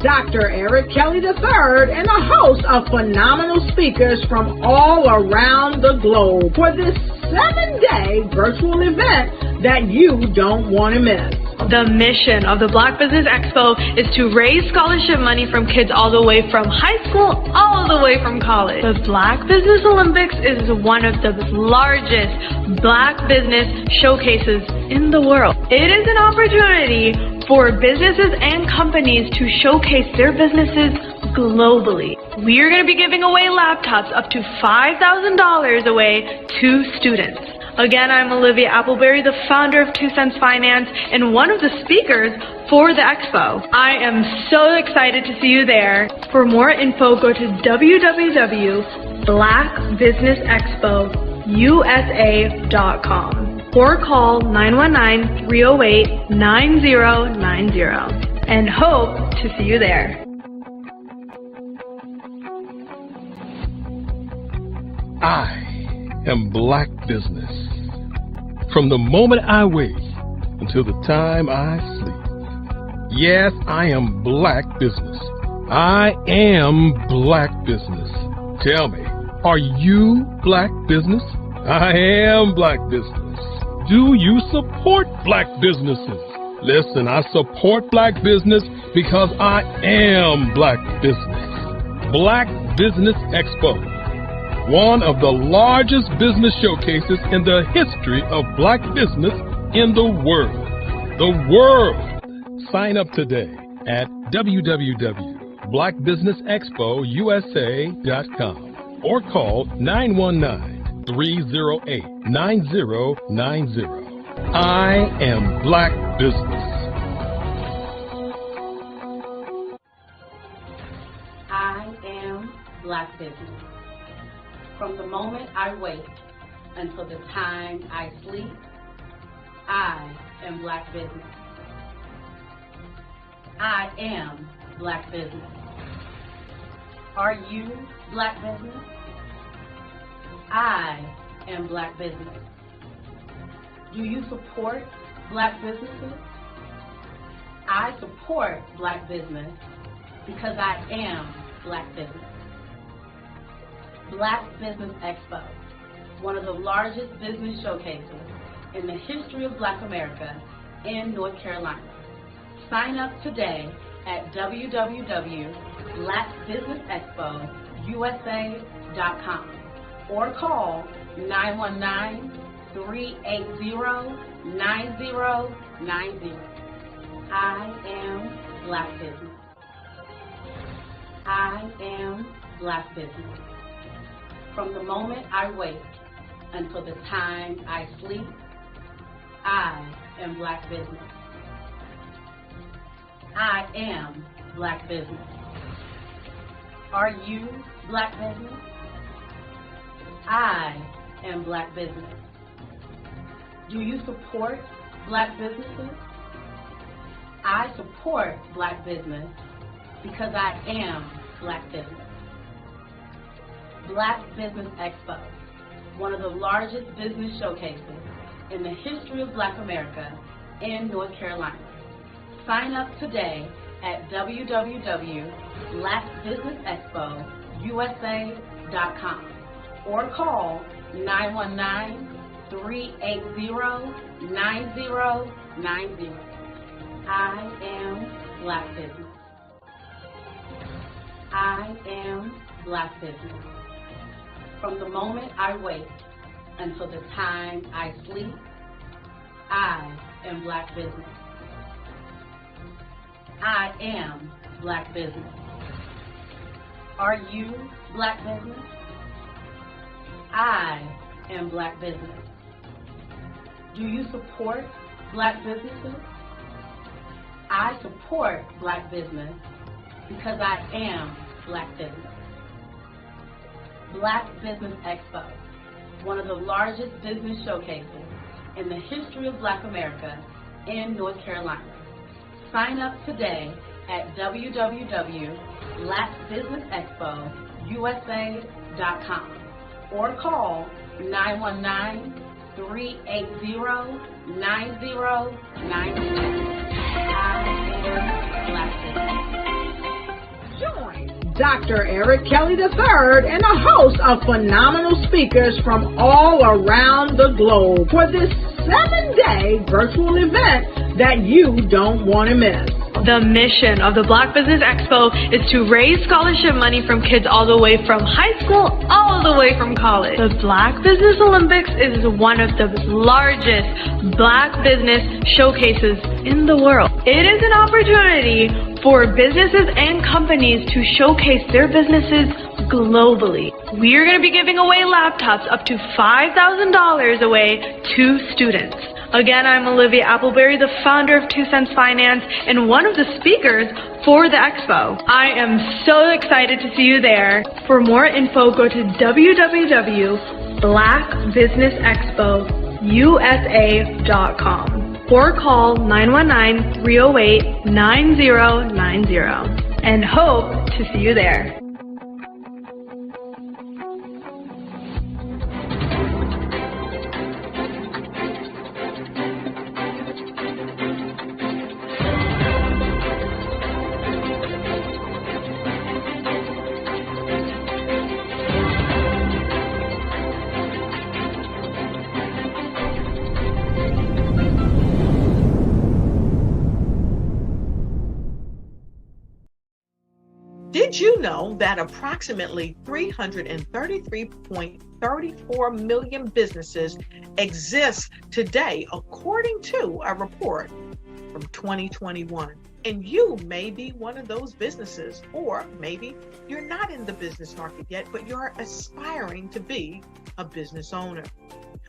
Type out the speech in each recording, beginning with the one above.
Dr. Eric Kelly III and a host of phenomenal speakers from all around the globe for this 7-day virtual event that you don't want to miss. The mission of the Black Business Expo is to raise scholarship money from kids all the way from high school all the way from college. The Black Business Olympics is one of the largest Black business showcases in the world. It is an opportunity for businesses and companies to showcase their businesses globally. We are going to be giving away laptops up to $5,000 away to students. Again, I'm Olivia Appleberry, the founder of 2 Cents Finance and one of the speakers for the expo. I am so excited to see you there. For more info, go to www.blackbusinessexpousa.com or call 919-308-9090 and hope to see you there. I am Black Business. From the moment I wake until the time I sleep. Yes, I am Black Business. I am Black Business. Tell me, are you Black Business? I am Black Business. Do you support Black businesses? Listen, I support Black business because I am Black Business. Black Business Expo, one of the largest business showcases in the history of Black business in the world. The world! Sign up today at www.blackbusinessexpousa.com or call 919-308-9090. I am Black Business. I am Black Business. From the moment I wake until the time I sleep, I am Black Business. I am Black Business. Are you Black Business? I am Black Business. Do you support Black businesses? I support Black business because I am Black Business. Black Business Expo, one of the largest business showcases in the history of Black America in North Carolina. Sign up today at www.blackbusinessexpousa.com or call 919-380-9090. I am Black Business. I am Black Business. From the moment I wake until the time I sleep, I am Black Business. I am Black Business. Are you Black Business? I am Black Business. Do you support Black businesses? I support Black business because I am Black Business. Black Business Expo, one of the largest business showcases in the history of Black America in North Carolina. Sign up today at www.blackbusinessexpousa.com or call 919-380-9090. I am Black Business. I am Black Business. From the moment I wake until the time I sleep, I am Black Business. I am Black Business. Are you Black Business? I am Black Business. Do you support Black businesses? I support Black business because I am Black Business. Black Business Expo, one of the largest business showcases in the history of Black America in North Carolina. Sign up today at www.blackbusinessexpousa.com or call 919-380-9090. I am Black Business. Dr. Eric Kelly III and a host of phenomenal speakers from all around the globe for this 7-day virtual event that you don't want to miss. The mission of the Black Business Expo is to raise scholarship money from kids all the way from high school, all the way from college. The Black Business Olympics is one of the largest Black business showcases in the world. It is an opportunity for businesses and companies to showcase their businesses globally. We are going to be giving away laptops up to $5,000 away to students. Again, I'm Olivia Appleberry, the founder of 2 Cents Finance and one of the speakers for the expo. I am so excited to see you there. For more info, go to www.blackbusinessexpousa.com or call 919-308-9090 and hope to see you there. Did you know that approximately 333.34 million businesses exist today, according to a report from 2021? And you may be one of those businesses, or maybe you're not in the business market yet, but you're aspiring to be a business owner.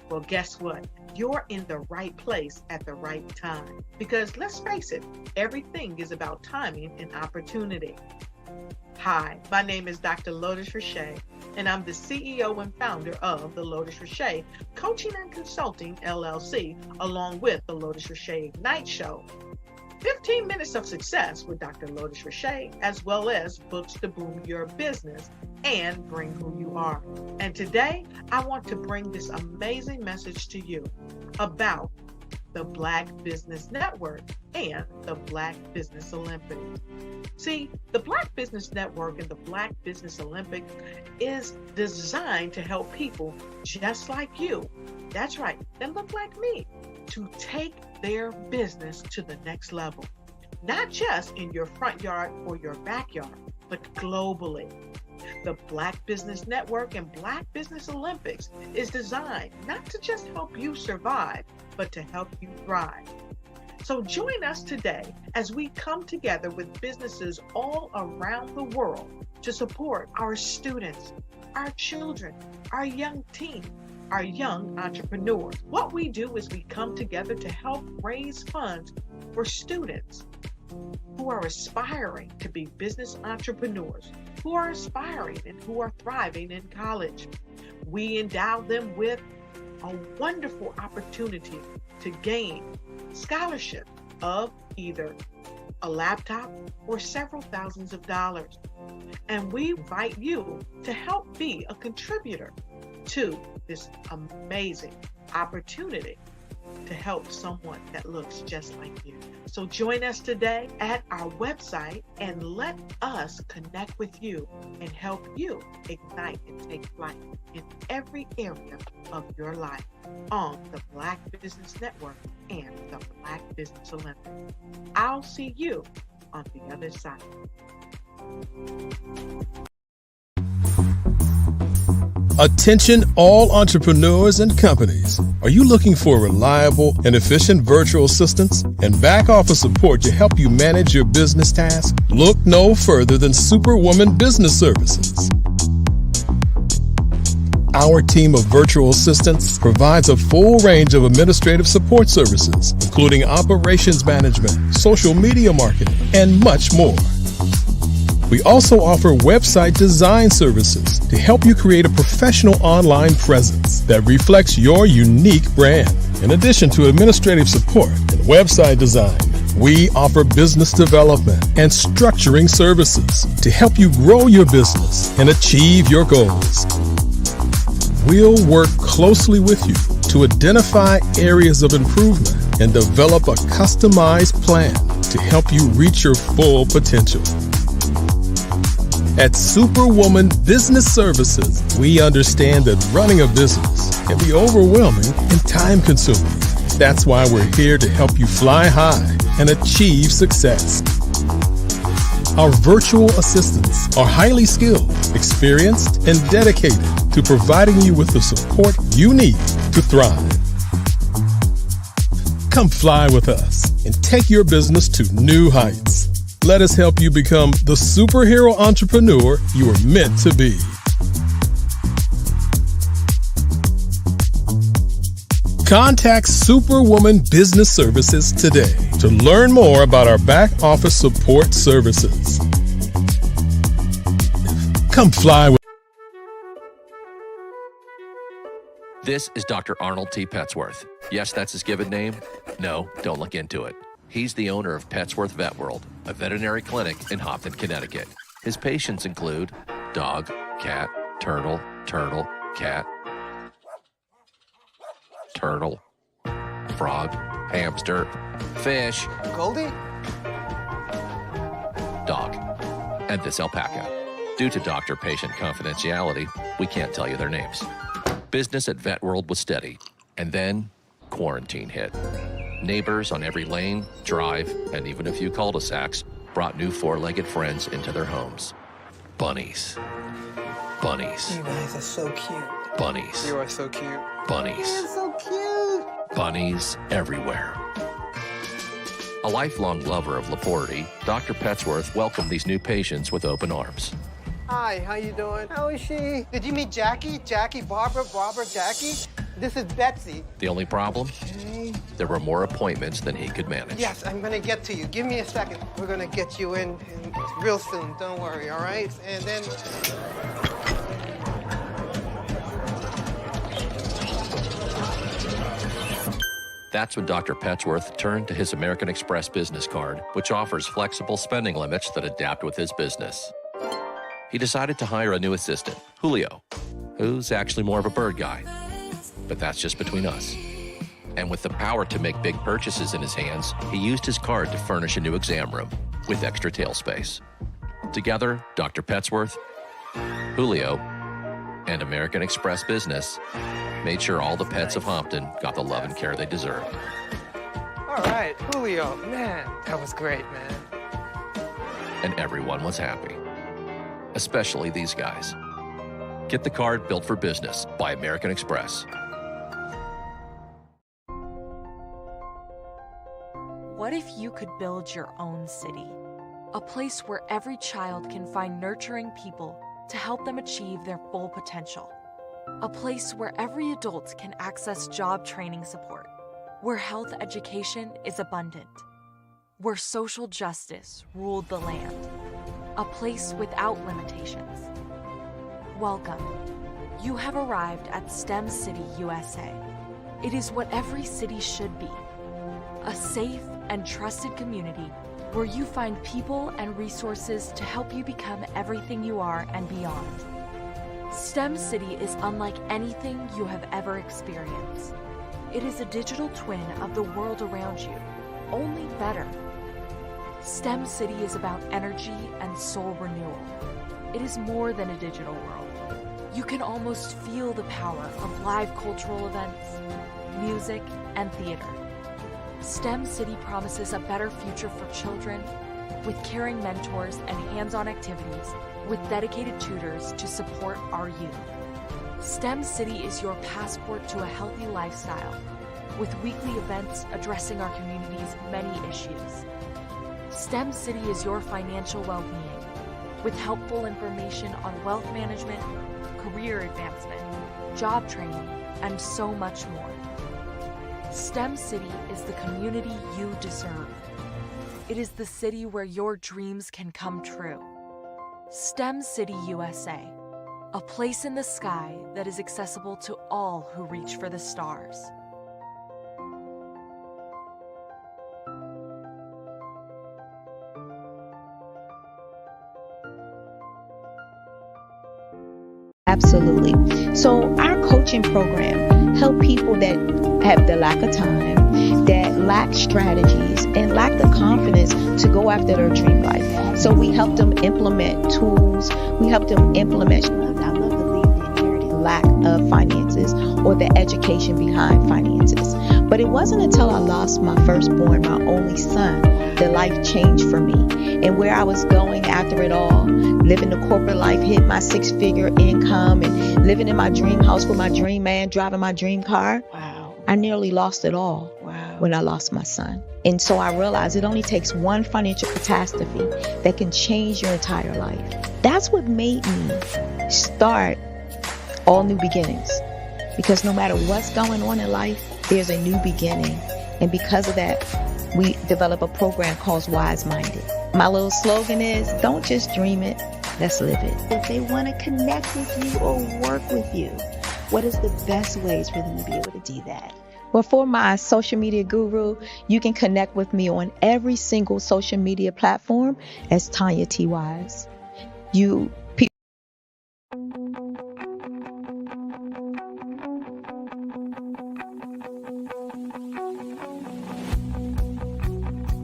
Well, guess what? You're in the right place at the right time. Because let's face it, everything is about timing and opportunity. Hi, my name is Dr. Lotus Richey, and I'm the CEO and founder of the Lotus Richey Coaching and Consulting LLC, along with the Lotus Richey Ignite Show. 15 minutes of success with Dr. Lotus Richey, as well as books to boom your business and bring who you are. And today, I want to bring this amazing message to you about the Black Business Network and the Black Business Olympics. See, the Black Business Network and the Black Business Olympics is designed to help people just like you, that's right, that look like me, to take their business to the next level. Not just in your front yard or your backyard, but globally. The Black Business Network and Black Business Olympics is designed not to just help you survive, but to help you thrive. So join us today as we come together with businesses all around the world to support our students, our children, our young teens, our young entrepreneurs. What we do is we come together to help raise funds for students who are aspiring to be business entrepreneurs, who are aspiring and who are thriving in college. We endow them with a wonderful opportunity to gain scholarship of either a laptop or several thousands of dollars. And we invite you to help be a contributor to this amazing opportunity to help someone that looks just like you. So join us today at our website and let us connect with you and help you ignite and take flight in every area of your life on the Black Business Network and the Black Business Olympics. I'll see you on the other side. Attention all entrepreneurs and companies. Are you looking for reliable and efficient virtual assistants and back office support to help you manage your business tasks? Look no further than Superwoman Business Services. Our team of virtual assistants provides a full range of administrative support services, including operations management, social media marketing, and much more. We also offer website design services to help you create a professional online presence that reflects your unique brand. In addition to administrative support and website design, we offer business development and structuring services to help you grow your business and achieve your goals. We'll work closely with you to identify areas of improvement and develop a customized plan to help you reach your full potential. At Superwoman Business Services, we understand that running a business can be overwhelming and time-consuming. That's why we're here to help you fly high and achieve success. Our virtual assistants are highly skilled, experienced, and dedicated to providing you with the support you need to thrive. Come fly with us and take your business to new heights. Let us help you become the superhero entrepreneur you are meant to be. Contact Superwoman Business Services today to learn more about our back office support services. Come fly with. This is Dr. Arnold T. Petsworth. Yes, that's his given name. No, don't look into it. He's the owner of Petsworth Vet World, a veterinary clinic in Hopton, Connecticut. His patients include dog, cat, turtle, cat, turtle, frog, hamster, fish, Goldie? dog, and this alpaca. Due to doctor-patient confidentiality, we can't tell you their names. Business at Vet World was steady, and then quarantine hit. Neighbors on every lane, drive, and even a few cul-de-sacs brought new four-legged friends into their homes. Bunnies. Bunnies. You guys are so cute. Bunnies. You are so cute. Bunnies. You're so cute. Bunnies everywhere. A lifelong lover of Laporte, Dr. Petsworth welcomed these new patients with open arms. Hi, how you doing? How is she? Did you meet Jackie? Jackie, Barbara, Jackie? This is Betsy. The only problem? Okay. There were more appointments than he could manage. Yes, I'm gonna get to you. Give me a second. We're gonna get you in real soon. Don't worry, all right? And then... That's when Dr. Petsworth turned to his American Express business card, which offers flexible spending limits that adapt with his business. He decided to hire a new assistant, Julio, who's actually more of a bird guy. But that's just between us. And with the power to make big purchases in his hands, he used his card to furnish a new exam room with extra tail space. Together, Dr. Petsworth, Julio, and American Express Business made sure all the pets of Hopton got the love and care they deserved. All right, Julio. Man, that was great, man. And everyone was happy. Especially these guys. Get the card built for business by American Express. What if you could build your own city? A place where every child can find nurturing people to help them achieve their full potential. A place where every adult can access job training support. Where health education is abundant. Where social justice ruled the land. A place without limitations. Welcome. You have arrived at STEM City, USA. It is what every city should be. A safe and trusted community where you find people and resources to help you become everything you are and beyond. STEM City is unlike anything you have ever experienced. It is a digital twin of the world around you, only better. STEM City is about energy and soul renewal. It is more than a digital world. You can almost feel the power of live cultural events, music, and theater. STEM City promises a better future for children with caring mentors and hands-on activities with dedicated tutors to support our youth. STEM City is your passport to a healthy lifestyle with weekly events addressing our community's many issues. STEM City is your financial well-being with helpful information on wealth management, career advancement, job training, and so much more. STEM City is the community you deserve. It is the city where your dreams can come true. STEM City USA, a place in the sky that is accessible to all who reach for the stars. Absolutely. So our coaching program help people that have the lack of time, that lack strategies, and lack the confidence to go after their dream life. So we help them implement tools. We help them implement, I love to leave the inherited lack of finances or the education behind finances. But it wasn't until I lost my firstborn, my only son, that life changed for me. And where I was going after it all, living the corporate life, hit my 6-figure income and living in my dream house with my dream man, driving my dream car. Wow. I nearly lost it all when I lost my son. And so I realized it only takes one financial catastrophe that can change your entire life. That's what made me start All New Beginnings. Because no matter what's going on in life, there's a new beginning. And because of that, we develop a program called Wise Minded. My little slogan is, don't just dream it, let's live it. If they want to connect with you or work with you, what is the best ways for them to be able to do that? Well, for my social media guru, you can connect with me on every single social media platform as Tanya T. Wise.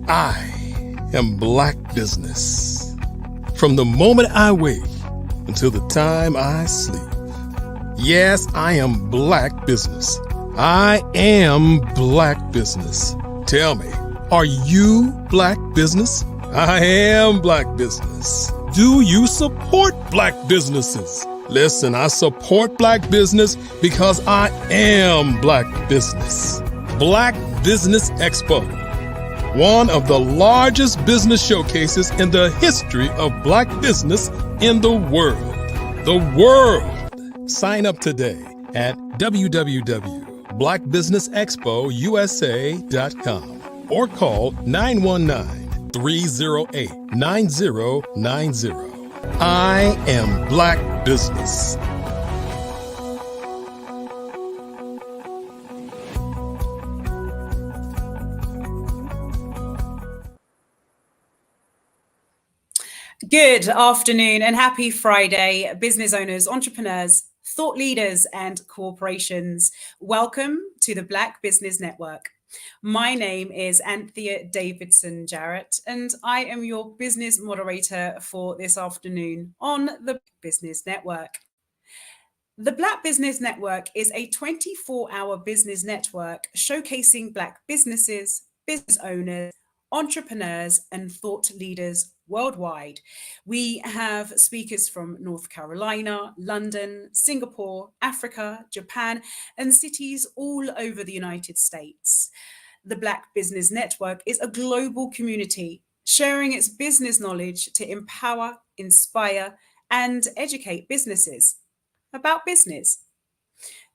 I am Black business. From the moment I wake until the time I sleep. Yes, I am Black business. I am Black business. Tell me, are you Black business? I am Black business. Do you support Black businesses? Listen, I support Black business because I am Black business. Black Business Expo, one of the largest business showcases in the history of Black business in the world. The world! Sign up today at www.blackbusinessexpousa.com or call 919-308-9090. I am Black business. Good afternoon and happy Friday, business owners, entrepreneurs, thought leaders, and corporations. Welcome to the Black Business Network. My name is Anthea Davidson Jarrett, and I am your business moderator for this afternoon on the Business Network. The Black Business Network is a 24-hour business network showcasing Black businesses, business owners, entrepreneurs, and thought leaders worldwide. We have speakers from North Carolina, London, Singapore, Africa, Japan, and cities all over the United States. The Black Business Network is a global community sharing its business knowledge to empower, inspire, and educate businesses about business.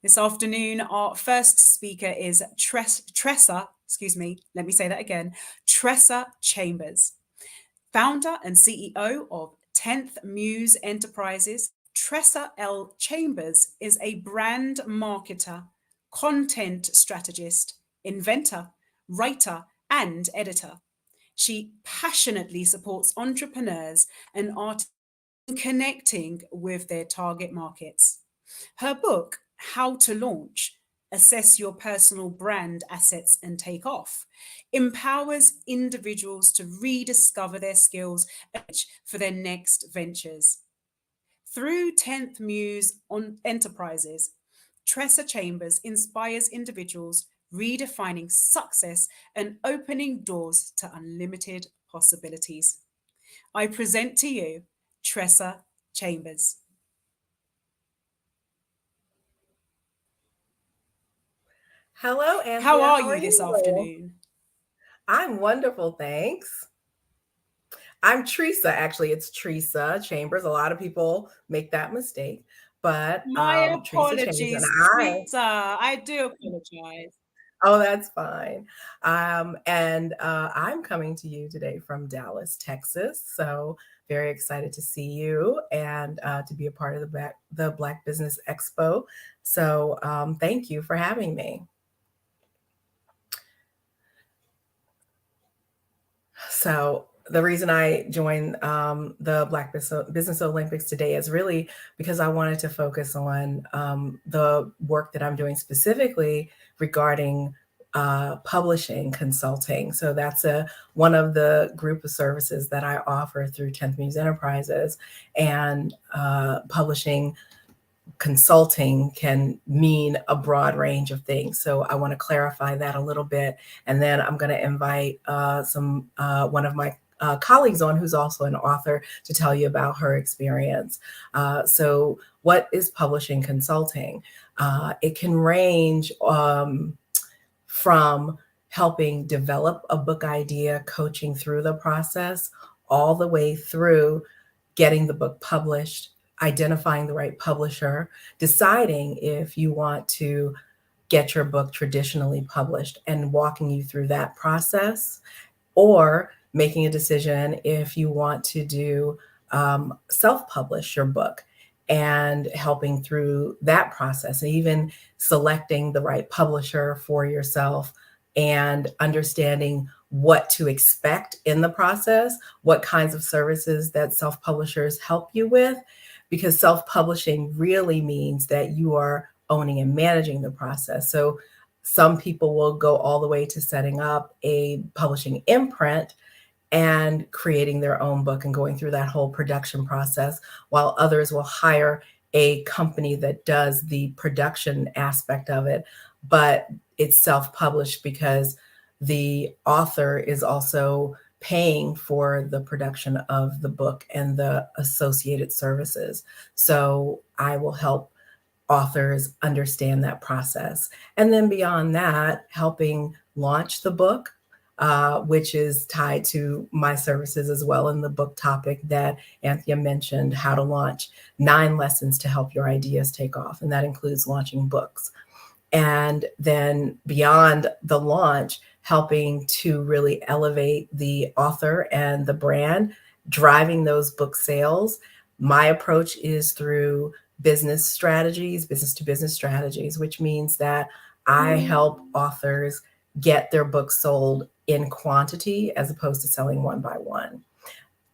This afternoon, our first speaker is Tressa Chambers, founder and CEO of 10th Muse Enterprises. Tressa L. Chambers is a brand marketer, content strategist, inventor, writer, and editor. She passionately supports entrepreneurs and artists in connecting with their target markets. Her book, How to Launch, Assess Your Personal Brand Assets and Take Off, empowers individuals to rediscover their skills for their next ventures. Through 10th Muse Enterprises, Tressa Chambers inspires individuals redefining success and opening doors to unlimited possibilities. I present to you Tressa Chambers. Hello, Anthea. How are you this afternoon? I'm wonderful, thanks. I'm Teresa. Actually, it's Teresa Chambers. A lot of people make that mistake, but my apologies, Teresa. I do apologize. Oh, that's fine. And I'm coming to you today from Dallas, Texas. So very excited to see you and to be a part of the Black Business Expo. So thank you for having me. So the reason I joined the Black Business Olympics today is really because I wanted to focus on the work that I'm doing specifically regarding publishing consulting. So that's one of the group of services that I offer through 10th Muse Enterprises. And publishing consulting can mean a broad range of things. So I want to clarify that a little bit. And then I'm going to invite one of my colleagues on who's also an author to tell you about her experience. So what is publishing consulting? It can range from helping develop a book idea, coaching through the process, all the way through getting the book published, identifying the right publisher, deciding if you want to get your book traditionally published and walking you through that process, or making a decision if you want to do self-publish your book and helping through that process, and even selecting the right publisher for yourself and understanding what to expect in the process, what kinds of services that self-publishers help you with, because self-publishing really means that you are owning and managing the process. So some people will go all the way to setting up a publishing imprint and creating their own book and going through that whole production process, while others will hire a company that does the production aspect of it, but it's self-published because the author is also paying for the production of the book and the associated services. So I will help authors understand that process. And then beyond that, helping launch the book, which is tied to my services as well in the book topic that Anthea mentioned, how to launch 9 lessons to help your ideas take off. And that includes launching books. And then beyond the launch, helping to really elevate the author and the brand, driving those book sales. My approach is through business strategies, business to business strategies, which means that I help authors get their books sold in quantity as opposed to selling one by one.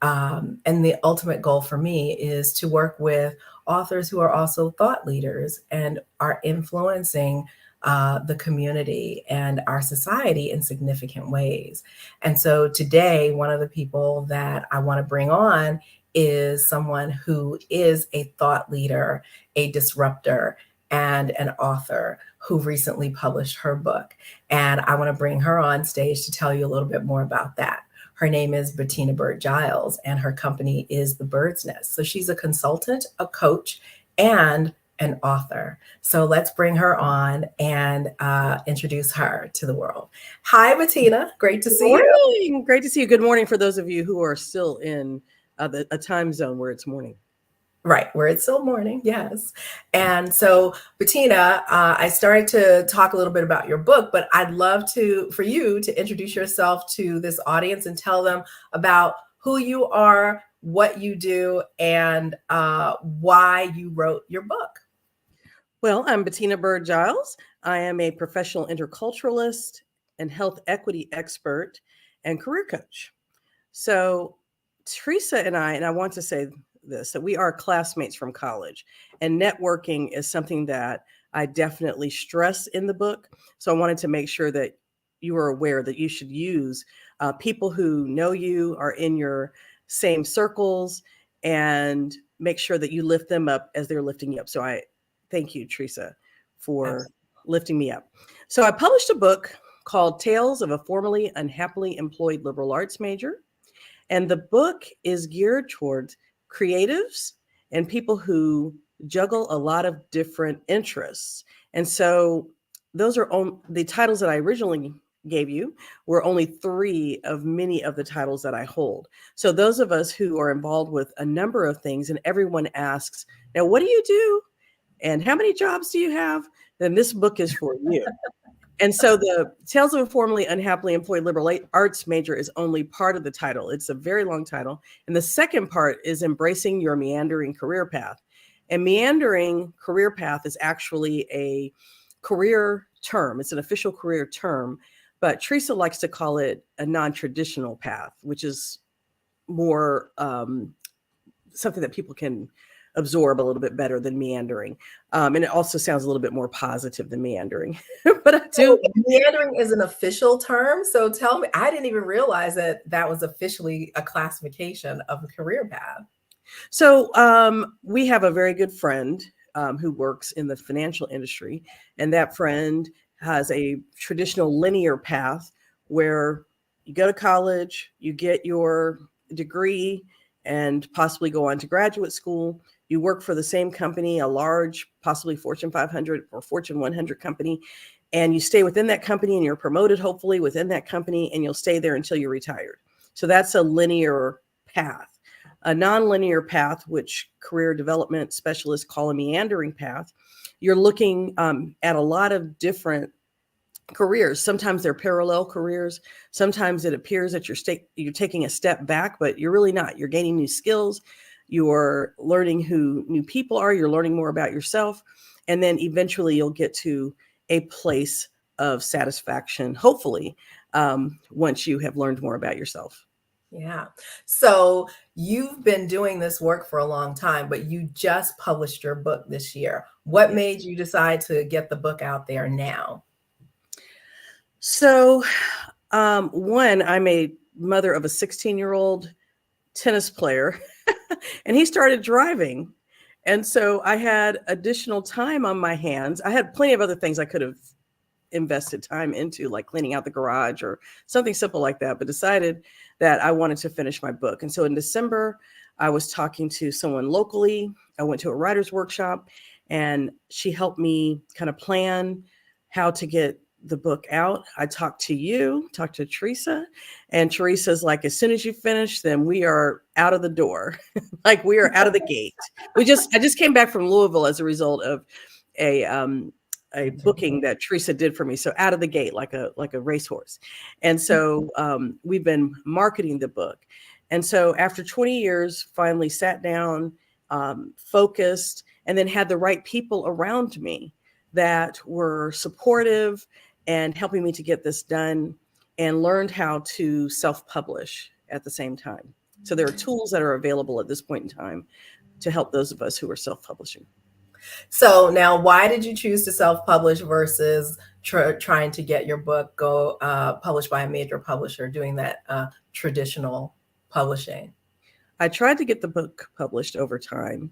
And the ultimate goal for me is to work with authors who are also thought leaders and are influencing the community and our society in significant ways. And so today, one of the people that I want to bring on is someone who is a thought leader, a disruptor, and an author who recently published her book. And I want to bring her on stage to tell you a little bit more about that. Her name is Bettina Bird-Giles, and her company is The Bird's Nest. So she's a consultant, a coach, and an author. So let's bring her on and introduce her to the world. Hi, Bettina. Great to see you. Great to see you. Good morning for those of you who are still in a time zone where it's morning. Right, where it's still morning, yes. And so, Bettina, I started to talk a little bit about your book, but I'd love for you to introduce yourself to this audience and tell them about who you are, what you do, and why you wrote your book. Well, I'm Bettina Bird-Giles. I am a professional interculturalist and health equity expert and career coach. So Teresa and I want to say this, that we are classmates from college, and networking is something that I definitely stress in the book. So I wanted to make sure that you are aware that you should use people who know you, are in your same circles, and make sure that you lift them up as they're lifting you up. So I thank you, Teresa, for lifting me up. So I published a book called Tales of a Formerly Unhappily Employed Liberal Arts Major. And the book is geared towards creatives and people who juggle a lot of different interests. And so those are the titles that I originally gave you were only 3 of many of the titles that I hold. So those of us who are involved with a number of things, and everyone asks, now, what do you do? And how many jobs do you have? Then this book is for you. And so the Tales of a Formerly Unhappily Employed Liberal Arts Major is only part of the title. It's a very long title. And the second part is Embracing Your Meandering Career Path. And meandering career path is actually a career term. It's an official career term, but Teresa likes to call it a non-traditional path, which is more something that people can absorb a little bit better than meandering. And it also sounds a little bit more positive than meandering. But I do. So meandering is an official term. So tell me, I didn't even realize that that was officially a classification of a career path. So we have a very good friend who works in the financial industry, and that friend has a traditional linear path where you go to college, you get your degree, and possibly go on to graduate school. You work for the same company, a large, possibly Fortune 500 or Fortune 100 company, and you stay within that company and you're promoted, hopefully, within that company, and you'll stay there until you're retired. So that's a linear path. A nonlinear path, which career development specialists call a meandering path, you're looking at a lot of different careers. Sometimes they're parallel careers. Sometimes it appears that you're taking a step back, but you're really not. You're gaining new skills. You're learning who new people are. You're learning more about yourself. And then eventually you'll get to a place of satisfaction, hopefully, once you have learned more about yourself. Yeah. So you've been doing this work for a long time, but you just published your book this year. What made you decide to get the book out there now? So, one, I'm a mother of a 16-year-old tennis player, and he started driving. And so I had additional time on my hands. I had plenty of other things I could have invested time into, like cleaning out the garage or something simple like that, but decided that I wanted to finish my book. And so in December, I was talking to someone locally. I went to a writer's workshop, and she helped me kind of plan how to get the book out. I talked to Teresa, and Teresa's like, as soon as you finish, then we are out of the door. Like, we are out of the gate. I just came back from Louisville as a result of a booking that Teresa did for me. So out of the gate, like a racehorse. And so we've been marketing the book. And so after 20 years, finally sat down, focused, and then had the right people around me that were supportive and helping me to get this done, and learned how to self-publish at the same time. So there are tools that are available at this point in time to help those of us who are self-publishing. So now, why did you choose to self-publish versus trying to get your book published by a major publisher, doing that traditional publishing? I tried to get the book published over time,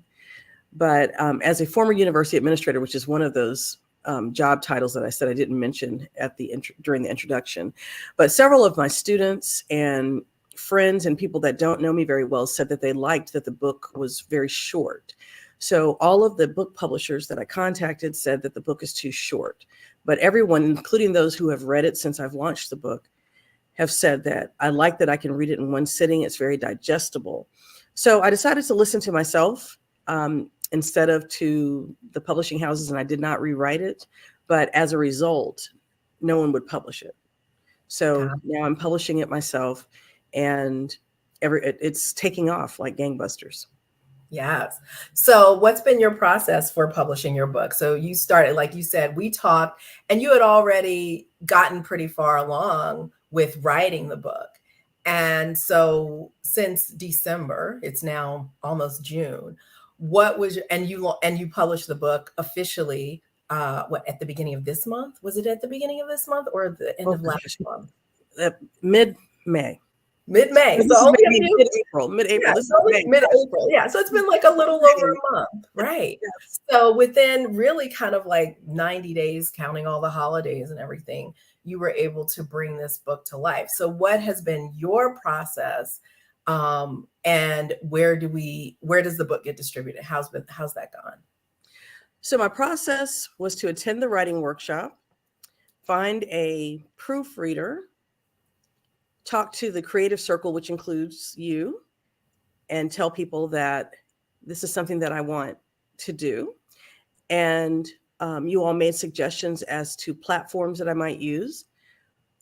but as a former university administrator, which is one of those job titles that I said I didn't mention at during the introduction, but several of my students and friends and people that don't know me very well said that they liked that the book was very short. So all of the book publishers that I contacted said that the book is too short, but everyone, including those who have read it since I've launched the book, have said that I like that I can read it in one sitting. It's very digestible. So I decided to listen to myself instead of to the publishing houses, and I did not rewrite it. But as a result, no one would publish it. So now I'm publishing it myself, and it's taking off like gangbusters. Yes. So what's been your process for publishing your book? So you started, like you said, we talked, and you had already gotten pretty far along with writing the book. And so since December, it's now almost June. What was you published the book officially at the beginning of this month? Was it at the beginning of this month or the end of last month? Mid-May. Mid-May. So only mid-April. Yeah, mid-April. Yeah. So it's been like a little over a month. Right. Yes. So within really kind of like 90 days, counting all the holidays and everything, you were able to bring this book to life. So what has been your process? And where does the book get distributed? How's that gone? So my process was to attend the writing workshop, find a proofreader, talk to the creative circle, which includes you, and tell people that this is something that I want to do. And you all made suggestions as to platforms that I might use.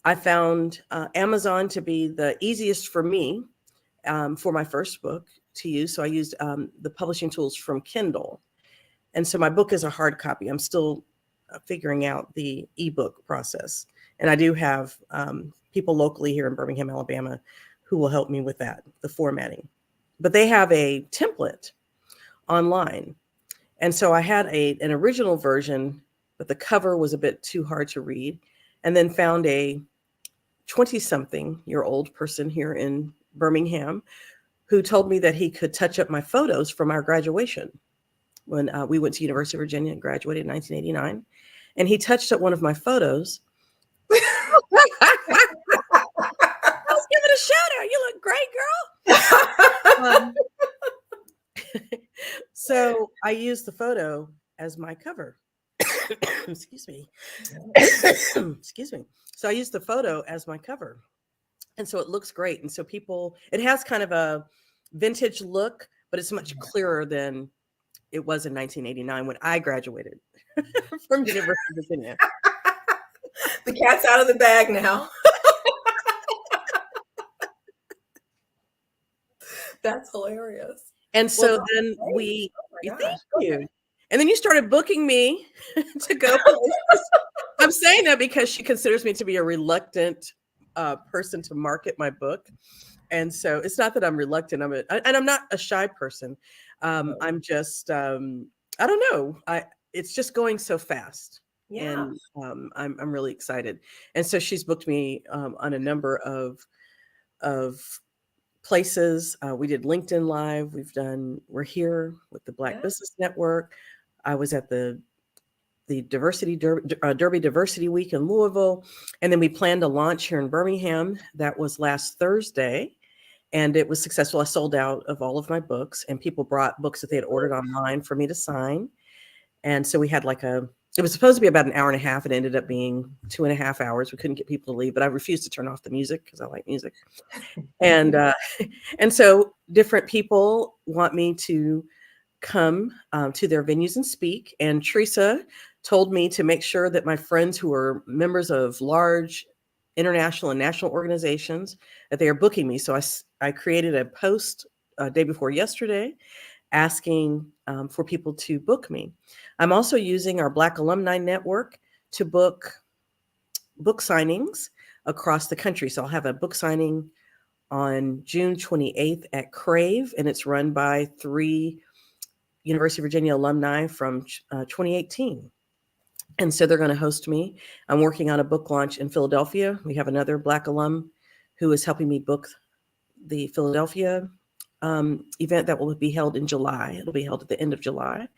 I found Amazon to be the easiest for me for my first book to use. So I used the publishing tools from Kindle. And so my book is a hard copy. I'm still figuring out the ebook process. And I do have people locally here in Birmingham, Alabama, who will help me with that, the formatting. But they have a template online. And so I had an original version, but the cover was a bit too hard to read, and then found a 20-something-year-old person here in Birmingham who told me that he could touch up my photos from our graduation when we went to University of Virginia and graduated in 1989. And he touched up one of my photos. I was giving a shout out. You look great, girl. So I used the photo as my cover. Excuse me. Excuse me. So I used the photo as my cover. And so it looks great. And so it has kind of a vintage look, but it's much clearer than it was in 1989 when I graduated from University of Virginia. The cat's out of the bag now. That's hilarious. And so then thank you. And then you started booking me to go places. I'm saying that because she considers me to be a reluctant person to market my book. And so it's not that I'm reluctant. I'm not a shy person. I'm just, I don't know. It's just going so fast. Yeah. And I'm really excited. And so she's booked me on a number of places. We did LinkedIn Live. We're here with the Black Business Network. I was at the Derby Diversity Week in Louisville. And then we planned a launch here in Birmingham. That was last Thursday. And it was successful. I sold out of all of my books, and people brought books that they had ordered online for me to sign. And so we had it was supposed to be about an hour and a half. It ended up being 2.5 hours. We couldn't get people to leave, but I refused to turn off the music because I like music. And so different people want me to come to their venues and speak. And Teresa told me to make sure that my friends who are members of large international and national organizations, that they are booking me. So I created a post day before yesterday asking for people to book me. I'm also using our Black Alumni Network to book signings across the country. So I'll have a book signing on June 28th at Crave, and it's run by 3 University of Virginia alumni from 2018. And so they're going to host me. I'm working on a book launch in Philadelphia. We have another Black alum who is helping me book the Philadelphia event that will be held in July. It'll be held at the end of July.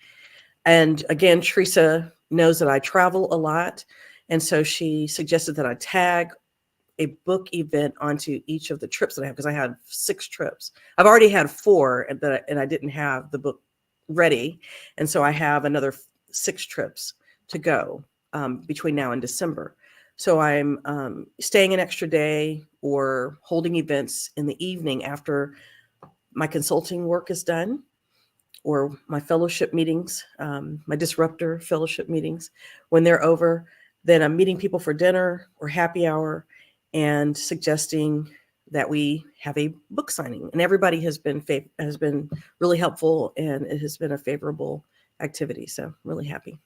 And again, Teresa knows that I travel a lot. And so she suggested that I tag a book event onto each of the trips that I have, because I had 6 trips. I've already had 4 and I didn't have the book ready. And so I have another 6 trips to go between now and December. So I'm staying an extra day or holding events in the evening after my consulting work is done, or my fellowship meetings, my disruptor fellowship meetings. When they're over, then I'm meeting people for dinner or happy hour and suggesting that we have a book signing. And everybody has been really helpful, and it has been a favorable activity. So I'm really happy.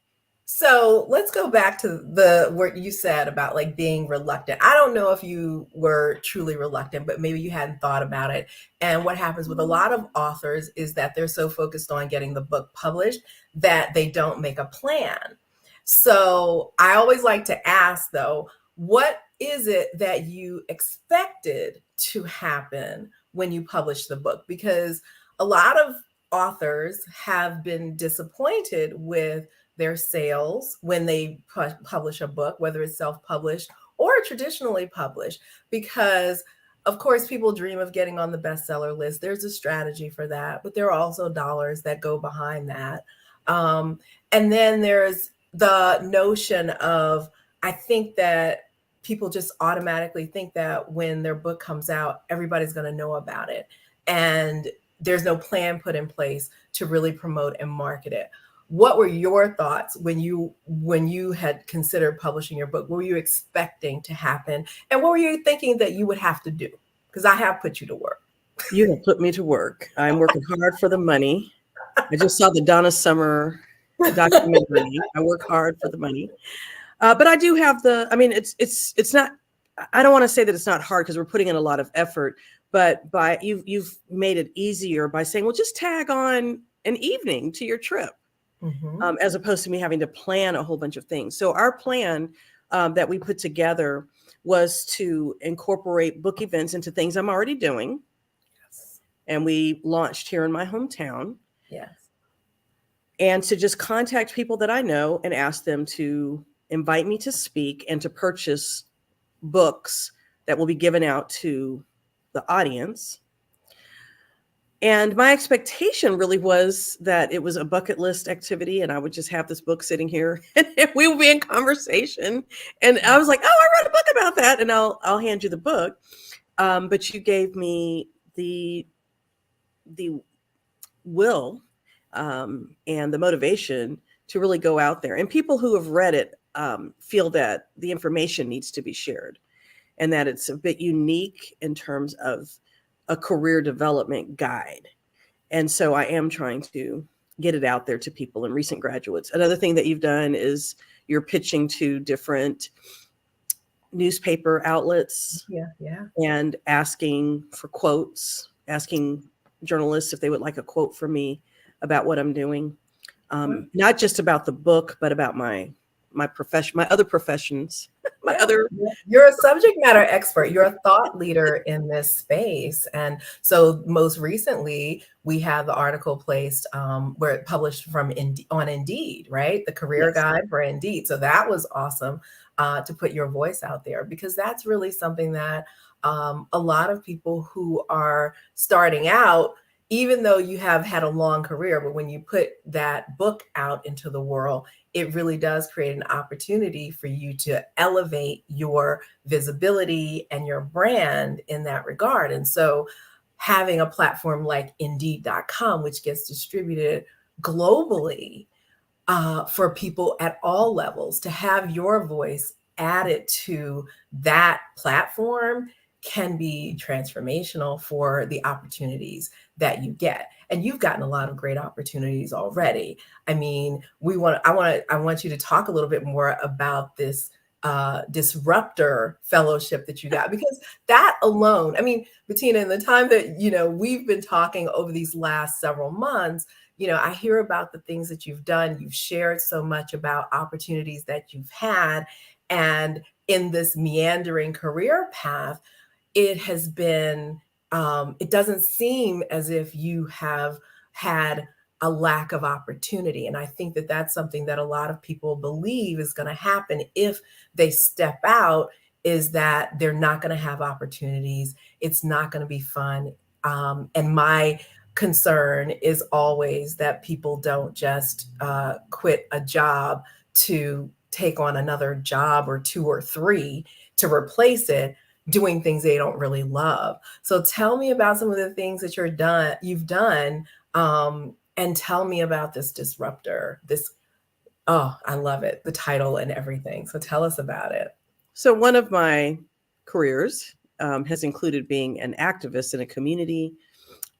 So let's go back to what you said about like being reluctant. I don't know if you were truly reluctant, but maybe you hadn't thought about it. And what happens with a lot of authors is that they're so focused on getting the book published that they don't make a plan. So I always like to ask, though, what is it that you expected to happen when you published the book? Because a lot of authors have been disappointed with their sales when they publish a book, whether it's self-published or traditionally published, because of course people dream of getting on the bestseller list. There's a strategy for that, but there are also dollars that go behind that. And then there's the notion of, I think that people just automatically think that when their book comes out, everybody's going to know about it. And there's no plan put in place to really promote and market it. What were your thoughts when you had considered publishing your book? What were you expecting to happen? And what were you thinking that you would have to do? Because I have put you to work. You have put me to work. I'm working hard for the money. I just saw the Donna Summer documentary. I work hard for the money. But I do have it's not, I don't want to say that it's not hard because we're putting in a lot of effort, but you've made it easier by saying, well, just tag on an evening to your trip, Mhm. as opposed to me having to plan a whole bunch of things. So our plan that we put together was to incorporate book events into things I'm already doing. Yes. And we launched here in my hometown. Yes. And to just contact people that I know and ask them to invite me to speak and to purchase books that will be given out to the audience. And my expectation really was that it was a bucket list activity and I would just have this book sitting here and we would be in conversation. And I was like, oh, I wrote a book about that. And I'll hand you the book. But you gave me the will and the motivation to really go out there. And people who have read it feel that the information needs to be shared and that it's a bit unique in terms of a career development guide. And so I am trying to get it out there to people and recent graduates. Another thing that you've done is you're pitching to different newspaper outlets and asking for quotes, asking journalists if they would like a quote from me about what I'm doing. Not just about the book, but about my profession, my other professions, You're a subject matter expert. You're a thought leader in this space. And so most recently, we have the article placed where it published from on Indeed, right? The career guide for Indeed. So that was awesome to put your voice out there, because that's really something that a lot of people who are starting out, even though you have had a long career, but when you put that book out into the world, it really does create an opportunity for you to elevate your visibility and your brand in that regard. And so having a platform like Indeed.com, which gets distributed globally for people at all levels, to have your voice added to that platform can be transformational for the opportunities that you get. And you've gotten a lot of great opportunities already. I mean, I want you to talk a little bit more about this disruptor fellowship that you got, because that alone, I mean, Bettina, in the time that, we've been talking over these last several months, I hear about the things that you've done. You've shared so much about opportunities that you've had. And in this meandering career path, it has been, it doesn't seem as if you have had a lack of opportunity. And I think that that's something that a lot of people believe is going to happen if they step out, is that they're not going to have opportunities. It's not going to be fun. And my concern is always that people don't just quit a job to take on another job or two or three to replace it, doing things they don't really love. So tell me about some of the things that you've done, and tell me about this disruptor. I love it, the title and everything. So tell us about it. So one of my careers has included being an activist in a community.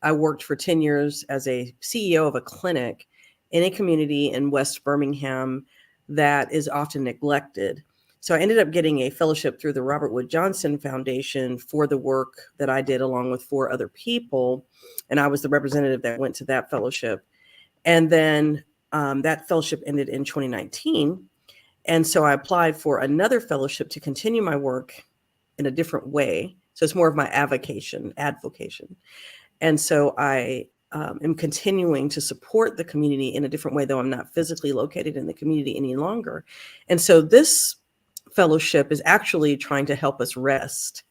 I worked for 10 years as a CEO of a clinic in a community in West Birmingham that is often neglected. So I ended up getting a fellowship through the Robert Wood Johnson Foundation for the work that I did along with 4 other people. And I was the representative that went to that fellowship. And then that fellowship ended in 2019. And so I applied for another fellowship to continue my work in a different way. So it's more of my advocation. And so I am continuing to support the community in a different way, though I'm not physically located in the community any longer. And so this fellowship is actually trying to help us rest.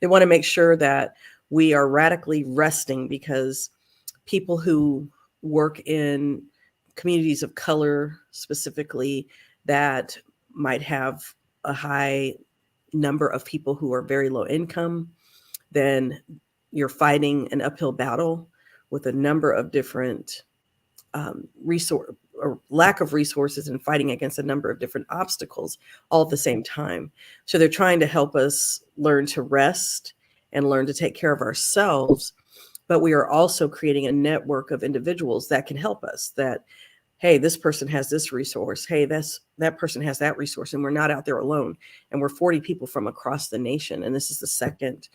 They want to make sure that we are radically resting, because people who work in communities of color specifically that might have a high number of people who are very low income, then you're fighting an uphill battle with a number of different resource or lack of resources, and fighting against a number of different obstacles all at the same time. So they're trying to help us learn to rest and learn to take care of ourselves. But we are also creating a network of individuals that can help us, that, hey, this person has this resource. Hey, that person has that resource. And we're not out there alone. And we're 40 people from across the nation. And this is the second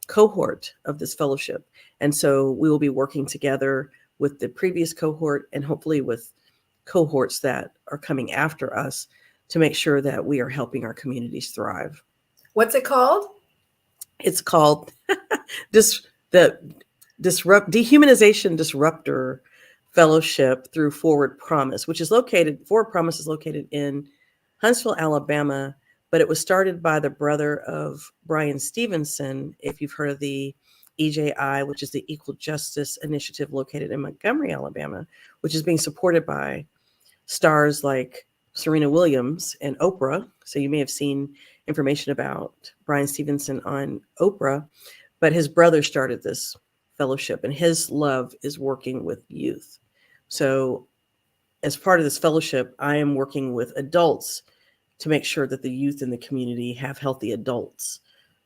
cohort of this fellowship. And so we will be working together with the previous cohort and hopefully with cohorts that are coming after us to make sure that we are helping our communities thrive. What's it called? It's called the Dehumanization Disruptor Fellowship through Forward Promise, which is Forward Promise is located in Huntsville, Alabama, but it was started by the brother of Brian Stevenson, if you've heard of the EJI, which is the Equal Justice Initiative located in Montgomery, Alabama, which is being supported by stars like Serena Williams and Oprah. So you may have seen information about Brian Stevenson on Oprah, but his brother started this fellowship and his love is working with youth. So as part of this fellowship, I am working with adults to make sure that the youth in the community have healthy adults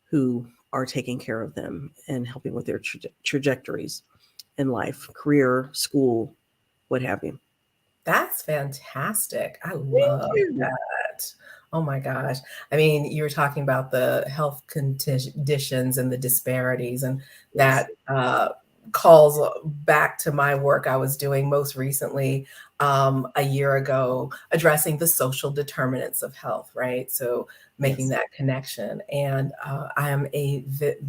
who are taking care of them and helping with their trajectories in life, career, school, what have you. That's fantastic. I love that. Oh my gosh. I mean, you were talking about the health conditions and the disparities, and that calls back to my work I was doing most recently a year ago, addressing the social determinants of health, right? So making that connection. And I am a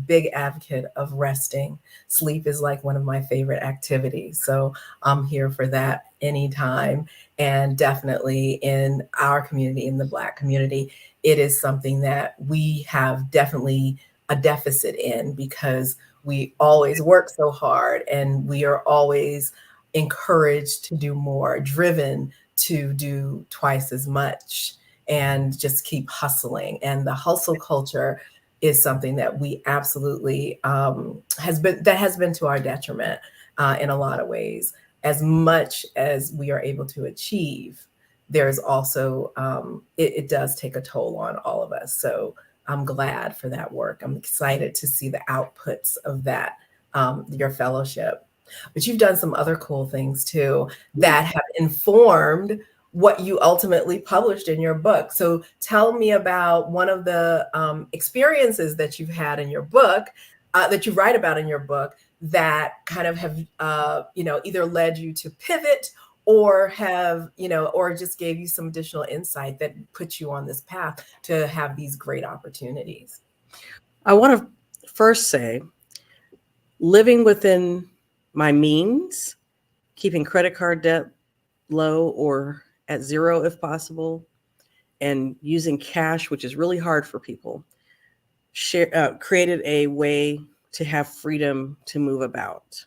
big advocate of resting. Sleep is like one of my favorite activities. So I'm here for that anytime. And definitely in our community, in the Black community, it is something that we have definitely a deficit in, because we always work so hard and we are always encouraged to do more, driven to do twice as much and just keep hustling. And the hustle culture is something that we absolutely has been to our detriment in a lot of ways. As much as we are able to achieve, there's also, it does take a toll on all of us. So I'm glad for that work. I'm excited to see the outputs of that, your fellowship. But you've done some other cool things too that have informed what you ultimately published in your book. So tell me about one of the experiences that you've had in your book, that you write about in your book, that kind of have, either led you to pivot or have, or just gave you some additional insight that put you on this path to have these great opportunities. I want to first say, living within my means, keeping credit card debt low or at zero if possible, and using cash, which is really hard for people, created a way to have freedom to move about.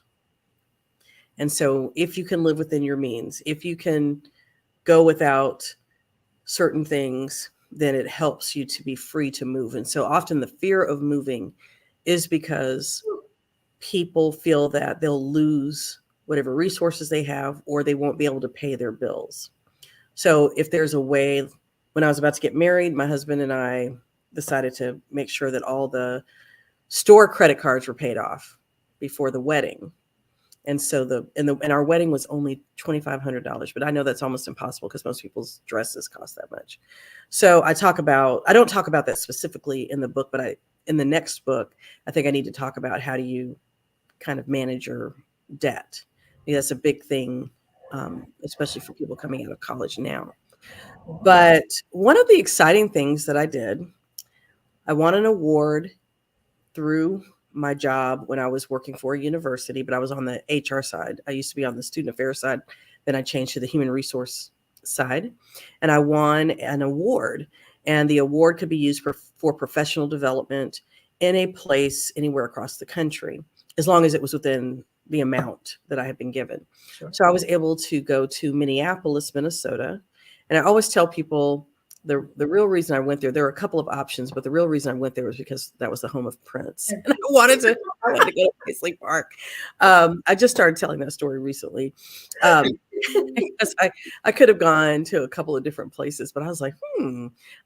And so if you can live within your means, if you can go without certain things, then it helps you to be free to move. And so often the fear of moving is because people feel that they'll lose whatever resources they have, or they won't be able to pay their bills. So if there's a way, when I was about to get married, my husband and I decided to make sure that all the store credit cards were paid off before the wedding. And so and our wedding was only $2,500, but I know that's almost impossible because most people's dresses cost that much. So I don't talk about that specifically in the book, but in the next book, I think I need to talk about how do you kind of manage your debt. That's a big thing, especially for people coming out of college now. But one of the exciting things that I did, I won an award through my job when I was working for a university, but I was on the HR side. I used to be on the student affairs side. Then I changed to the human resource side, and I won an award. And the award could be used for professional development in a place anywhere across the country, as long as it was within the amount that I had been given. Sure. So I was able to go to Minneapolis, Minnesota. And I always tell people the real reason I went there were a couple of options, but the real reason I went there was because that was the home of Prince. And I wanted to go to Paisley Park. I just started telling that story recently. Because I could have gone to a couple of different places, but I was like,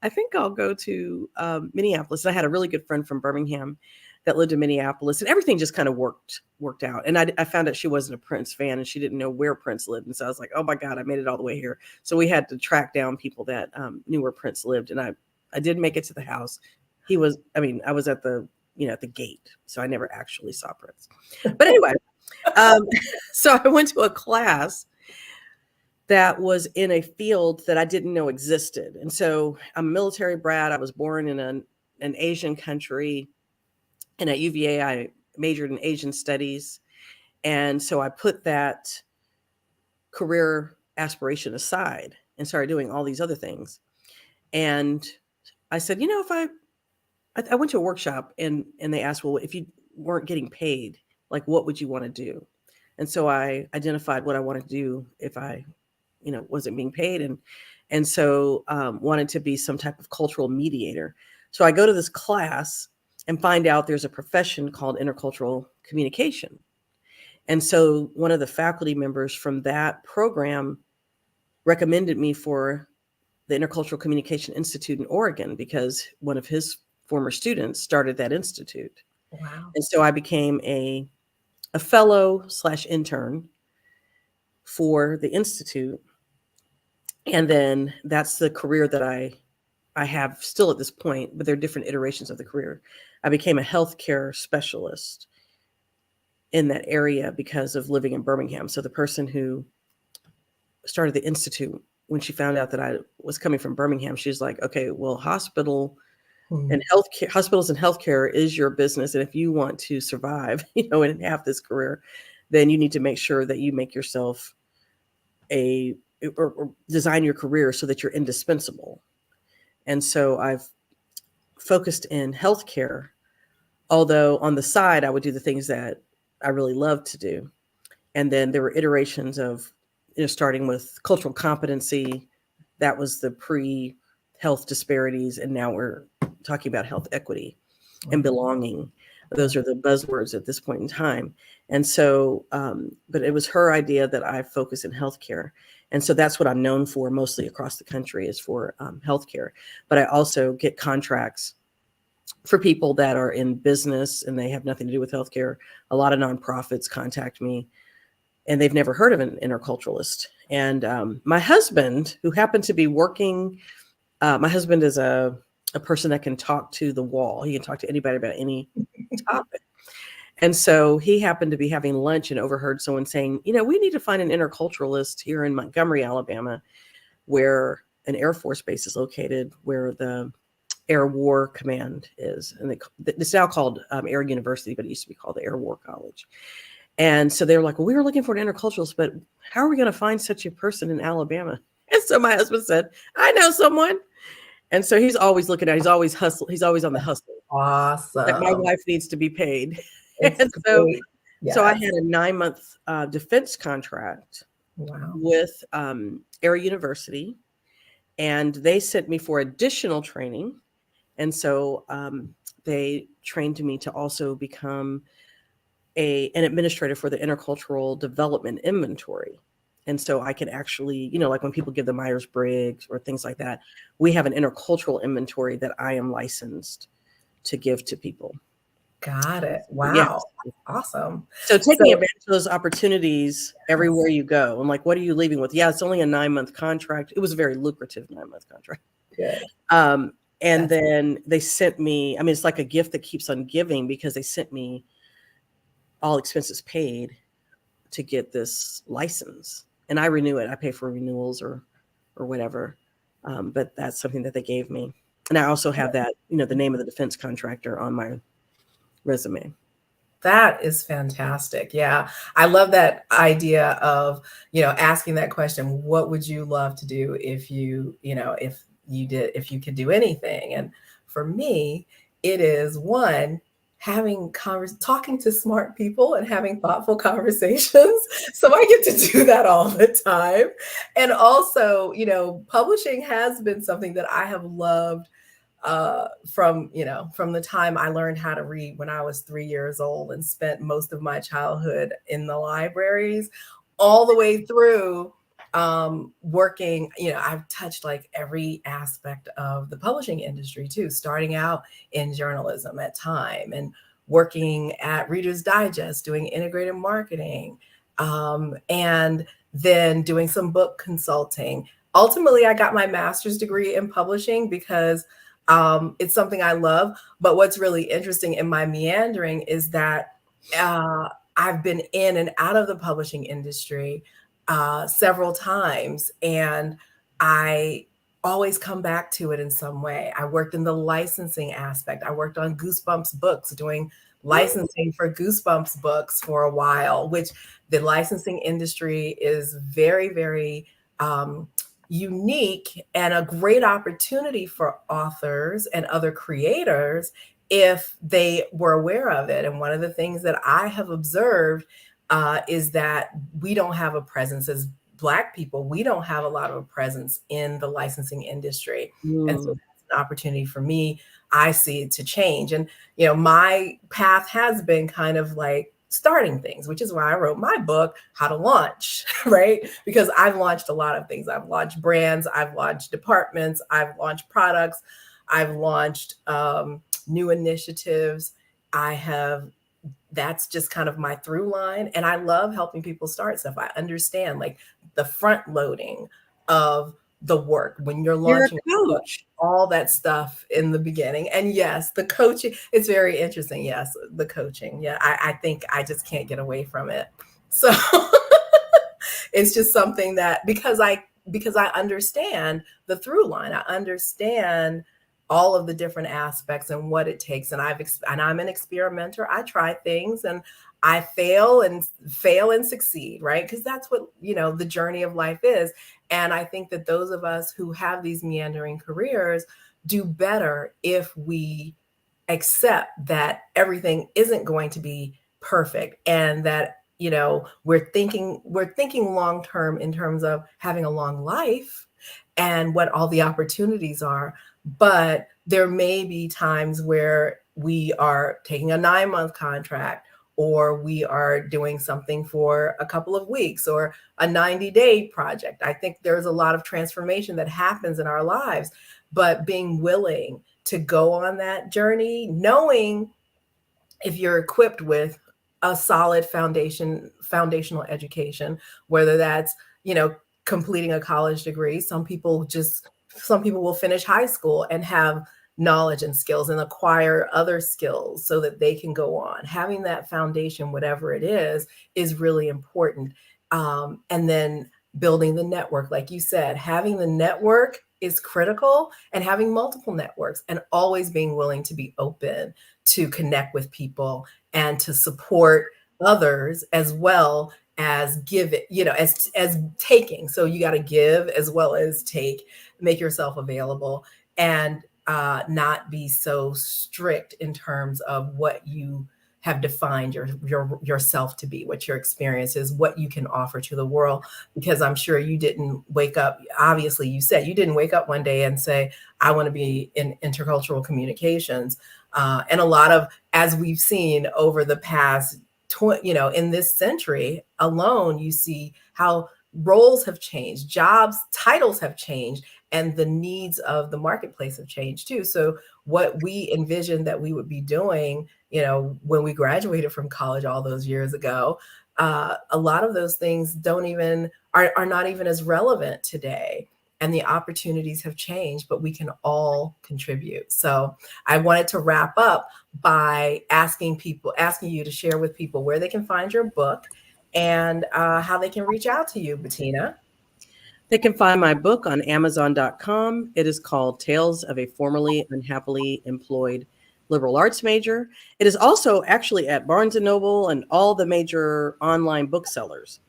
I think I'll go to Minneapolis. And I had a really good friend from Birmingham that lived in Minneapolis, and everything just kind of worked out. And I found out she wasn't a Prince fan, and she didn't know where Prince lived. And so I was like, oh my God, I made it all the way here. So we had to track down people that knew where Prince lived. And I did make it to the house. I was at the, at the gate. So I never actually saw Prince. But anyway, Um, so I went to a class that was in a field that I didn't know existed. And so I'm a military brat. I was born in an Asian country. And at UVA, I majored in Asian studies. And so I put that career aspiration aside and started doing all these other things. And I said, if I went to a workshop and they asked, well, if you weren't getting paid, like, what would you want to do? And so I identified what I wanted to do if I, wasn't being paid. And so wanted to be some type of cultural mediator. So I go to this class and find out there's a profession called intercultural communication. And so one of the faculty members from that program recommended me for the Intercultural Communication Institute in Oregon because one of his former students started that institute. Wow. And so I became a fellow / intern for the institute. And then that's the career that I have still at this point, but there are different iterations of the career. I became a healthcare specialist in that area because of living in Birmingham. So the person who started the institute, when she found out that I was coming from Birmingham, she's like, okay, well, hospitals and healthcare is your business. And if you want to survive, and have this career, then you need to make sure that you make yourself or design your career so that you're indispensable. And so I've focused in healthcare, although on the side, I would do the things that I really love to do. And then there were iterations of, starting with cultural competency. That was the pre-health disparities. And now we're talking about health equity and belonging. Those are the buzzwords at this point in time. And so, but it was her idea that I focus in healthcare. And so that's what I'm known for mostly across the country, is for healthcare. But I also get contracts for people that are in business and they have nothing to do with healthcare. A lot of nonprofits contact me and they've never heard of an interculturalist. And my husband, who happened to be working, my husband is a person that can talk to the wall. He can talk to anybody about any topic. And so he happened to be having lunch and overheard someone saying, we need to find an interculturalist here in Montgomery, Alabama, where an Air Force base is located, where the Air War Command is. And it's now called Air University, but it used to be called the Air War College. And so they were like, well, we were looking for an interculturalist, but how are we going to find such a person in Alabama? And so my husband said, I know someone. And so he's always looking at, he's always on the hustle. Awesome. That my wife needs to be paid. And so I had a 9-month defense contract with Air University, and they sent me for additional training. And so they trained me to also become an administrator for the Intercultural Development Inventory. And so I can actually, like when people give the Myers-Briggs or things like that, we have an intercultural inventory that I am licensed to give to people. Got it. Wow. Yes. Awesome. So taking advantage of those opportunities everywhere you go. I'm like, what are you leaving with? Yeah, it's only a 9-month contract. It was a very lucrative 9-month contract. Good. And then they sent me, it's like a gift that keeps on giving, because they sent me all expenses paid to get this license. And I renew it. I pay for renewals or whatever. But that's something that they gave me. And I also have that, the name of the defense contractor on my resume. That is fantastic. Yeah. I love that idea of, asking that question, what would you love to do if you could do anything? And for me, it is one, talking to smart people and having thoughtful conversations. So I get to do that all the time. And also, publishing has been something that I have loved from the time I learned how to read when I was 3 years old and spent most of my childhood in the libraries, all the way through working. I've touched like every aspect of the publishing industry too, starting out in journalism at Time and working at Reader's Digest, doing integrated marketing, and then doing some book consulting. Ultimately, I got my master's degree in publishing because it's something I love. But what's really interesting in my meandering is that I've been in and out of the publishing industry several times, and I always come back to it in some way. I worked in the licensing aspect. I worked on Goosebumps books, doing licensing for Goosebumps books for a while, which the licensing industry is very, very unique and a great opportunity for authors and other creators if they were aware of it. And one of the things that I have observed is that we don't have a presence as Black people. We don't have a lot of a presence in the licensing industry. And so that's an opportunity for me, I see, to change. And, you know, my path has been kind of like starting things, which is why I wrote my book, How to Launch, right? Because I've launched a lot of things. I've launched brands, I've launched departments, I've launched products, I've launched new initiatives. That's just kind of my through line. And I love helping people start stuff. I understand like the front loading of the work when you're launching a coach, all that stuff in the beginning. And yes, the coaching, it's very interesting. Yes, the coaching. Yeah, I think I just can't get away from it. So it's just something that because I understand the through line, I understand all of the different aspects and what it takes. And I'm an experimenter. I try things and I fail and succeed, right? Because that's what, you know, the journey of life is. And I think that those of us who have these meandering careers do better if we accept that everything isn't going to be perfect and that, you know, we're thinking long term in terms of having a long life and what all the opportunities are. But there may be times where we are taking a 9-month contract, or we are doing something for a couple of weeks, or a 90-day project. I think there's a lot of transformation that happens in our lives, but being willing to go on that journey, knowing if you're equipped with a solid foundational education, whether that's, you know, completing a college degree. Some people will finish high school and have knowledge and skills and acquire other skills so that they can go on. Having that foundation, whatever it is really important. And then building the network, like you said, having the network is critical, and having multiple networks and always being willing to be open to connect with people and to support others as well as give it, you know, as taking. So you got to give as well as take, make yourself available, and not be so strict in terms of what you have defined yourself to be, what your experience is, what you can offer to the world. Because I'm sure you didn't wake up, obviously you said you didn't wake up one day and say, I want to be in intercultural communications. And a lot of, as we've seen over the past, in this century alone, you see how roles have changed, jobs, titles have changed, and the needs of the marketplace have changed too. So what we envisioned that we would be doing, you know, when we graduated from college all those years ago, a lot of those things are not even as relevant today. And the opportunities have changed, but we can all contribute. So I wanted to wrap up by asking you to share with people where they can find your book and how they can reach out to you, Bettina. They can find my book on Amazon.com. It is called Tales of a Formerly Unhappily Employed Liberal Arts Major. It is also actually at Barnes & Noble and all the major online booksellers.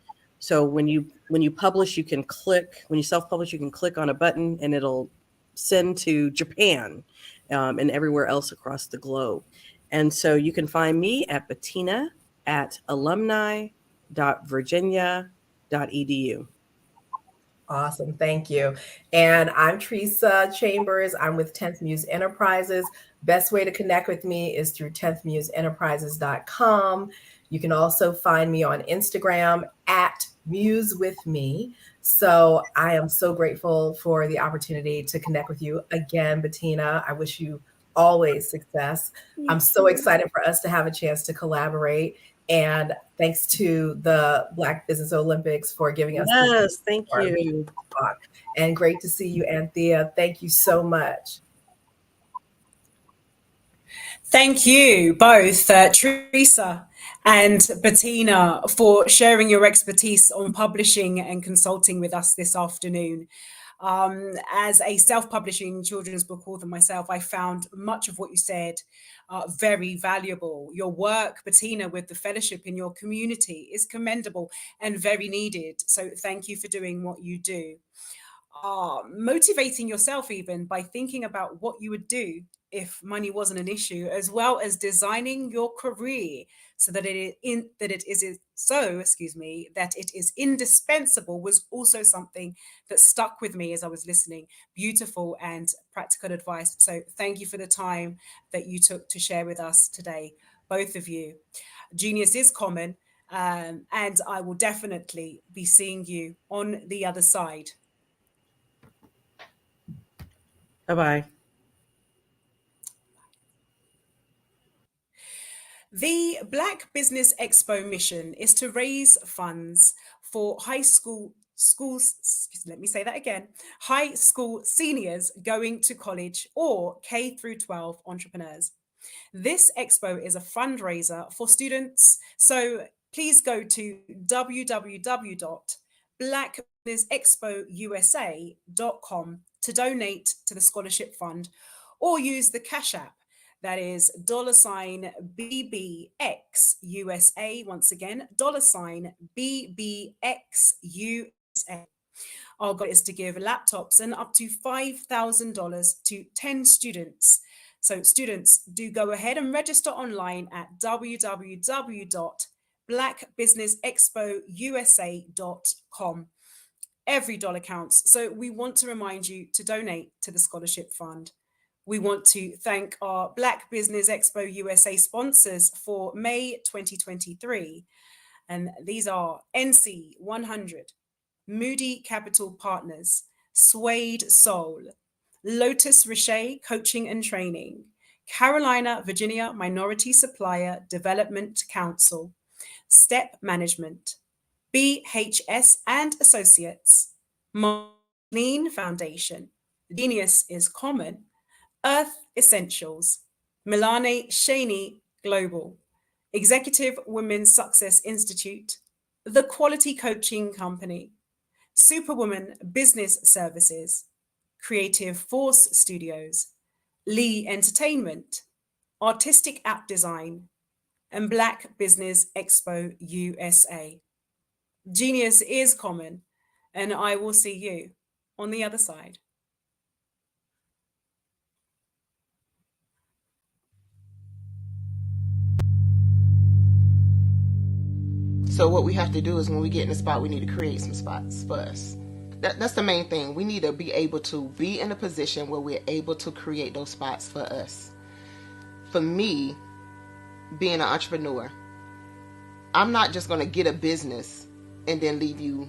So when you publish, you can click, when you self-publish, you can click on a button and it'll send to Japan and everywhere else across the globe. And so you can find me at bettina@alumni.virginia.edu. Awesome. Thank you. And I'm Teresa Chambers. I'm with 10th Muse Enterprises. Best way to connect with me is through 10thmuseenterprises.com. You can also find me on Instagram at Muse with Me. So I am so grateful for the opportunity to connect with you again, Bettina. I wish you always success. I'm so excited for us to have a chance to collaborate. And thanks to the Black Business Olympics for giving us. Yes, thank you. And great to see you, Anthea. Thank you so much. Thank you both, Teresa And Bettina, for sharing your expertise on publishing and consulting with us this afternoon. As a self-publishing children's book author myself, I found much of what you said very valuable. Your work, Bettina, with the fellowship in your community is commendable and very needed. So thank you for doing what you do. Motivating yourself even by thinking about what you would do if money wasn't an issue, as well as designing your career so that it is indispensable, was also something that stuck with me as I was listening. Beautiful and practical advice. So thank you for the time that you took to share with us today, both of you. Genius is common, and I will definitely be seeing you on the other side. Bye-bye. The Black Business Expo mission is to raise funds for high school seniors going to college or K through 12 entrepreneurs. This expo is a fundraiser for students, so please go to www.blackbusinessexpousa.com to donate to the scholarship fund, or use the Cash App, that is $BBXUSA. Once again, $BBXUSA. Our goal is to give laptops and up to $5,000 to 10 students. So students, do go ahead and register online at www.blackbusinessexpousa.com. Every dollar counts. So we want to remind you to donate to the scholarship fund. We want to thank our Black Business Expo USA sponsors for May 2023. And these are NC 100, Moody Capital Partners, Suede Soul, Lotus Richey Coaching and Training, Carolina, Virginia Minority Supplier Development Council, Step Management, BHS and Associates, Marlene Foundation, Genius is Common, Earth Essentials, Milane Shaney Global, Executive Women's Success Institute, The Quality Coaching Company, Superwoman Business Services, Creative Force Studios, Lee Entertainment, Artistic App Design, and Black Business Expo USA. Genius is common, and I will see you on the other side. So what we have to do is when we get in a spot, we need to create some spots for us. That's the main thing. We need to be able to be in a position where we're able to create those spots for us. For me, being an entrepreneur, I'm not just going to get a business and then leave you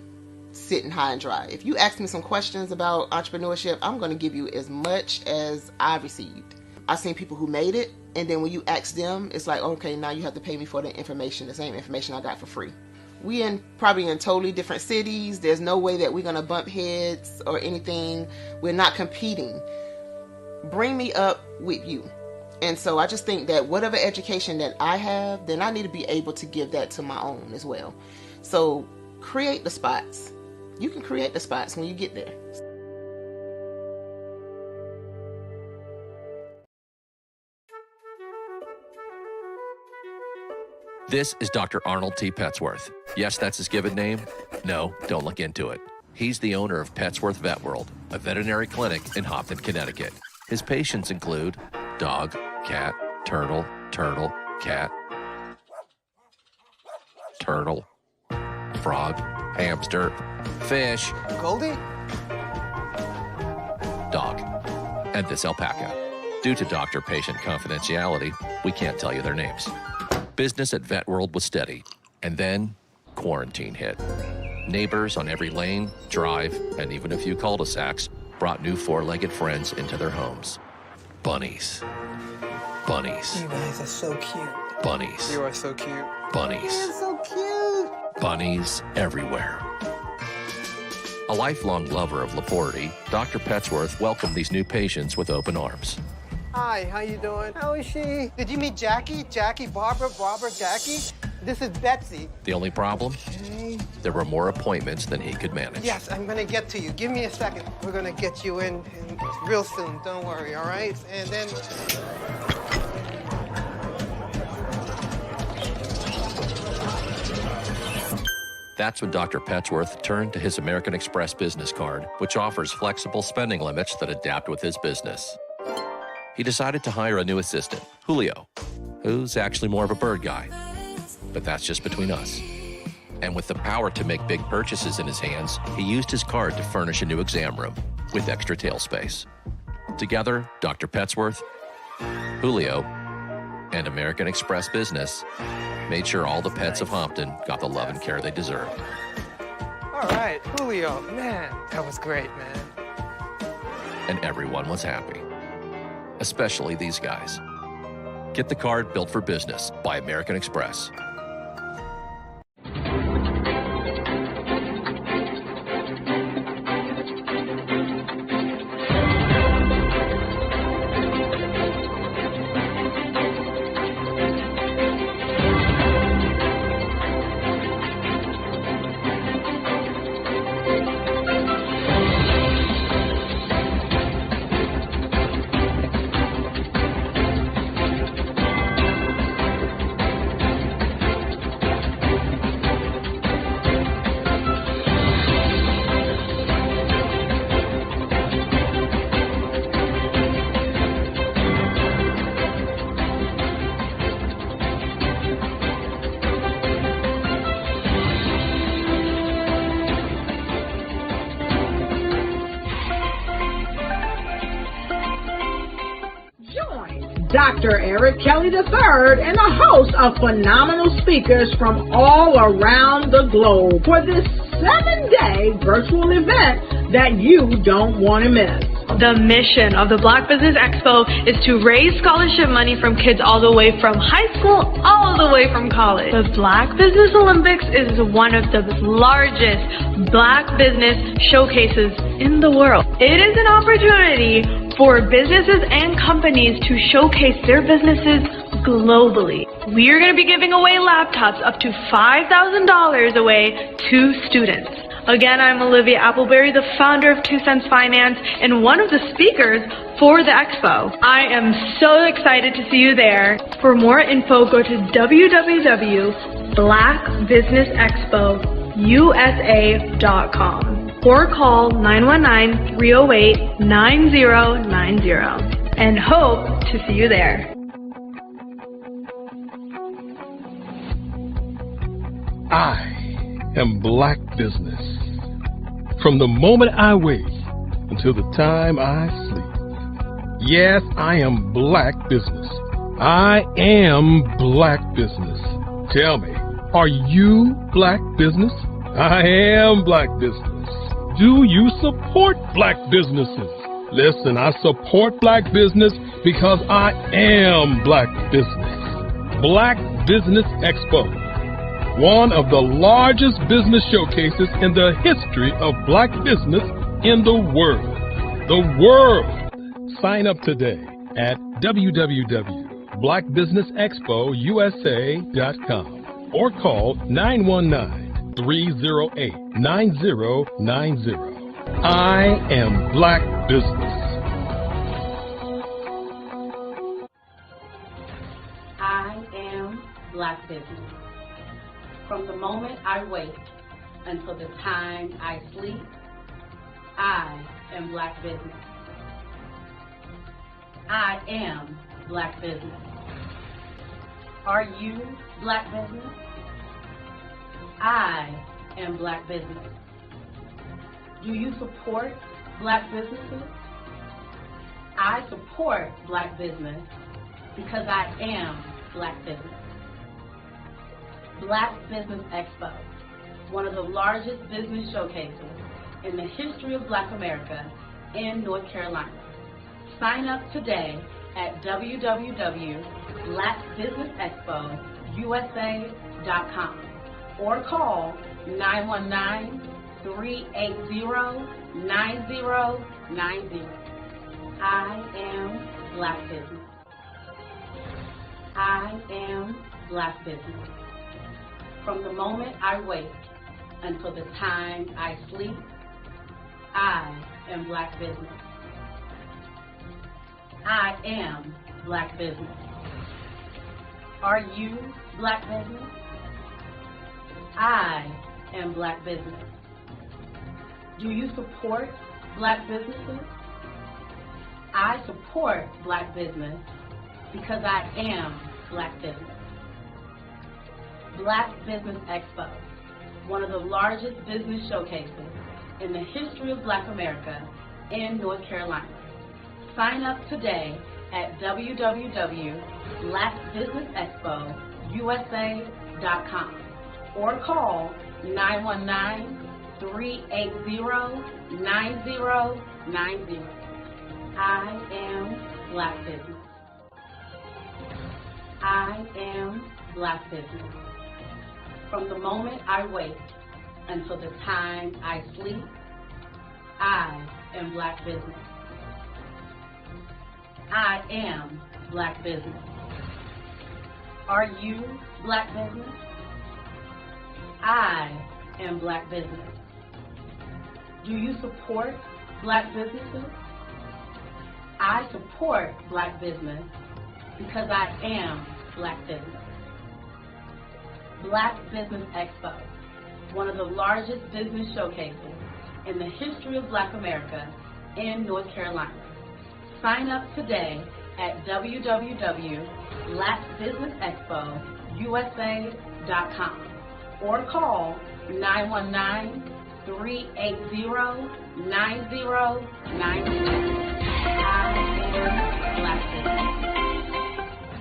sitting high and dry. If you ask me some questions about entrepreneurship, I'm going to give you as much as I received. I've seen people who made it, and then when you ask them, it's like, okay, now you have to pay me for the information, the same information I got for free. We probably in totally different cities. There's no way that we're going to bump heads or anything. We're not competing. Bring me up with you. And so I just think that whatever education that I have, then I need to be able to give that to my own as well. So create the spots. You can create the spots when you get there. This is Dr. Arnold T. Petsworth. Yes, that's his given name. No, don't look into it. He's the owner of Petsworth Vet World, a veterinary clinic in Hopton, Connecticut. His patients include dog, cat, turtle, cat, turtle, frog, hamster, fish, Goldie? dog, and this alpaca. Due to doctor-patient confidentiality, we can't tell you their names. Business at Vet World was steady, and then quarantine hit. Neighbors on every lane, drive, and even a few cul-de-sacs brought new four-legged friends into their homes. Bunnies. Bunnies. You guys are so cute. Bunnies. You are so cute. Bunnies. You're so cute. Bunnies everywhere. A lifelong lover of Laporte, Dr. Petsworth welcomed these new patients with open arms. Hi, how you doing? How is she? Did you meet Jackie? Jackie, Barbara, Jackie? This is Betsy. The only problem? There were more appointments than he could manage. Yes, I'm gonna get to you. Give me a second. We're gonna get you in real soon. Don't worry, all right? And then... That's when Dr. Petsworth turned to his American Express business card, which offers flexible spending limits that adapt with his business. He decided to hire a new assistant, Julio, who's actually more of a bird guy. But that's just between us. And with the power to make big purchases in his hands, he used his card to furnish a new exam room with extra tail space. Together, Dr. Petsworth, Julio, and American Express Business made sure all the pets of Hompton got the love and care they deserved. All right, Julio, man, that was great, man. And everyone was happy, especially these guys. Get the card built for business by American Express. Dr. Eric Kelly III and a host of phenomenal speakers from all around the globe for this 7-day virtual event that you don't want to miss. The mission of the Black Business Expo is to raise scholarship money from kids all the way from high school, all the way from college. The Black Business Olympics is one of the largest Black business showcases in the world. It is an opportunity for businesses and companies to showcase their businesses globally. We are going to be giving away laptops up to $5,000 away to students. Again, I'm Olivia Appleberry, the founder of 2 Cents Finance and one of the speakers for the expo. I am so excited to see you there. For more info, go to www.blackbusinessexpousa.com or call 919-308-9090 and hope to see you there. I am Black business. From the moment I wake until the time I sleep. Yes, I am Black business. I am Black business. Tell me, are you Black business? I am Black business. Do you support Black businesses? Listen, I support Black business because I am Black business. Black Business Expo, one of the largest business showcases in the history of Black business in the world. The world! Sign up today at www.blackbusinessexpousa.com or call 919-308-9090. I am Black business. I am Black business. From the moment I wake until the time I sleep, I am Black business. I am Black business. Are you Black business? I am Black business. Do you support Black businesses? I support Black business because I am Black business. Black Business Expo, one of the largest business showcases in the history of Black America in North Carolina. Sign up today at www.blackbusinessexpousa.com or call 919-380-9090. I am Black business. I am Black business. From the moment I wake until the time I sleep, I am Black business. I am Black business. Are you Black business? I am Black business. Do you support Black businesses? I support Black business because I am Black business. Black Business Expo, one of the largest business showcases in the history of Black America in North Carolina. Sign up today at www.blackbusinessexpousa.com or call 919-380-9090. I am Black business. I am Black business. From the moment I wake until the time I sleep, I am Black business. I am Black business. Are you Black business? I am Black business. Do you support Black businesses? I support Black business because I am Black business. Black Business Expo, one of the largest business showcases in the history of Black America in North Carolina. Sign up today at www.blackbusinessexpousa.com or call 919-380-9090. I am Black business.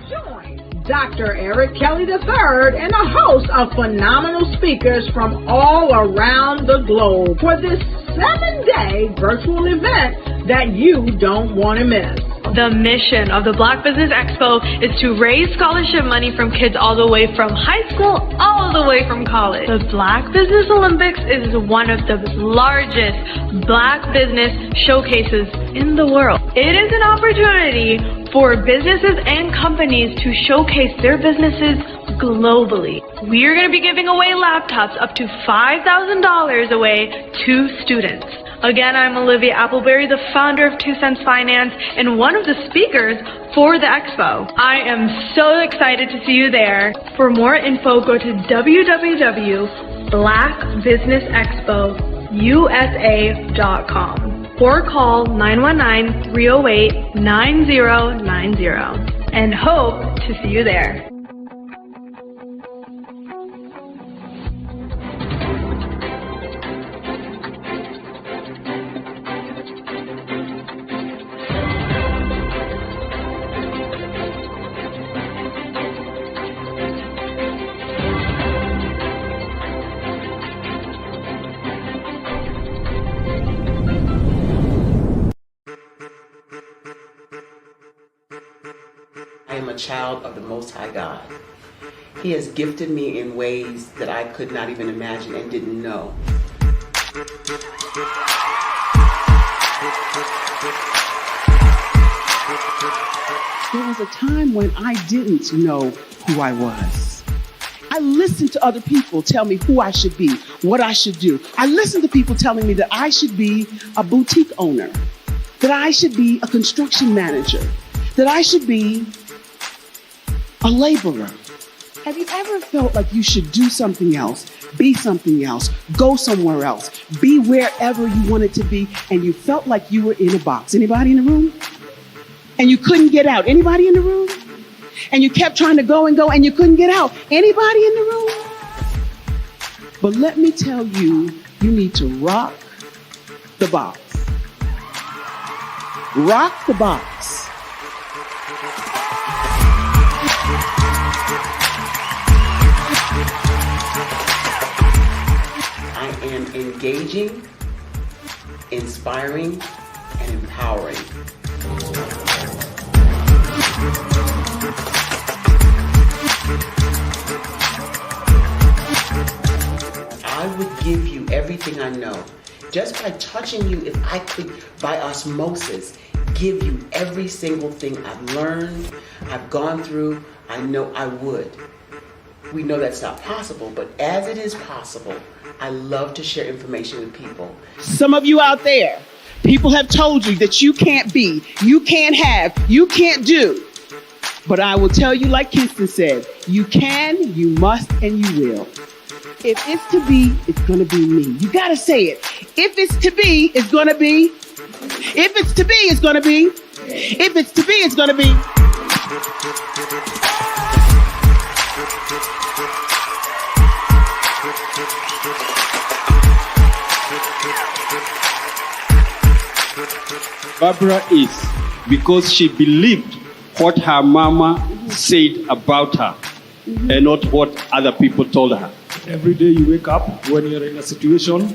Join Dr. Eric Kelly III and a host of phenomenal speakers from all around the globe for this 7-day virtual event that you don't want to miss. The mission of the Black Business Expo is to raise scholarship money from kids all the way from high school, all the way from college. The Black Business Olympics is one of the largest Black business showcases in the world. It is an opportunity for businesses and companies to showcase their businesses globally. We are going to be giving away laptops up to $5,000 away to students. Again, I'm Olivia Appleberry, the founder of 2 Cents Finance and one of the speakers for the expo. I am so excited to see you there. For more info, go to www.blackbusinessexpousa.com or call 919-308-9090 and hope to see you there. I am a child of the Most High God. He has gifted me in ways that I could not even imagine and didn't know. There was a time when I didn't know who I was. I listened to other people tell me who I should be, what I should do. I listened to people telling me that I should be a boutique owner, that I should be a construction manager, that I should be a laborer. Have you ever felt like you should do something else, be something else, go somewhere else, be wherever you wanted to be, and you felt like you were in a box? Anybody in the room? And you couldn't get out? Anybody in the room? And you kept trying to go and go and you couldn't get out? Anybody in the room? But let me tell you, you need to rock the box. Rock the box. I am engaging, inspiring, and empowering. I would give you everything I know. Just by touching you, if I could, by osmosis, give you every single thing I've learned, I've gone through, I know I would. We know that's not possible, but as it is possible, I love to share information with people. Some of you out there, people have told you that you can't be, you can't have, you can't do. But I will tell you, like Kingston said, you can, you must, and you will. If it's to be, it's going to be me. You got to say it. If it's to be, it's going to be. If it's to be, it's going to be. If it's to be, it's going to be. Barbara is because she believed what her mama said about her and not what other people told her. Every day you wake up, when you're in a situation,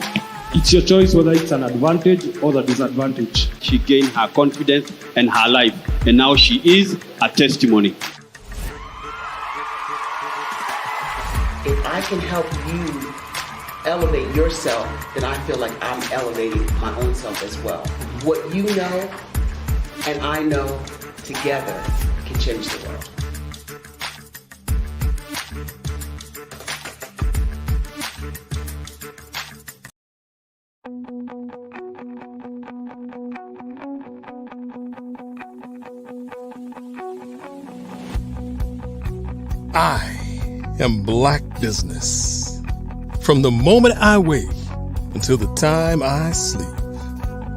it's your choice whether it's an advantage or the disadvantage. She gained her confidence and her life, and now she is a testimony. If I can help you elevate yourself, then I feel like I'm elevating my own self as well. What you know and I know together can change the world. I am Black business. From the moment I wake until the time I sleep.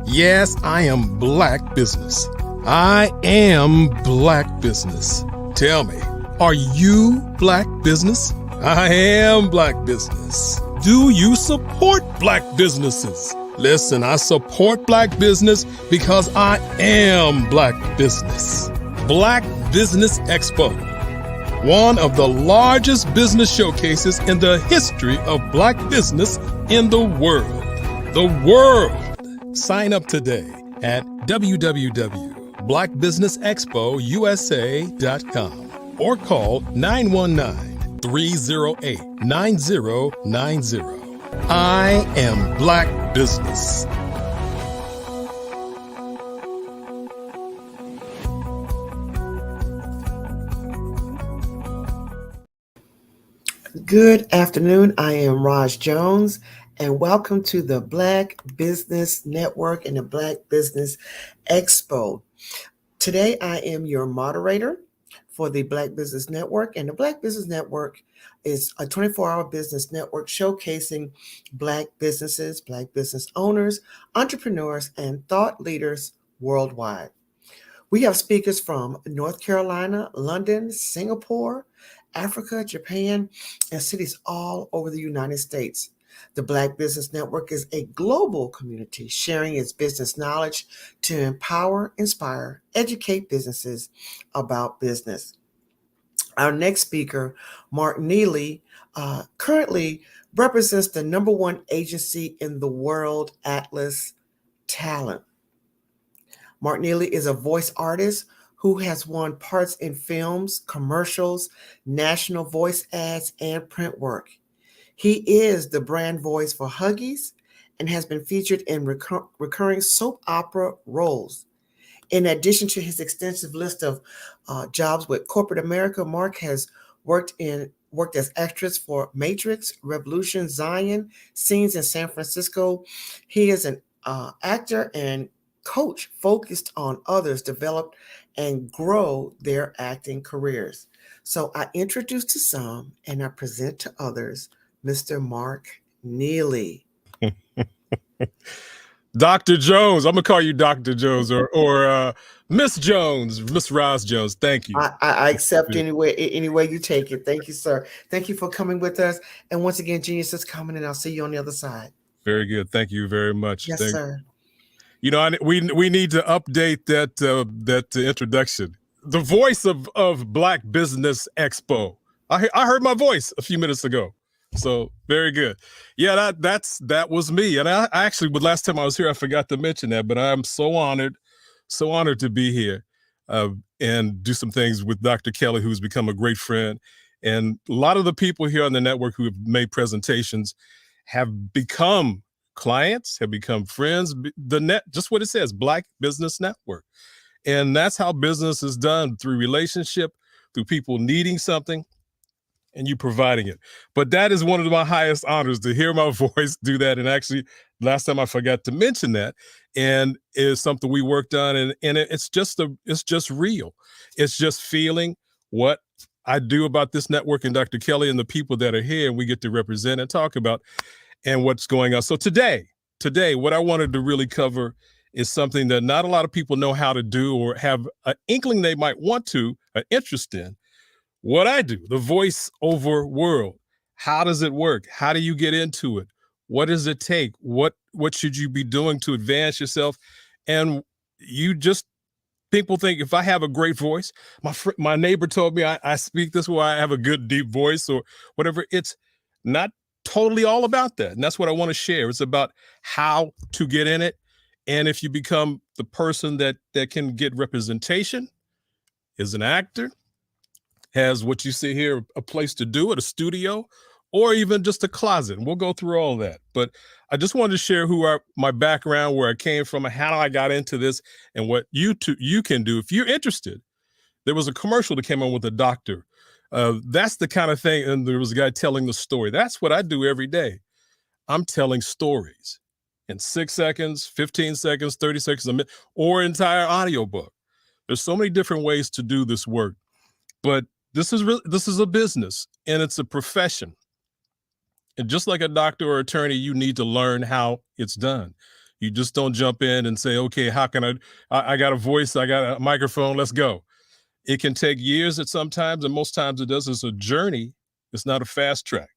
Yes, I am Black business. I am Black business. Tell me, are you Black business? I am Black business. Do you support Black businesses? Listen, I support Black business because I am Black business. Black Business Expo, one of the largest business showcases in the history of Black business in the world. The world! Sign up today at www.blackbusinessexpousa.com or call 919-308-9090. I am Black business. Good afternoon. I am Raj Jones, and welcome to the Black Business Network and the Black Business Expo. Today, I am your moderator for the Black Business Network, and the Black Business Network is a 24-hour business network showcasing Black businesses, Black business owners, entrepreneurs, and thought leaders worldwide. We have speakers from North Carolina, London, Singapore, Africa, Japan, and cities all over the United States. The Black Business Network is a global community sharing its business knowledge to empower, inspire, educate businesses about business. Our next speaker, Mark Neely, currently represents the #1 agency in the world, Atlas Talent. Mark Neely is a voice artist who has won parts in films, commercials, national voice ads, and print work. He is the brand voice for Huggies and has been featured in recurring soap opera roles. In addition to his extensive list of jobs with corporate America, Mark has worked as extras for Matrix, Revolution, Zion, Scenes in San Francisco. He is an actor and coach focused on others develop and grow their acting careers. So I introduce to some and I present to others, Mr. Mark Neely. Dr. Jones, I'm gonna call you Dr. Jones or Miss Jones, Miss Roz Jones. Thank you. I accept any way you take it. Thank you, sir. Thank you for coming with us. And once again, Genius is coming, and I'll see you on the other side. Very good. Thank you very much. Yes, sir. You know, we need to update that introduction. The voice of Black Business Expo. I heard my voice a few minutes ago. So very good. Yeah, that was me. And I actually, but last time I was here, I forgot to mention that, but I'm so honored to be here and do some things with Dr. Kelly, who's become a great friend. And a lot of the people here on the network who have made presentations have become clients, have become friends. Just what it says, Black Business Network. And that's how business is done, through relationship, through people needing something. and you providing it. But that is one of my highest honors, to hear my voice do that. And actually, last time I forgot to mention that, and it's something we worked on, and it's just real. It's just feeling what I do about this network and Dr. Kelly and the people that are here, and we get to represent and talk about and what's going on. So today, what I wanted to really cover is something that not a lot of people know how to do or have an inkling they might want to, an interest in. What I do, the voice-over world. How does it work? How do you get into it? What does it take? What should you be doing to advance yourself? And people think if I have a great voice, my neighbor told me I speak this way, I have a good deep voice or whatever. It's not totally all about that. And that's what I want to share. It's about how to get in it. And if you become the person that can get representation, is an actor, has what you see here, a place to do it, a studio, or even just a closet. And we'll go through all that. But I just wanted to share my background, where I came from, and how I got into this, and what you can do if you're interested. There was a commercial that came on with a doctor. That's the kind of thing, and there was a guy telling the story. That's what I do every day. I'm telling stories in 6 seconds, 15 seconds, 30 seconds, a minute, or entire audiobook. There's so many different ways to do this work, but this is a business, and it's a profession. And just like a doctor or attorney, you need to learn how it's done. You just don't jump in and say, okay, how can I got a voice, I got a microphone, let's go. It can take years at sometimes, and most times it does. It's a journey. It's not a fast track,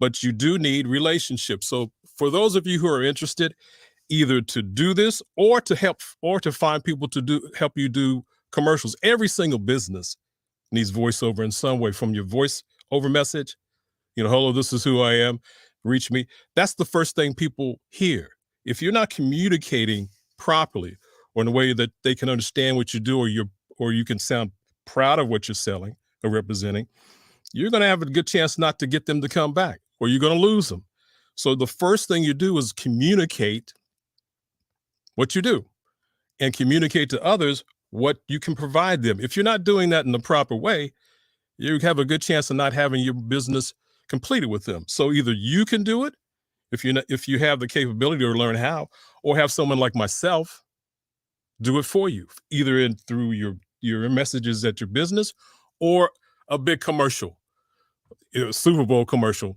but you do need relationships. So for those of you who are interested, either to do this or to help, or to find people to help you do commercials, every single business needs voiceover in some way, from your voiceover message, hello, this is who I am, reach me. That's the first thing people hear. If you're not communicating properly, or in a way that they can understand what you do, or you can sound proud of what you're selling or representing, you're going to have a good chance not to get them to come back, or you're going to lose them. So the first thing you do is communicate what you do, and communicate to others what you can provide them. If you're not doing that in the proper way, you have a good chance of not having your business completed with them. So either you can do it, if you have the capability to learn how, or have someone like myself do it for you, either through your messages at your business, or a big commercial, Super Bowl commercial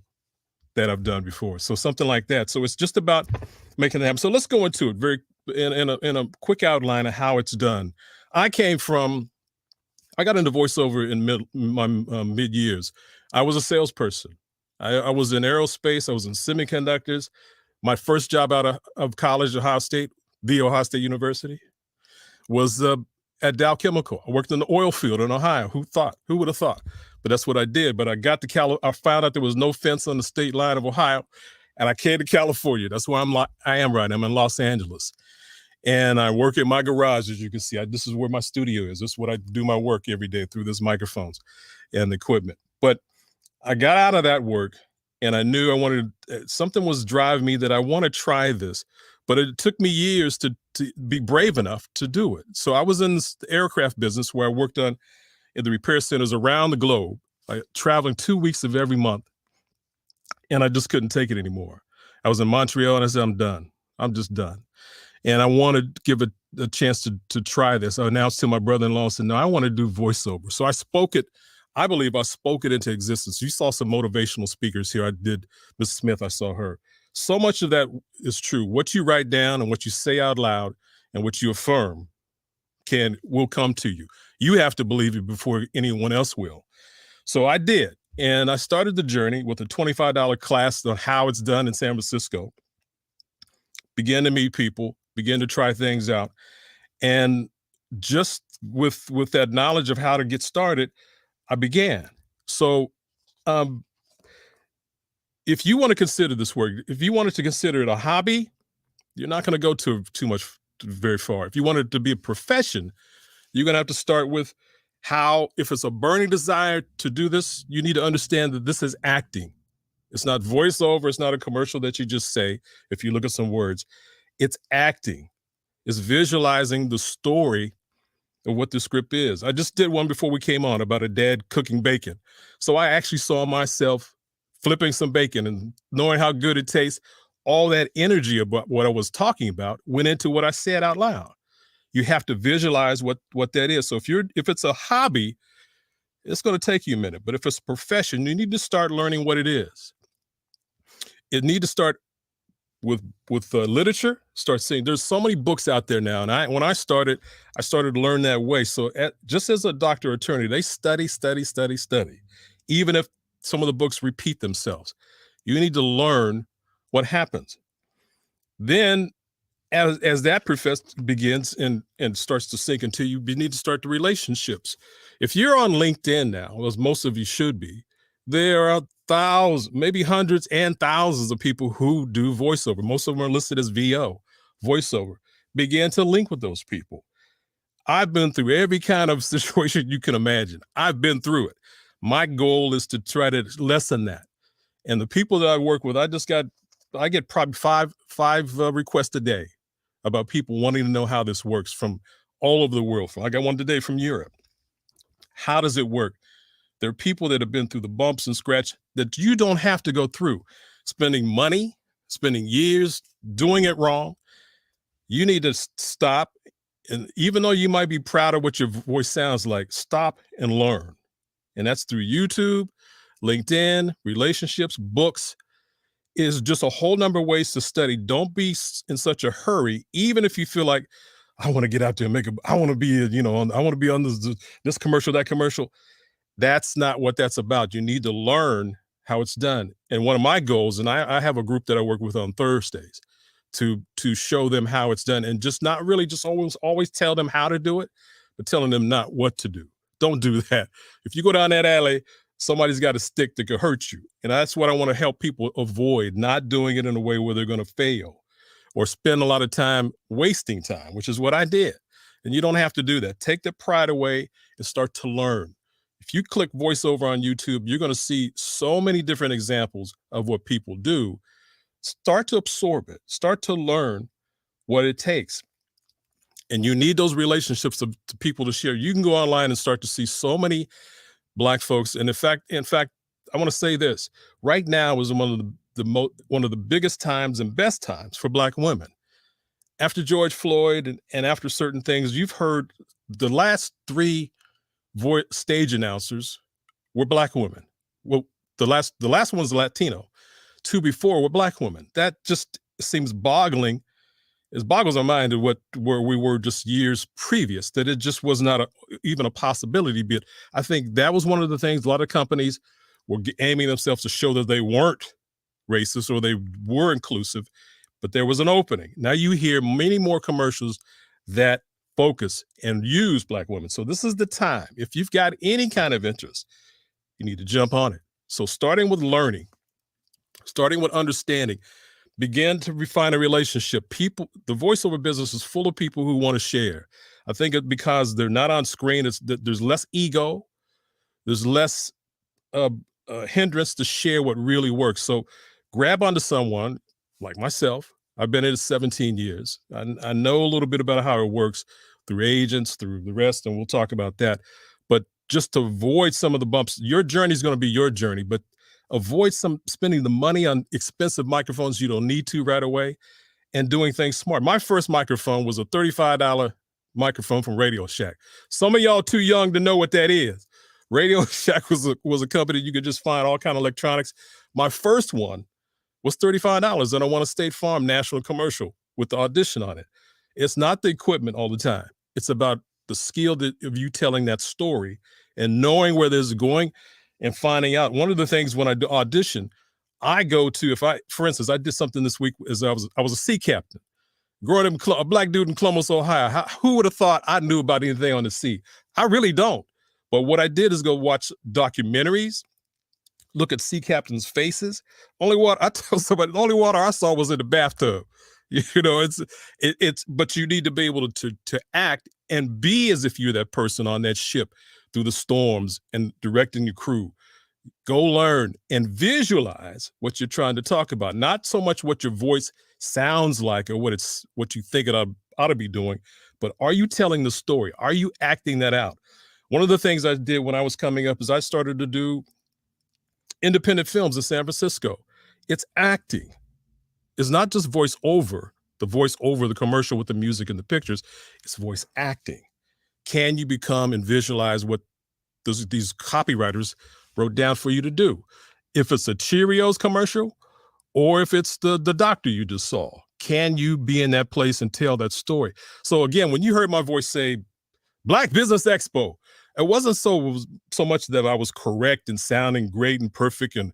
that I've done before. So something like that. So it's just about making it happen. So let's go into it in a quick outline of how it's done. I got into voiceover in my mid years. I was a salesperson. I was in aerospace. I was in semiconductors. My first job out of college, Ohio State University, was at Dow Chemical. I worked in the oil field in Ohio. Who would have thought? But that's what I did. But I got to I found out there was no fence on the state line of Ohio, and I came to California. That's where I am right now. I'm in Los Angeles. And I work in my garage, as you can see. This is where my studio is. This is what I do my work every day, through this microphones and equipment. But I got out of that work, and I knew something was driving me that I want to try this. But it took me years to be brave enough to do it. So I was in the aircraft business, where I worked in the repair centers around the globe, traveling 2 weeks of every month. And I just couldn't take it anymore. I was in Montreal, and I said, I'm done. I'm just done. And I wanted to give it a chance to try this. I announced to my brother-in-law and said, no, I want to do voiceover. So I believe I spoke it into existence. You saw some motivational speakers here. I did Ms. Smith, I saw her. So much of that is true. What you write down and what you say out loud and what you affirm will come to you. You have to believe it before anyone else will. So I did. And I started the journey with a $25 class on how it's done in San Francisco. Began to meet people, began to try things out. And just with that knowledge of how to get started, I began. So if you want to consider this work, if you wanted to consider it a hobby, you're not going to go very far. If you want it to be a profession, you're going to have to start with if it's a burning desire to do this, you need to understand that this is acting. It's not voiceover. It's not a commercial that you just say. If you look at some words, it's acting. It's visualizing the story of what the script is. I just did one before we came on about a dad cooking bacon. So I actually saw myself flipping some bacon and knowing how good it tastes. All that energy about what I was talking about went into what I said out loud. You have to visualize what that is. So if it's a hobby, it's going to take you a minute. But if it's a profession, you need to start learning what it is. It need to start with literature. Start seeing there's so many books out there now. And when I started to learn that way. So just as a doctor or attorney, they study. Even if some of the books repeat themselves, you need to learn what happens. Then as that begins and starts to sink into you, you need to start the relationships. If you're on LinkedIn now, as most of you should be, there are thousands, maybe hundreds and thousands of people who do voiceover. Most of them are listed as VO, voiceover. Begin to link with those people. I've been through every kind of situation you can imagine. I've been through it. My goal is to try to lessen that. And the people that I work with, I get probably five requests a day about people wanting to know how this works from all over the world. I got one today from Europe. How does it work? There are people that have been through the bumps and scratch that you don't have to go through. Spending money, spending years doing it wrong. You need to stop. And even though you might be proud of what your voice sounds like, stop and learn. And that's through YouTube, LinkedIn, relationships, books. Is just a whole number of ways to study. Don't be in such a hurry, even if you feel like, I want to get out there and I want to be, I want to be on this commercial, that commercial. That's not what that's about. You need to learn how it's done. And one of my goals, and I have a group that I work with on Thursdays to show them how it's done, and just not really just always tell them how to do it, but telling them not what to do. Don't do that. If you go down that alley, somebody's got a stick that could hurt you. And that's what I want to help people avoid, not doing it in a way where they're going to fail or spend a lot of time wasting time, which is what I did. And you don't have to do that. Take the pride away and start to learn. If you click voiceover on YouTube, you're going to see so many different examples of what people do. Start to absorb it. Start to learn what it takes. And you need those relationships to people to share. You can go online and start to see so many Black folks. And in fact, I want to say this. Right now is one of the biggest times and best times for Black women. After George Floyd and after certain things, you've heard the last three stage announcers were Black women. Well, the last one was Latino. Two before were Black women. That just seems boggling. It boggles our mind at where we were just years previous, that it just was not even a possibility. But I think that was one of the things a lot of companies were aiming themselves to show that they weren't racist or they were inclusive, but there was an opening. Now you hear many more commercials that focus and use Black women. So this is the time. If you've got any kind of interest, you need to jump on it. So starting with learning, starting with understanding, begin to refine a relationship. The voiceover business is full of people who want to share. I think because they're not on screen, there's less ego, there's less hindrance to share what really works. So grab onto someone like myself. I've been in it 17 years. I know a little bit about how it works through agents, through the rest, and we'll talk about that. But just to avoid some of the bumps, your journey is going to be your journey, but avoid spending the money on expensive microphones you don't need to right away, and doing things smart. My first microphone was a $35 microphone from Radio Shack. Some of y'all too young to know what that is. Radio Shack was a company you could just find all kind of electronics. My first one was $35, and I won a State Farm national commercial with the audition on it. It's not the equipment all the time. It's about the skill of you telling that story and knowing where this is going and finding out. One of the things when I do audition, I go to, for instance, I did something this week as I was a sea captain. Growing up, a Black dude in Columbus, Ohio. Who would have thought I knew about anything on the sea? I really don't. But what I did is go watch documentaries, look at sea captains' faces. I tell somebody, the only water I saw was in the bathtub. But you need to be able to act and be as if you're that person on that ship through the storms and directing your crew. Go learn and visualize what you're trying to talk about. Not so much what your voice sounds like or what you think it ought to be doing, but are you telling the story? Are you acting that out? One of the things I did when I was coming up is I started to do independent films in San Francisco. It's acting. It's not just voice over, the commercial with the music and the pictures. It's voice acting. Can you become and visualize what these copywriters wrote down for you to do? If it's a Cheerios commercial or if it's the doctor you just saw, can you be in that place and tell that story? So again, when you heard my voice say Black Business Expo, it wasn't so much that I was correct and sounding great and perfect and,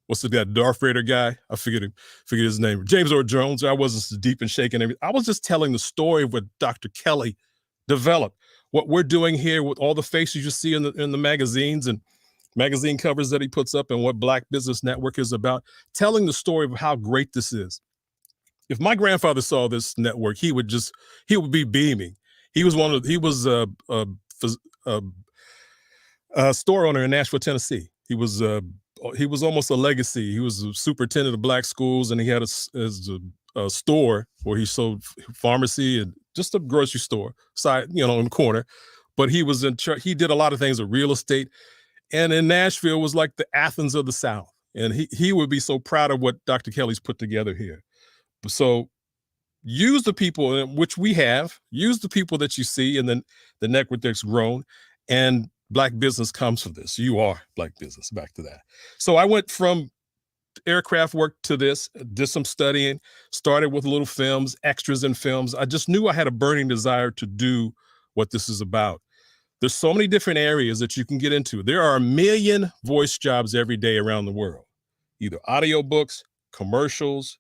what's that Darth Vader guy? I forget his name. James Earl Jones. I wasn't deep and shaking everything. I was just telling the story of what Dr. Kelly developed. What we're doing here with all the faces you see in the magazines and magazine covers that he puts up and what Black Business Network is about, telling the story of how great this is. If my grandfather saw this network, he would be beaming. He was a store owner in Nashville, Tennessee. He was almost a legacy. He was a superintendent of Black schools, and he had a store where he sold pharmacy and just a grocery store side, in the corner. But he was he did a lot of things with real estate. And in Nashville was like the Athens of the South. And he would be so proud of what Dr. Kelly's put together here. So use the people, which we have, use the people that you see, and then the network that's grown. And Black business comes from this. You are Black business, back to that. So I went from aircraft work to this, did some studying, started with little films, extras in films. I just knew I had a burning desire to do what this is about. There's so many different areas that you can get into. There are 1 million voice jobs every day around the world, either audiobooks, commercials,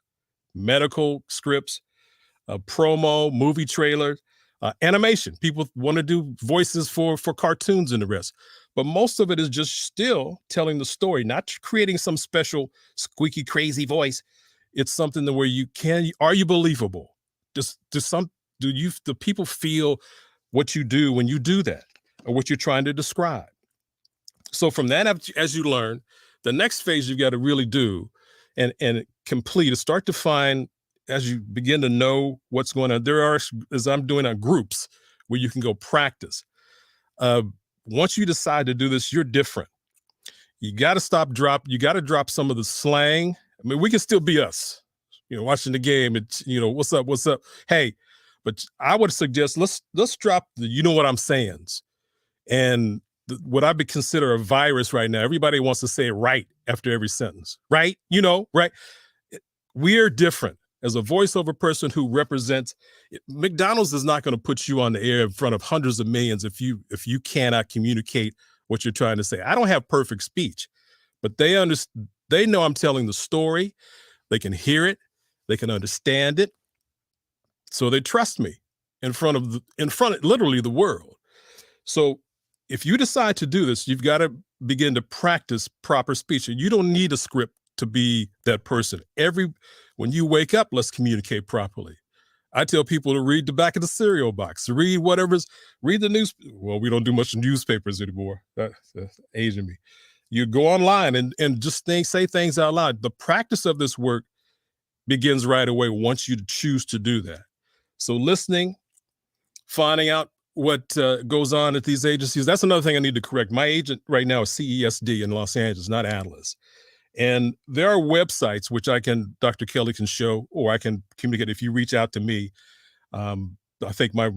medical scripts, promo, movie trailer, animation. People want to do voices for cartoons and the rest. But most of it is just still telling the story, not creating some special squeaky, crazy voice. It's something where are you believable? Do people feel what you do when you do that, or what you're trying to describe? So from that, as you learn, the next phase you've got to really do and complete is start to find, as you begin to know what's going on. There are, as I'm doing, groups where you can go practice. Once you decide to do this, you're different. You got to you got to drop some of the slang. I mean, we can still be us, watching the game. It's, what's up? Hey, but I would suggest let's drop the, what I'm sayings. And what I would consider a virus right now, everybody wants to say right after every sentence, right? Right. We're different. As a voiceover person who represents, McDonald's is not going to put you on the air in front of hundreds of millions if you cannot communicate what you're trying to say. I don't have perfect speech, but they know I'm telling the story. They can hear it. They can understand it. So they trust me in front of literally the world. So if you decide to do this, you've got to begin to practice proper speech. And you don't need a script to be that person. When you wake up, let's communicate properly. I tell people to read the back of the cereal box, read the news. Well, we don't do much newspapers anymore. That's aging me. You go online and just say things out loud. The practice of this work begins right away once you choose to do that. So listening, finding out what goes on at these agencies. That's another thing I need to correct. My agent right now is CESD in Los Angeles, not Atlas. And there are websites which Dr. Kelly can show, or I can communicate if you reach out to me. I think my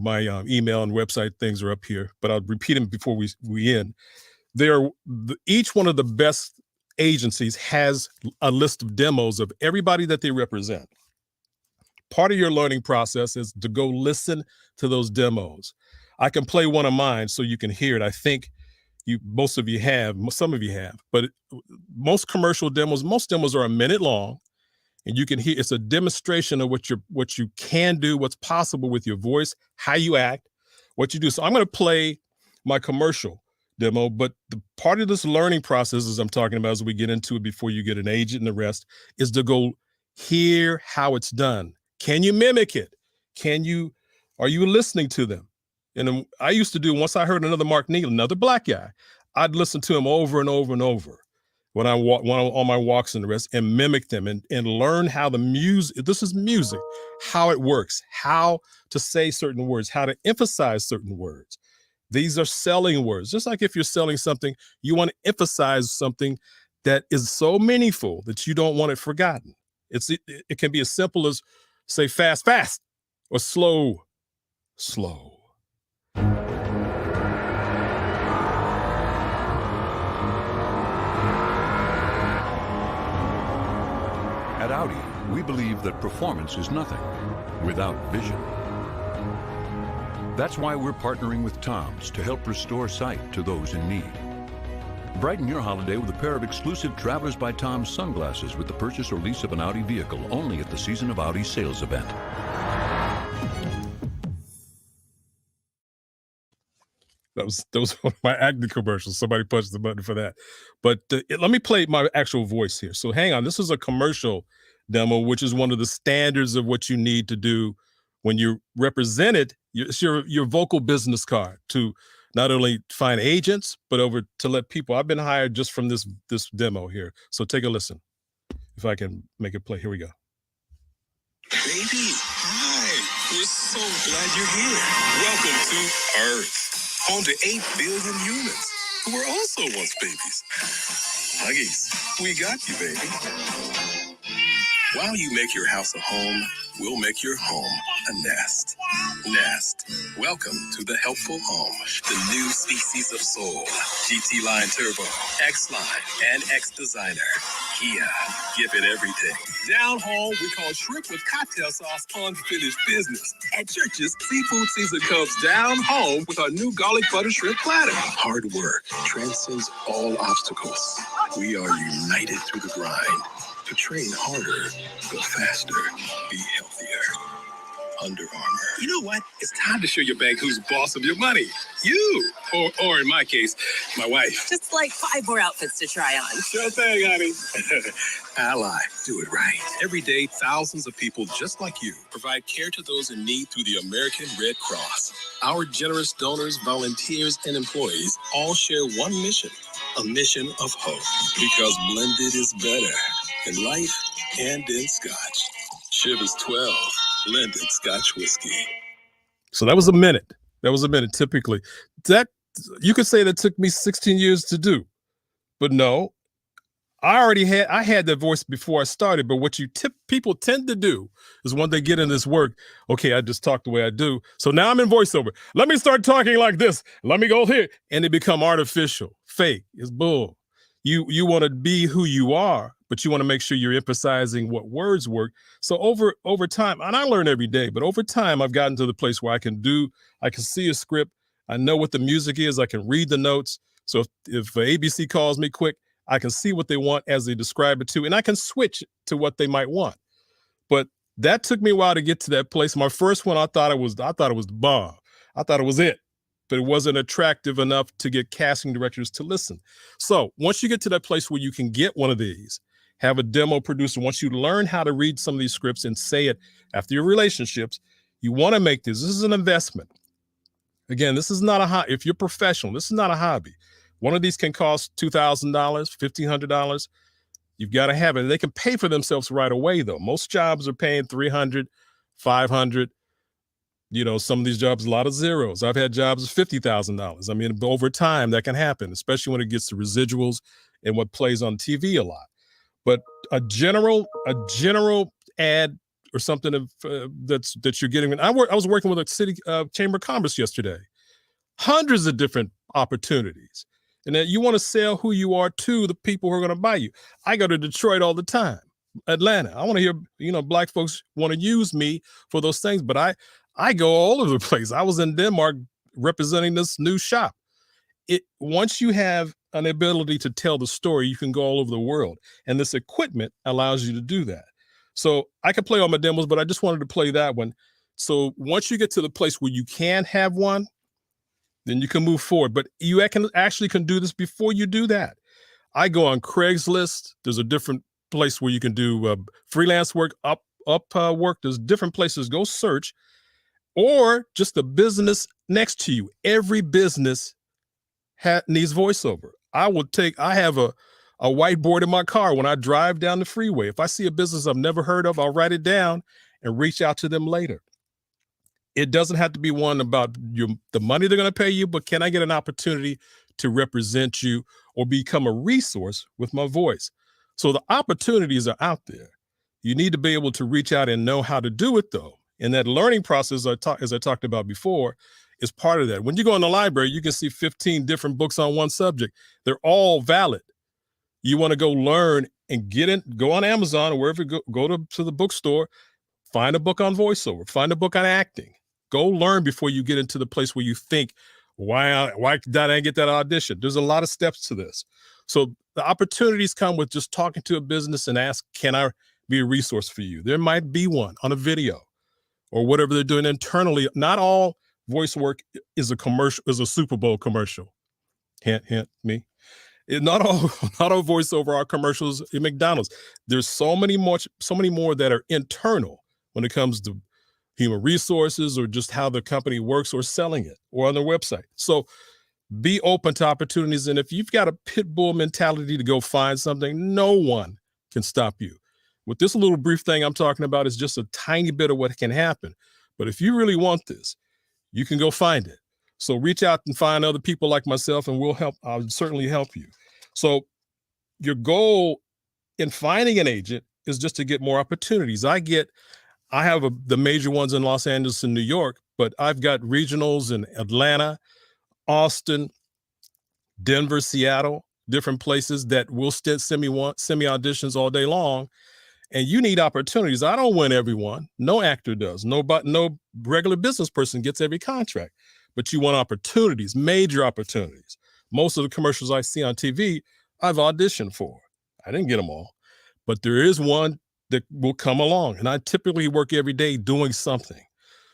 email and website things are up here, but I'll repeat them before we end. Each one of the best agencies has a list of demos of everybody that they represent. Part of your learning process is to go listen to those demos. I can play one of mine so you can hear it. I think some of you have, but most demos are a minute long, and you can hear, it's a demonstration of what you can do, what's possible with your voice, how you act, what you do. So I'm going to play my commercial demo, but the part of this learning process, as I'm talking about, as we get into it before you get an agent and the rest, is to go hear how it's done. Can you mimic it? Are you listening to them? And I used to do, once I heard another Mark Neal, another Black guy, I'd listen to him over and over and over. when I'm on my walks and the rest, and mimic them and learn how the music, this is music, how it works, how to say certain words, how to emphasize certain words. These are selling words. Just like if you're selling something, you want to emphasize something that is so meaningful that you don't want it forgotten. It can be as simple as say fast, fast, or slow, slow. At Audi, we believe that performance is nothing without vision. That's why we're partnering with Tom's to help restore sight to those in need. Brighten your holiday with a pair of exclusive Travelers by Tom's sunglasses with the purchase or lease of an Audi vehicle only at the Season of Audi sales event. That was one of my acting commercials. Somebody punched the button for that. But let me play my actual voice here. So hang on. This is a commercial demo, which is one of the standards of what you need to do when you represent it. It's your vocal business card to not only find agents, but to let people. I've been hired just from this demo here. So take a listen. If I can make it play. Here we go. Baby, hi. We're so glad you're here. Welcome to Earth. Home to 8 billion humans who were also once babies. Huggies, we got you, baby. While you make your house a home, we'll make your home a nest. Nest. Welcome to the Helpful Home, the new species of soul. GT Line Turbo, X Line, and X Designer. Kia, give it everything. Down home, we call shrimp with cocktail sauce unfinished business. At Church's, seafood season comes down home with our new garlic butter shrimp platter. Hard work transcends all obstacles. We are united through the grind to train harder, go faster, be healthier. Under Armour. You know what? It's time to show your bank who's boss of your money. You, or in my case, my wife. Just like 5 more outfits to try on. Sure thing, honey. Ally, do it right. Every day, thousands of people just like you provide care to those in need through the American Red Cross. Our generous donors, volunteers, and employees all share one mission, a mission of hope. Because blended is better in life and in Scotch. Chivas 12, blended Scotch whiskey. So that was a minute. Typically. That you could say that took me 16 years to do. But no, I had that voice before I started, but what people tend to do is when they get in this work, okay, I just talk the way I do. So now I'm in voiceover. Let me start talking like this. Let me go here. And they become artificial, fake. It's bull. You want to be who you are, but you want to make sure you're emphasizing what words work. So over time, and I learn every day, but over time, I've gotten to the place where I can see a script. I know what the music is. I can read the notes. So if ABC calls me quick, I can see what they want as they describe it to, and I can switch to what they might want. But that took me a while to get to that place. My first one, I thought it was the bomb. I thought it was it, but it wasn't attractive enough to get casting directors to listen. So once you get to that place where you can get one of these, have a demo producer, once you learn how to read some of these scripts and say it after your relationships, you want to make this is an investment. Again, this is not a hobby. If you're professional, this is not a hobby. One of these can cost $2,000, $1,500. You've got to have it. And they can pay for themselves right away, though. Most jobs are paying $300, $500. You know, some of these jobs, a lot of zeros. I've had jobs of $50,000. I mean, over time, that can happen, especially when it gets to residuals and what plays on TV a lot. But a general ad or something that you're getting. I was working with a city chamber of commerce yesterday. Hundreds of different opportunities. And that you want to sell who you are to the people who are going to buy you. I go to Detroit all the time, Atlanta. I want to hear, Black folks want to use me for those things, but I go all over the place. I was in Denmark representing this new shop. Once you have an ability to tell the story, you can go all over the world. And this equipment allows you to do that. So I could play all my demos, but I just wanted to play that one. So once you get to the place where you can have one, then you can move forward. But you can do this before you do that. I go on Craigslist. There's a different place where you can do freelance work, Upwork. There's different places. Go search. Or just the business next to you. Every business needs voiceover. I have a a whiteboard in my car when I drive down the freeway. If I see a business I've never heard of, I'll write it down and reach out to them later. It doesn't have to be one about the money they're going to pay you, but can I get an opportunity to represent you or become a resource with my voice? So the opportunities are out there. You need to be able to reach out and know how to do it, though. And that learning process, as I talked about before, is part of that. When you go in the library, you can see 15 different books on one subject. They're all valid. You want to go learn and go on Amazon or wherever you go to the bookstore, find a book on voiceover, find a book on acting. Go learn before you get into the place where you think, why did I get that audition? There's a lot of steps to this. So the opportunities come with just talking to a business and ask, can I be a resource for you? There might be one on a video or whatever they're doing internally. Not all voice work is a commercial, is a Super Bowl commercial. Hint, me. Not all voiceover are commercials at McDonald's. There's so many more that are internal when it comes to human resources or just how the company works or selling it or on their website. So be open to opportunities. And if you've got a pit bull mentality to go find something, no one can stop you. With this little brief thing I'm talking about is just a tiny bit of what can happen. But if you really want this, you can go find it. So reach out and find other people like myself and we'll help. I'll certainly help you. So your goal in finding an agent is just to get more opportunities. I have the major ones in Los Angeles and New York, but I've got regionals in Atlanta, Austin, Denver, Seattle, different places that will send me auditions all day long. And you need opportunities. I don't win everyone. No actor does. No regular business person gets every contract. But you want opportunities, major opportunities. Most of the commercials I see on TV, I've auditioned for. I didn't get them all, but there is one that will come along. And I typically work every day doing something.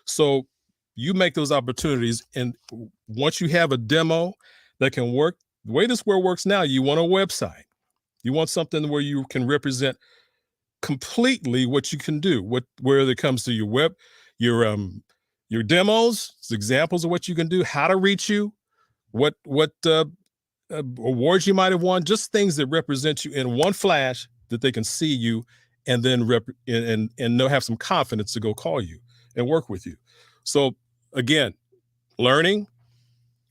So you make those opportunities. And once you have a demo that can work, the way this works now, you want a website. You want something where you can represent completely what you can do, where it comes to your web, your demos, examples of what you can do, how to reach you, what awards you might have won, just things that represent you in one flash that they can see you and then have some confidence to go call you and work with you. So again, learning,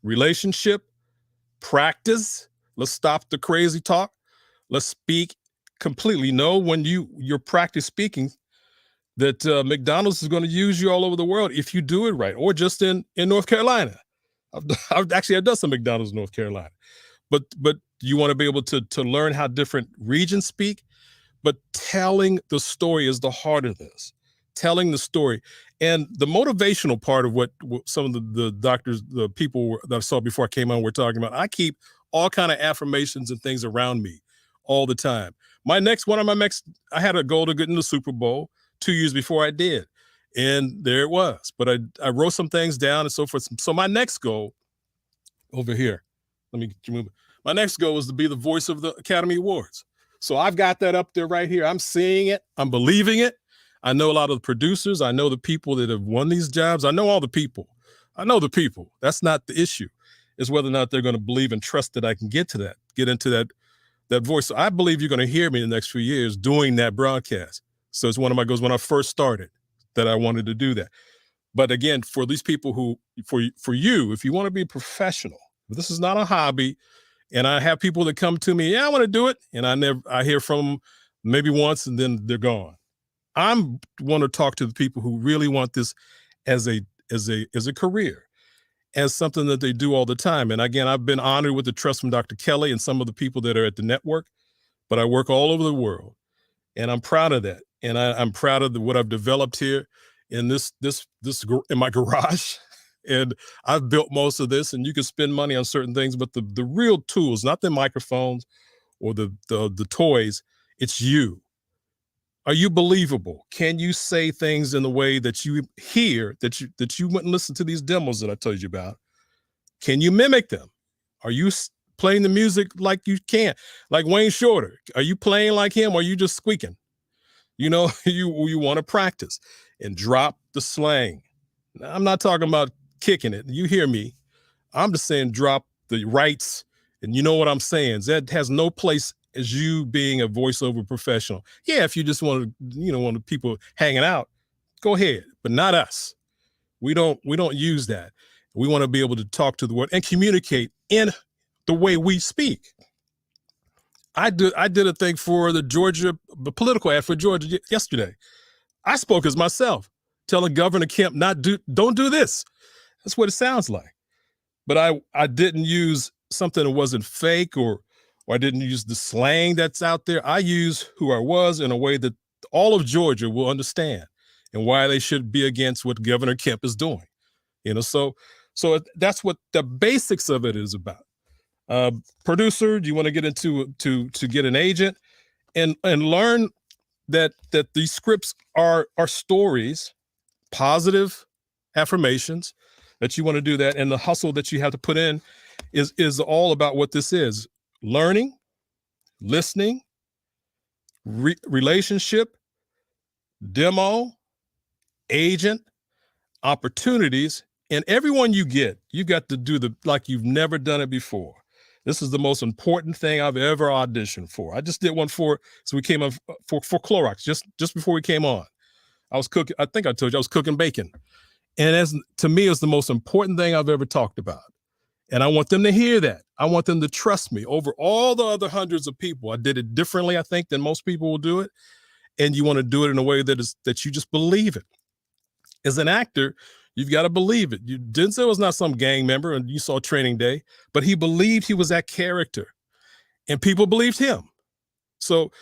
relationship, practice. Let's stop the crazy talk. Let's speak completely. Know when you're practice speaking that McDonald's is going to use you all over the world if you do it right, or just in North Carolina. I've done some McDonald's in North Carolina, but you want to be able to learn how different regions speak, but telling the story is the heart of this. Telling the story and the motivational part of what some of the doctors, the people that I saw before I came on were talking about. I keep all kind of affirmations and things around me all the time. I had a goal to get in the Super Bowl 2 years before I did. And there it was. But I wrote some things down and so forth. So my next goal over here, let me get you moving. My next goal is to be the voice of the Academy Awards. So I've got that up there right here. I'm seeing it. I'm believing it. I know a lot of the producers. I know the people that have won these jobs. I know all the people. That's not the issue. It's whether or not they're going to believe and trust that I can get into that voice. So I believe you're going to hear me in the next few years doing that broadcast. So it's one of my goals when I first started that I wanted to do that. But again, for these people for you, if you want to be professional, this is not a hobby. And I have people that come to me, I want to do it. And I hear from them maybe once and then they're gone. I want to talk to the people who really want this as a career, as something that they do all the time. And again, I've been honored with the trust from Dr. Kelly and some of the people that are at the network, but I work all over the world and I'm proud of that. And I'm proud of what I've developed here in in my garage. And I've built most of this, and you can spend money on certain things, but the real tools, not the microphones or the toys, it's you. Are you believable? Can you say things in the way that you hear, that you wouldn't listen to these demos that I told you about? Can you mimic them? Are you playing the music like you can? Like Wayne Shorter, are you playing like him or are you just squeaking? You know, you want to practice and drop the slang. Now, I'm not talking about kicking it. You hear me. I'm just saying drop the rights, and you know what I'm saying. That has no place as you being a voiceover professional. Yeah, if you just want to, want people hanging out, go ahead, but not us. We don't use that. We want to be able to talk to the world and communicate in the way we speak. I did a thing for the political ad for Georgia yesterday. I spoke as myself, telling Governor Kemp don't do this. That's what it sounds like. But I didn't use something that wasn't fake or I didn't use the slang that's out there. I use who I was in a way that all of Georgia will understand and why they should be against what Governor Kemp is doing. So that's what the basics of it is about. Producer, do you want to get into to get an agent and learn that these scripts are stories, positive affirmations that you want to do that, and the hustle that you have to put in is all about what this is: learning, listening, relationship, demo, agent, opportunities, and everyone you got to do like you've never done it before. This is the most important thing I've ever auditioned for. I just did one so we came on for Clorox just before we came on. I was cooking. I think I told you I was cooking bacon, and to me, it's the most important thing I've ever talked about. And I want them to hear that. I want them to trust me over all the other hundreds of people. I did it differently, I think, than most people will do it. And you want to do it in a way that you just believe it. As an actor, you've got to believe it. Denzel was not some gang member, and you saw Training Day, but he believed he was that character, and people believed him. So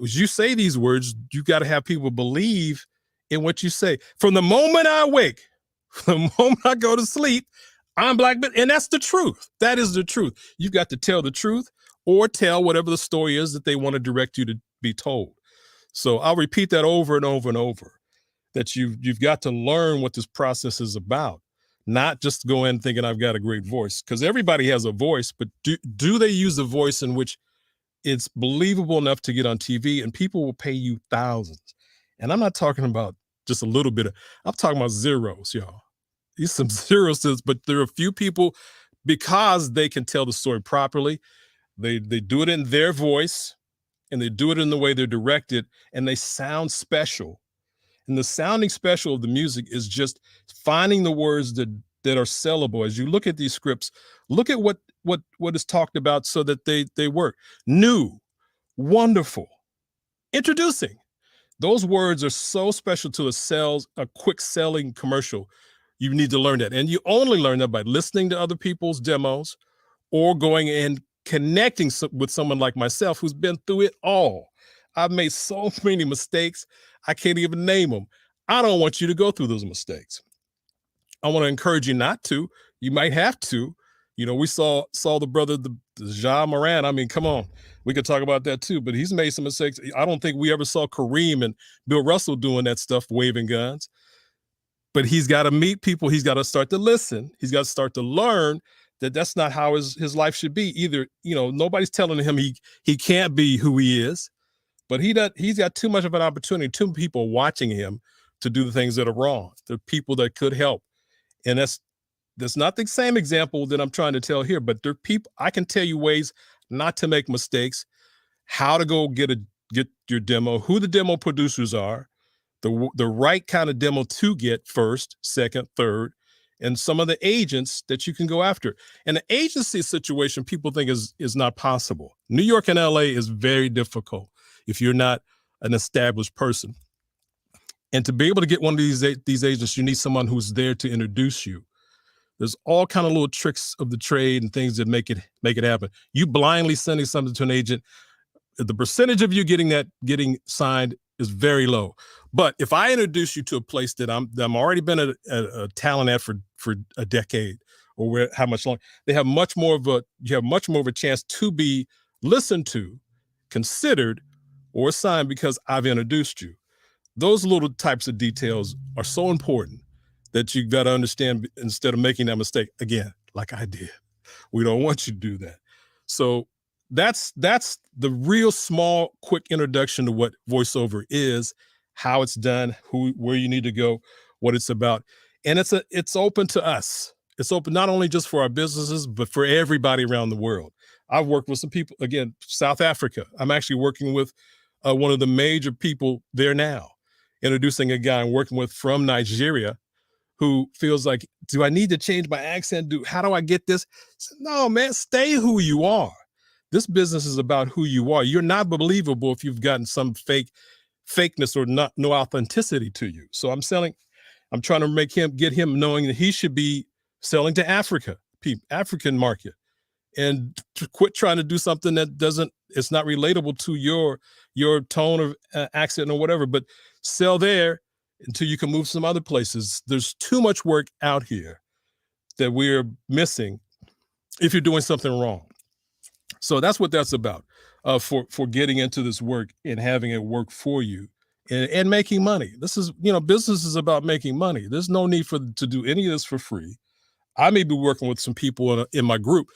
as you say these words, you got to have people believe in what you say. From the moment I wake, from the moment I go to sleep, I'm Black, and that's the truth. That is the truth. You've got to tell the truth or tell whatever the story is that they want to direct you to be told. So I'll repeat that over and over and over, that you've got to learn what this process is about, not just go in thinking I've got a great voice, because everybody has a voice, but do they use a voice in which it's believable enough to get on TV and people will pay you thousands? And I'm not talking about just a little bit I'm talking about zeros, y'all. These some zeros, but there are a few people, because they can tell the story properly. They do it in their voice, and they do it in the way they're directed, and they sound special. And the sounding special of the music is just finding the words that are sellable. As you look at these scripts, look at what is talked about so that they work. New, wonderful, introducing. Those words are so special to a quick selling commercial. You need to learn that. And you only learn that by listening to other people's demos or going and connecting with someone like myself who's been through it all. I've made so many mistakes, I can't even name them. I don't want you to go through those mistakes. I want to encourage you not to. You might have to. We saw the brother, the Jean Moran. I mean, come on. We could talk about that too, but he's made some mistakes. I don't think we ever saw Kareem and Bill Russell doing that stuff, waving guns. But he's got to meet people. He's got to start to listen. He's got to start to learn that that's not how his life should be. Either, nobody's telling him he can't be who he is, but he's got too much of an opportunity, too many people watching him to do the things that are wrong. There are people that could help. And that's not the same example that I'm trying to tell here, but there are people, I can tell you ways not to make mistakes, how to go get your demo, who the demo producers are, the right kind of demo to get first, second, third, and some of the agents that you can go after. And the agency situation people think is not possible. New York and LA is very difficult if you're not an established person. And to be able to get one of these agents, you need someone who's there to introduce you. There's all kind of little tricks of the trade and things that make it happen. You blindly sending something to an agent, the percentage of you getting signed is very low. But if I introduce you to a place that I'm already been a talent at for a decade or how much longer, you have much more of a chance to be listened to, considered, or assigned because I've introduced you. Those little types of details are so important that you've got to understand instead of making that mistake again, like I did. We don't want you to do that. So that's the real small, quick introduction to what voiceover is, how it's done, where you need to go, what it's about. And it's open to us. It's open not only just for our businesses, but for everybody around the world. I've worked with some people, again, South Africa. I'm actually working with one of the major people there now, introducing a guy I'm working with from Nigeria who feels like, do I need to change my accent? How do I get this? I said, no, man, stay who you are. This business is about who you are. You're not believable if you've gotten some fakeness or no authenticity to you. So I'm trying to get him knowing that he should be selling to African market, and to quit trying to do something that it's not relatable to your tone of accent or whatever, but sell there until you can move some other places. There's too much work out here that we're missing if you're doing something wrong. So that's what that's about, for getting into this work and having it work for you and making money. This is, business is about making money. There's no need to do any of this for free. I may be working with some people in my group,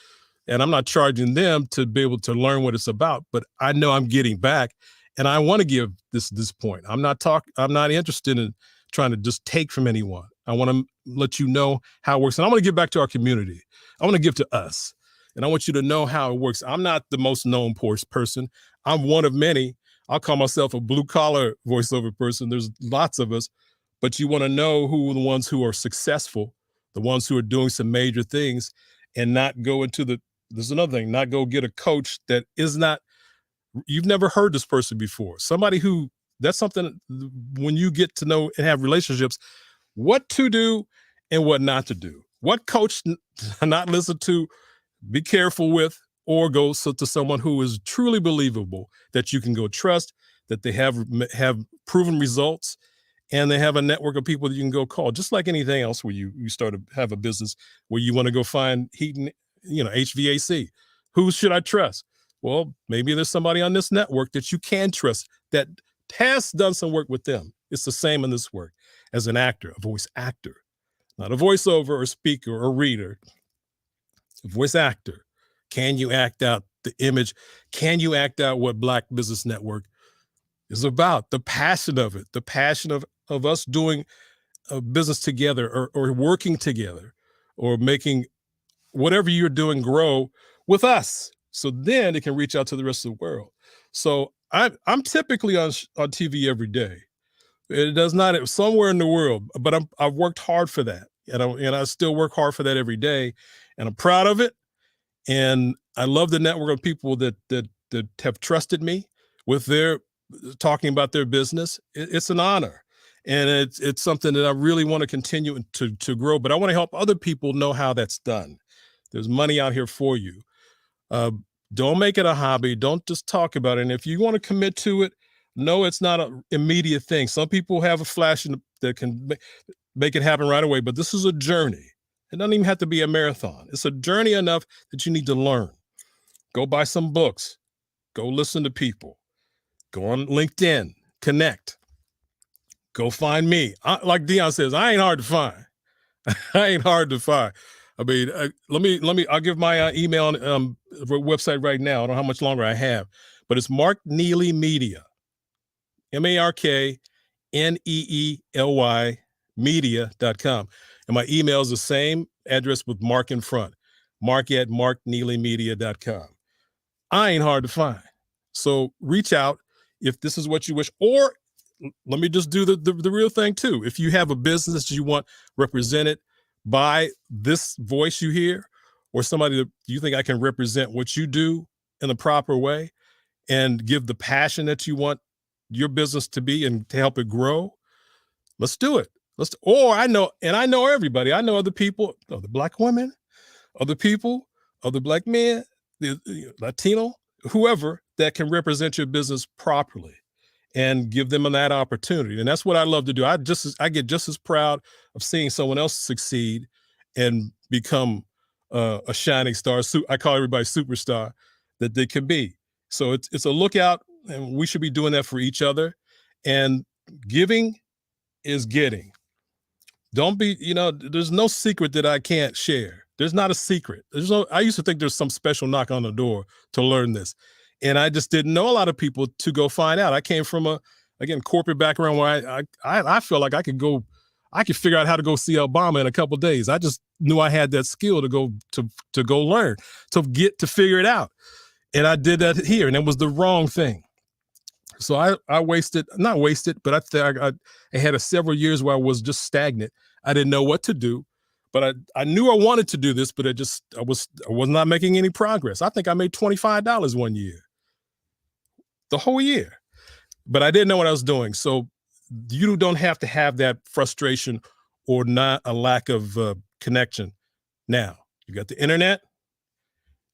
and I'm not charging them to be able to learn what it's about, but I know I'm getting back, and I want to give this point. I'm not interested in trying to just take from anyone. I want to let you know how it works, and I want to give back to our community. I want to give to us, and I want you to know how it works. I'm not the most known person. I'm one of many. I'll call myself a blue collar voiceover person. There's lots of us, but you want to know who are the ones who are successful, the ones who are doing some major things, and not go into there's another thing, not go get a coach that is not, you've never heard this person before. Somebody that's something when you get to know and have relationships, what to do and what not to do. What coach not listen to, be careful with, or go to someone who is truly believable, that you can go trust, that they have proven results, and they have a network of people that you can go call. Just like anything else where you start to have a business where you want to go find heating, HVAC. Who should I trust? Well, maybe there's somebody on this network that you can trust that has done some work with them. It's the same in this work as an actor, a voice actor, not a voiceover or speaker or reader, a voice actor. Can you act out the image? Can you act out what Black Business Network is about? The passion of it, the passion of us doing a business together or working together or making whatever you're doing grow with us. So then it can reach out to the rest of the world. So I'm typically on TV every day. It does not somewhere in the world, but I've worked hard for that. And I still work hard for that every day. And I'm proud of it. And I love the network of people that have trusted me with their talking about their business. It's an honor. And it's something that I really want to continue to grow, but I want to help other people know how that's done. There's money out here for you. Don't make it a hobby. Don't just talk about it. And if you want to commit to it, no, it's not an immediate thing. Some people have a flash that can make it happen right away, but this is a journey. It doesn't even have to be a marathon. It's a journey enough that you need to learn. Go buy some books. Go listen to people. Go on LinkedIn. Connect. Go find me. Like Dion says, I ain't hard to find. I ain't hard to find. I mean, I'll give my email website right now. I don't know how much longer I have, but it's Mark Neely Media, MarkNeely media.com. And my email is the same address with Mark in front, mark@markneelymedia.com. I ain't hard to find. So reach out if this is what you wish, or let me just do the real thing too. If you have a business you want represented by this voice you hear, or somebody that you think I can represent what you do in the proper way and give the passion that you want your business to be and to help it grow, let's do it. I know everybody. I know other people, other Black women, other people, other Black men, the Latino, whoever that can represent your business properly and give them that opportunity. And that's what I love to do. I get just as proud of seeing someone else succeed and become a shining star. I call everybody superstar that they can be. So it's a lookout, and we should be doing that for each other. And giving is getting. Don't be, there's no secret that I can't share. There's not a secret. I used to think there's some special knock on the door to learn this. And I just didn't know a lot of people to go find out. I came from corporate background where I feel like I could go I could figure out how to go see Obama in a couple of days. I just knew I had that skill to go learn, to figure it out. And I did that here, and it was the wrong thing. So I not wasted, but I had several years where I was just stagnant. I didn't know what to do, but I knew I wanted to do this, but I was not making any progress. I think I made $25 one year, the whole year, but I didn't know what I was doing. So you don't have to have that frustration or not a lack of connection. Now you got the internet,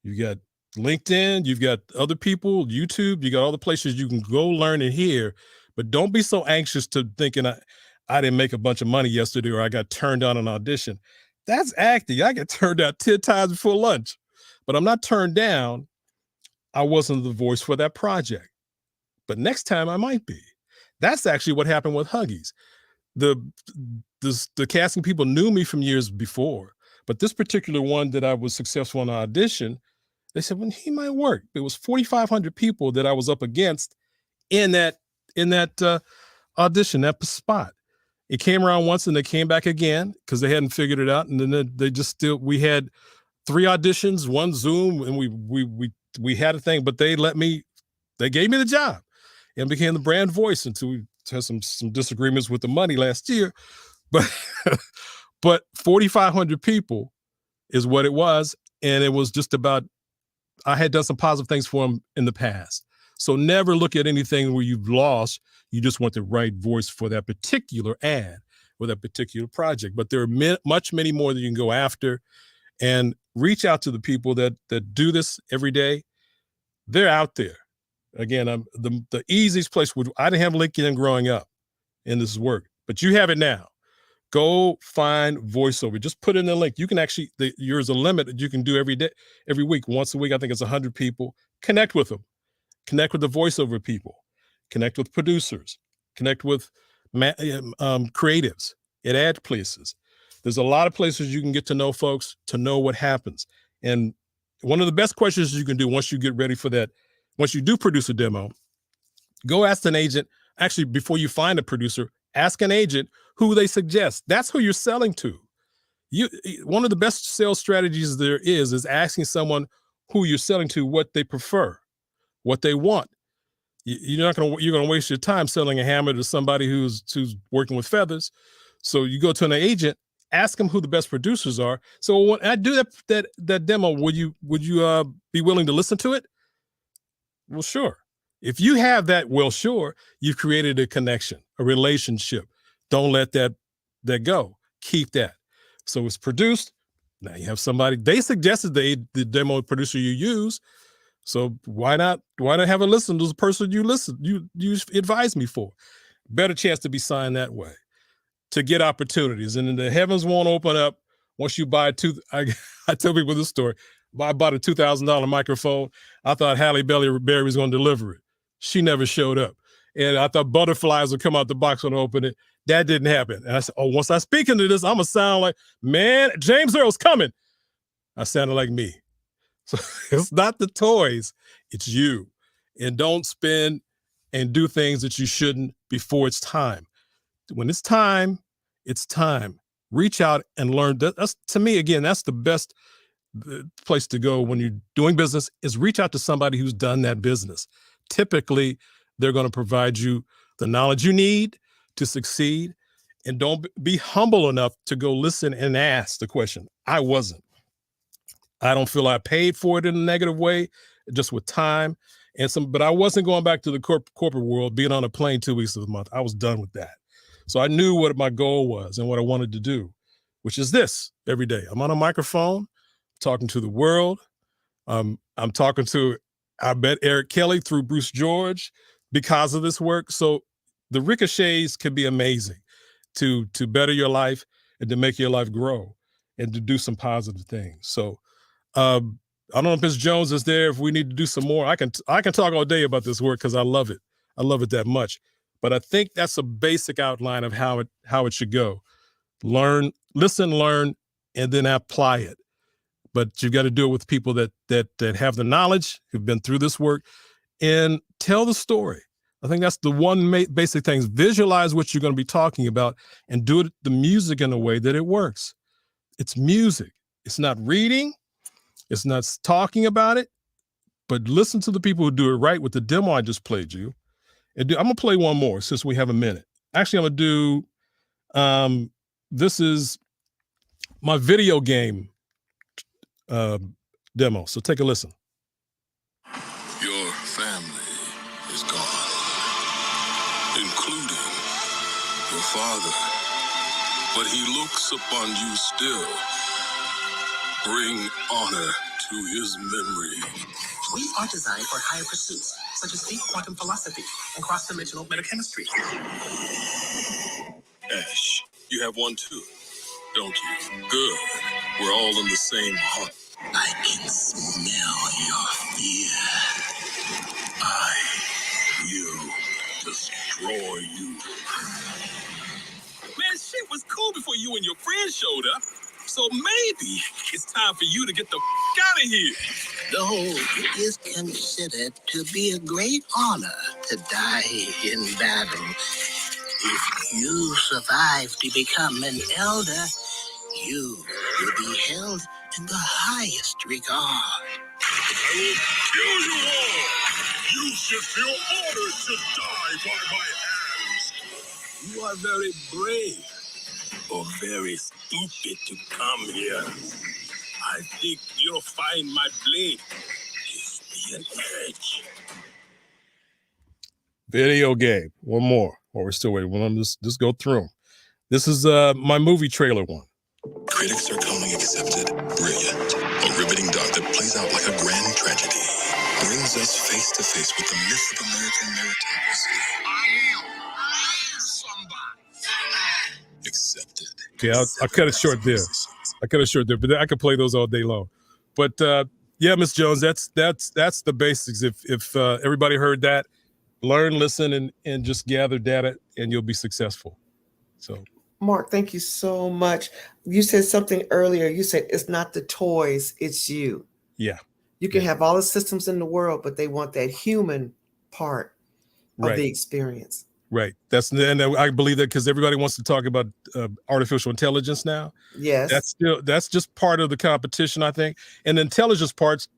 you got LinkedIn, you've got other people, YouTube, you got all the places you can go learn and hear, but don't be so anxious to thinking I didn't make a bunch of money yesterday or I got turned down an audition. That's acting. I get turned down 10 times before lunch, but I'm not turned down. I wasn't the voice for that project, but next time I might be. That's actually what happened with Huggies. The casting people knew me from years before, but this particular one that I was successful in an audition, they said, well, he might work. It was 4,500 people that I was up against in that audition, that spot. It came around once and they came back again because they hadn't figured it out. And then we had 3 auditions, 1 Zoom, and we had a thing, but they gave me the job and became the brand voice until we had some disagreements with the money last year. But 4,500 people is what it was. And it was just about, I had done some positive things for them in the past. So never look at anything where you've lost. You just want the right voice for that particular ad or that particular project. But there are many more that you can go after, and reach out to the people that do this every day. They're out there. Again, the easiest place I didn't have LinkedIn growing up in this work, but you have it now. Go find voiceover. Just put in the link. You can actually, there's a limit that you can do every day, every week, once a week. I think it's 100 people. Connect with them. Connect with the voiceover people. Connect with producers. Connect with creatives at ad places. There's a lot of places you can get to know folks, to know what happens. And one of the best questions you can do once you get ready for that, once you do produce a demo, go ask an agent. Actually, before you find a producer, ask an agent who they suggest. That's who you're selling to. One of the best sales strategies there is asking someone who you're selling to what they prefer, what they want. You're going to waste your time selling a hammer to somebody who's working with feathers. So you go to an agent, ask them who the best producers are. So when I do that demo, would you be willing to listen to it? Well, sure. If you have that, well, sure, you've created a connection, a relationship. Don't let that go. Keep that. So it's produced. Now you have somebody, they suggested the demo producer you use. So why not have a listen to the person you advise me for? Better chance to be signed that way, to get opportunities. And then the heavens won't open up once you buy I tell people this story. I bought a $2,000 microphone. I thought Halle Berry was going to deliver it. She never showed up. And I thought butterflies would come out the box when I opened it. That didn't happen. And I said, oh, once I speak into this, I'm going to sound like, man, James Earl's coming. I sounded like me. So it's not the toys, it's you. And don't spend and do things that you shouldn't before it's time. When it's time, it's time. Reach out and learn. That's, to me, again, that's the best place to go when you're doing business, is reach out to somebody who's done that business. Typically, they're going to provide you the knowledge you need to succeed. And don't be humble enough to go listen and ask the question. I wasn't. I don't feel I paid for it in a negative way, just with time but I wasn't going back to the corporate world, being on a plane 2 weeks of the month. I was done with that. So I knew what my goal was and what I wanted to do, which is this every day. I'm on a microphone, talking to the world. I'm talking to, I met Eric Kelly through Bruce George because of this work. So the ricochets can be amazing to better your life and to make your life grow and to do some positive things. So I don't know if Ms. Jones is there. If we need to do some more, I can talk all day about this work because I love it. I love it that much. But I think that's a basic outline of how it should go. Learn, listen, learn, and then apply it. But you've got to do it with people that have the knowledge, who've been through this work, and tell the story. I think that's the one basic thing. Visualize what you're going to be talking about and do the music in a way that it works. It's music. It's not reading. It's not talking about it. But listen to the people who do it right with the demo I just played you. And I'm going to play one more since we have a minute. Actually, I'm going to do, this is my video game demo. So take a listen. Your family is gone, including your father. But he looks upon you still. Bring honor to his memory. We are designed for higher pursuits, such as deep quantum philosophy and cross-dimensional metachemistry. Ash, you have one too, don't you? Good. We're all in the same hunt. I can smell your fear. I will destroy you. Man, shit was cool before you and your friends showed up. So maybe it's time for you to get the out of here. Though it is considered to be a great honor to die in battle, if you survive to become an elder, you will be held in the highest regard. I will kill you all. You should feel honored to die by my hands. You are very brave or very stupid to come here. I think you'll find my blade gives me an edge. Video game. One more. While we're still waiting. Well, I'm just go through them. This is my movie trailer one. Critics are calling Accepted brilliant. A riveting doc that plays out like a grand tragedy. Brings us face to face with the myth of American meritocracy. I am somebody. Accepted. Okay, I'll cut it short there. But I could play those all day long. But yeah, Miss Jones, that's the basics. If everybody heard that, learn, listen, and just gather data, and you'll be successful. So, Mark, thank you so much. You said something earlier. You said it's not the toys, it's you. Yeah. You can have all the systems in the world, but they want that human part of the experience. Right. And I believe that because everybody wants to talk about artificial intelligence now. Yes. That's just part of the competition, I think. And the intelligence part's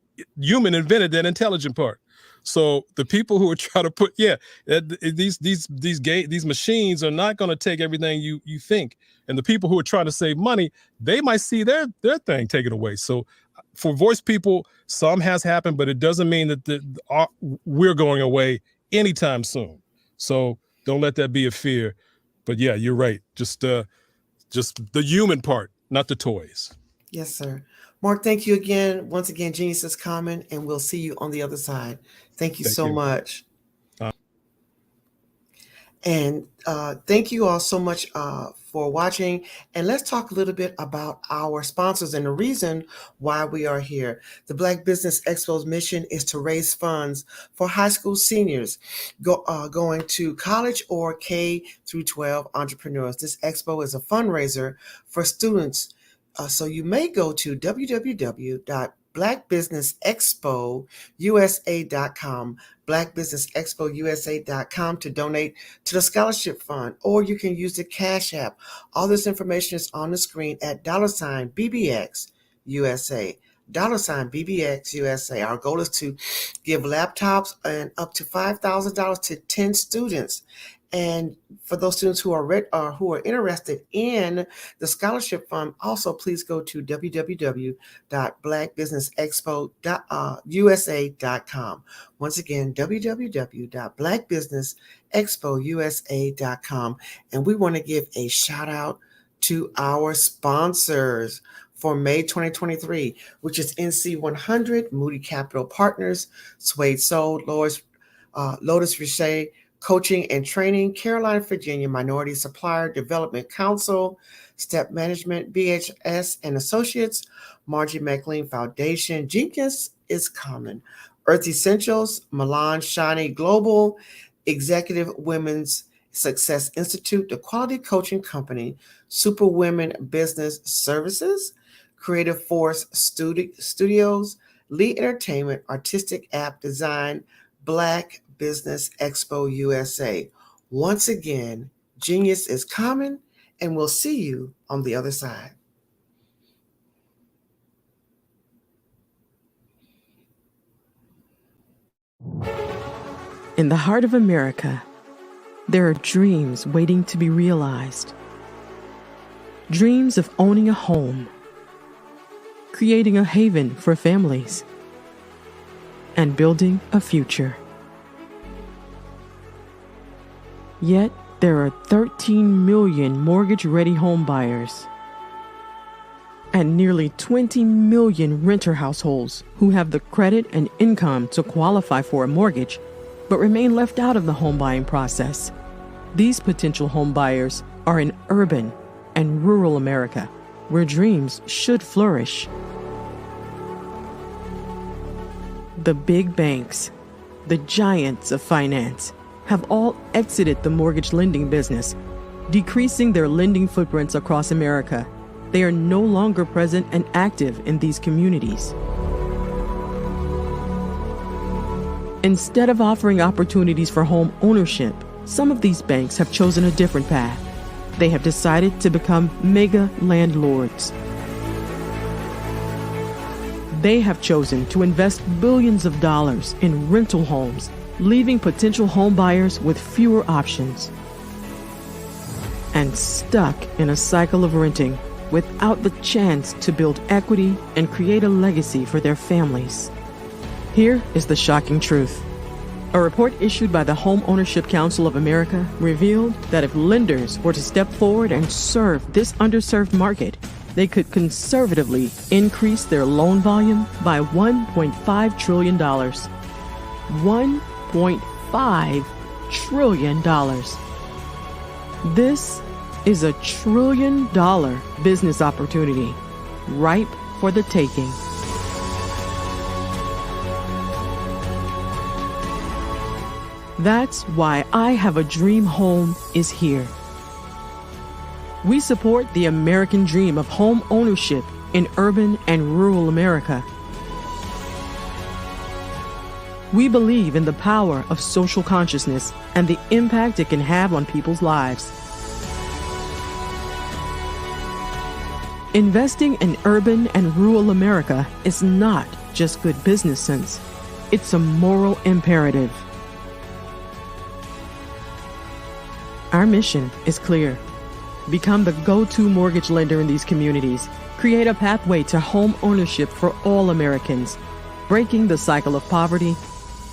human invented that intelligent part. So the people who are trying to put, these machines are not going to take everything you think. And the people who are trying to save money, they might see their thing taken away. So for voice people, some has happened, but it doesn't mean that we're going away anytime soon. So don't let that be a fear. But yeah, you're right. Just the human part, not the toys. Yes, sir. Mark, thank you again. Once again, Genius is common, and we'll see you on the other side. Thank you so much. And thank you all so much for watching. And let's talk a little bit about our sponsors and the reason why we are here. The Black Business Expo's mission is to raise funds for high school seniors going to college or K through 12 entrepreneurs. This expo is a fundraiser for students. So you may go to www.blackbusinessexpousa.com, blackbusinessexpousa.com to donate to the scholarship fund, or you can use the Cash App. All this information is on the screen at $BBX USA. $BBX USA. Our goal is to give laptops and up to $5,000 to 10 students. And for those students who are interested in the scholarship fund, also please go to www.blackbusinessexpousa.com. Once again, www.blackbusinessexpousa.com. And we want to give a shout out to our sponsors for May 2023, which is NC100, Moody Capital Partners, Suede Soul, Lotus Richet, Coaching and Training, Carolina, Virginia Minority Supplier Development Council, Step Management, BHS and Associates, Margie McLean Foundation, Jenkins is Common, Earth Essentials, Milan Shani Global, Executive Women's Success Institute, The Quality Coaching Company, Super Women Business Services, Creative Force Studios, Lee Entertainment, Artistic App Design, Black Business Expo USA. Once again, genius is common, and we'll see you on the other side. In the heart of America, there are dreams waiting to be realized. Dreams of owning a home, creating a haven for families, and building a future. Yet, there are 13 million mortgage-ready home buyers and nearly 20 million renter households who have the credit and income to qualify for a mortgage but remain left out of the home buying process. These potential home buyers are in urban and rural America, where dreams should flourish. The big banks, the giants of finance, have all exited the mortgage lending business, decreasing their lending footprints across America. They are no longer present and active in these communities. Instead of offering opportunities for home ownership, some of these banks have chosen a different path. They have decided to become mega landlords. They have chosen to invest billions of dollars in rental homes, leaving potential home buyers with fewer options and stuck in a cycle of renting without the chance to build equity and create a legacy for their families. Here is the shocking truth. A report issued by the Home Ownership Council of America revealed that if lenders were to step forward and serve this underserved market, they could conservatively increase their loan volume by $1.5 trillion. $1.5 trillion. This is $1 trillion business opportunity, ripe for the taking. That's why I Have a Dream Home is here. We support the American dream of home ownership in urban and rural America. We believe in the power of social consciousness and the impact it can have on people's lives. Investing in urban and rural America is not just good business sense. It's a moral imperative. Our mission is clear. Become the go-to mortgage lender in these communities. Create a pathway to home ownership for all Americans, breaking the cycle of poverty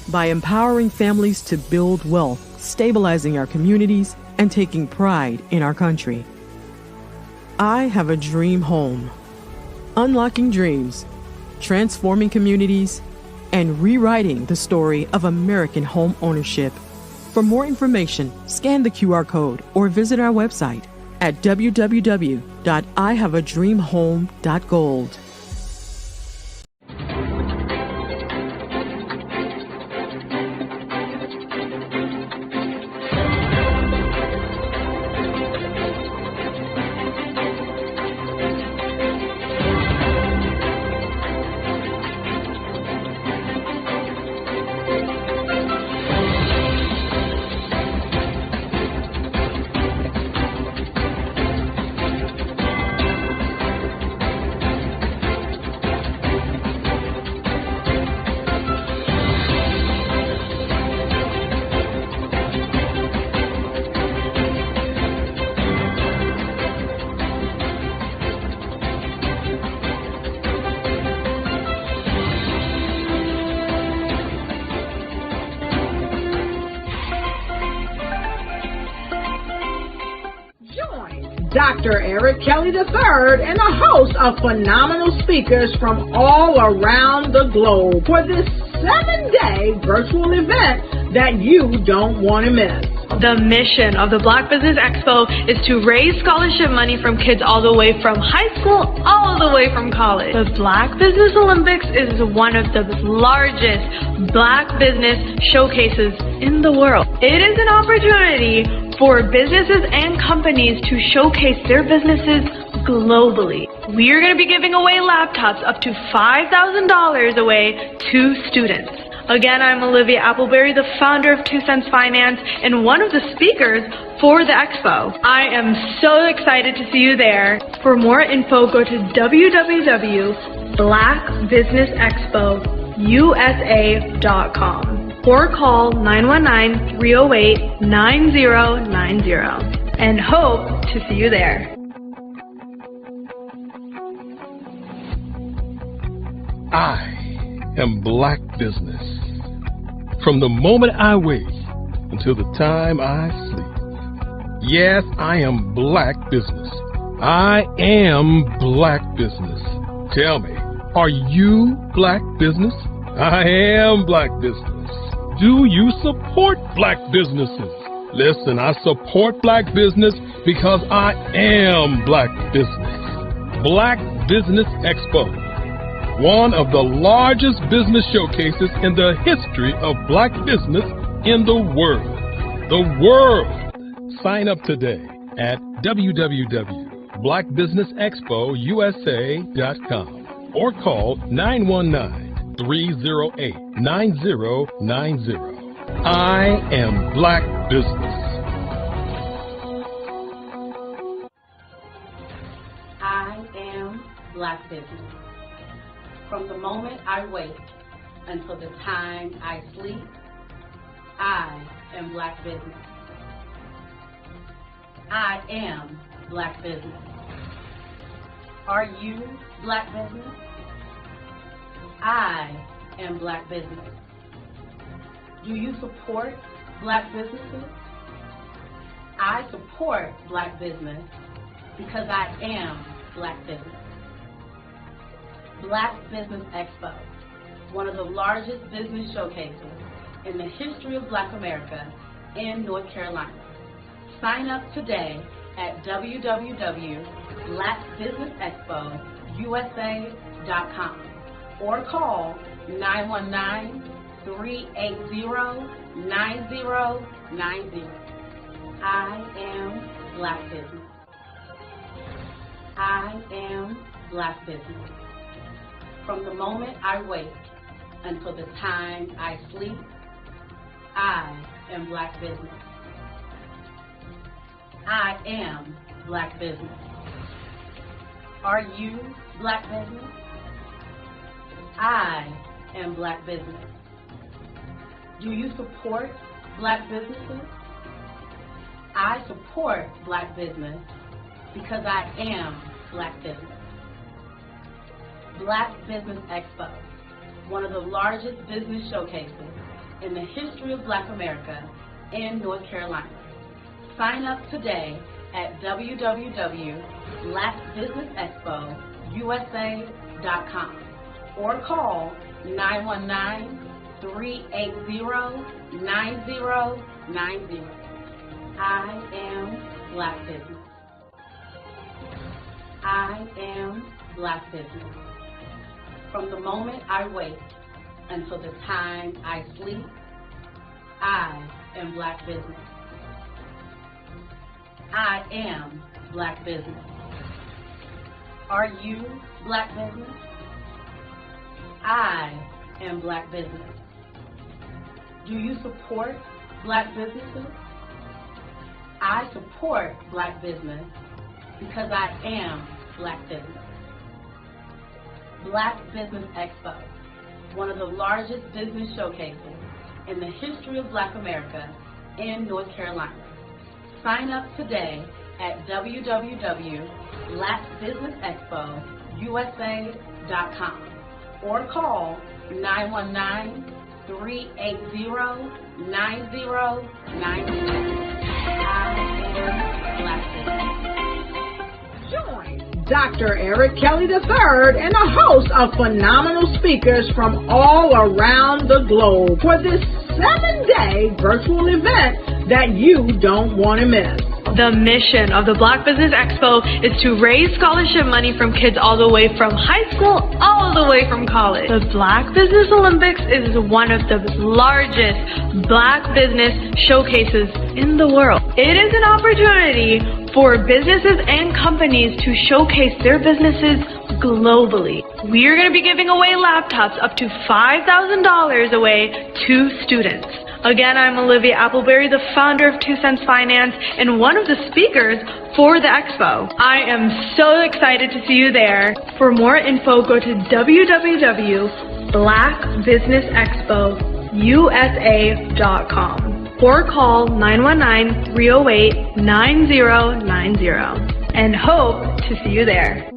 by empowering families to build wealth, stabilizing our communities, and taking pride in our country. I Have a Dream Home. Unlocking dreams, transforming communities, and rewriting the story of American home ownership. For more information, scan the QR code or visit our website at www.ihaveadreamhome.gold. Dr. Eric Kelly III and a host of phenomenal speakers from all around the globe for this 7-day virtual event that you don't want to miss. The mission of the Black Business Expo is to raise scholarship money from kids all the way from high school, all the way from college. The Black Business Olympics is one of the largest Black business showcases in the world. It is an opportunity for businesses and companies to showcase their businesses globally. We are going to be giving away laptops up to $5,000 away to students. Again, I'm Olivia Appleberry, the founder of 2 Cents Finance and one of the speakers for the expo. I am so excited to see you there. For more info, go to www.blackbusinessexpousa.com or call 919-308-9090 and hope to see you there. I am Black business. From the moment I wake until the time I sleep. Yes, I am Black business. I am Black business. Tell me, are you Black business? I am Black business. Do you support Black businesses? Listen, I support Black business because I am Black business. Black Business Expo, one of the largest business showcases in the history of Black business in the world. The world! Sign up today at www.blackbusinessexpousa.com or call 919-308-9090. I am Black business. I am Black business. From the moment I wake until the time I sleep, I am Black business. I am Black business. Are you Black business? I am Black business. Do you support Black businesses? I support Black business because I am Black business. Black Business Expo, one of the largest business showcases in the history of Black America in North Carolina. Sign up today at www.blackbusinessexpousa.com or call 919-380-9090. I am Black business. I am Black business. From the moment I wake until the time I sleep, I am Black business. I am Black business. Are you Black business? I am Black business. Do you support Black businesses? I support Black business because I am Black business. Black Business Expo, one of the largest business showcases in the history of Black America in North Carolina. Sign up today at www.blackbusinessexpousa.com or call 919-380-9090. I am Black business. I am Black business. From the moment I wake until the time I sleep, I am Black business. I am Black business. Are you Black business? I am Black business. Do you support Black businesses? I support Black business because I am Black business. Black Business Expo, one of the largest business showcases in the history of Black America in North Carolina. Sign up today at www.blackbusinessexpousa.com or call 919-380-9090. Join Dr. Eric Kelly III and a host of phenomenal speakers from all around the globe for this 7-day virtual event that you don't want to miss. The mission of the Black Business Expo is to raise scholarship money from kids all the way from high school all the way from college. The Black Business Olympics is one of the largest Black business showcases in the world. It is an opportunity for businesses and companies to showcase their businesses globally. we are going to be giving away laptops up to $5,000 away to students. Again, I'm Olivia Appleberry, the founder of 2 Cents Finance and one of the speakers for the expo. I am so excited to see you there. For more info, go to www.blackbusinessexpousa.com or call 919-308-9090 and hope to see you there.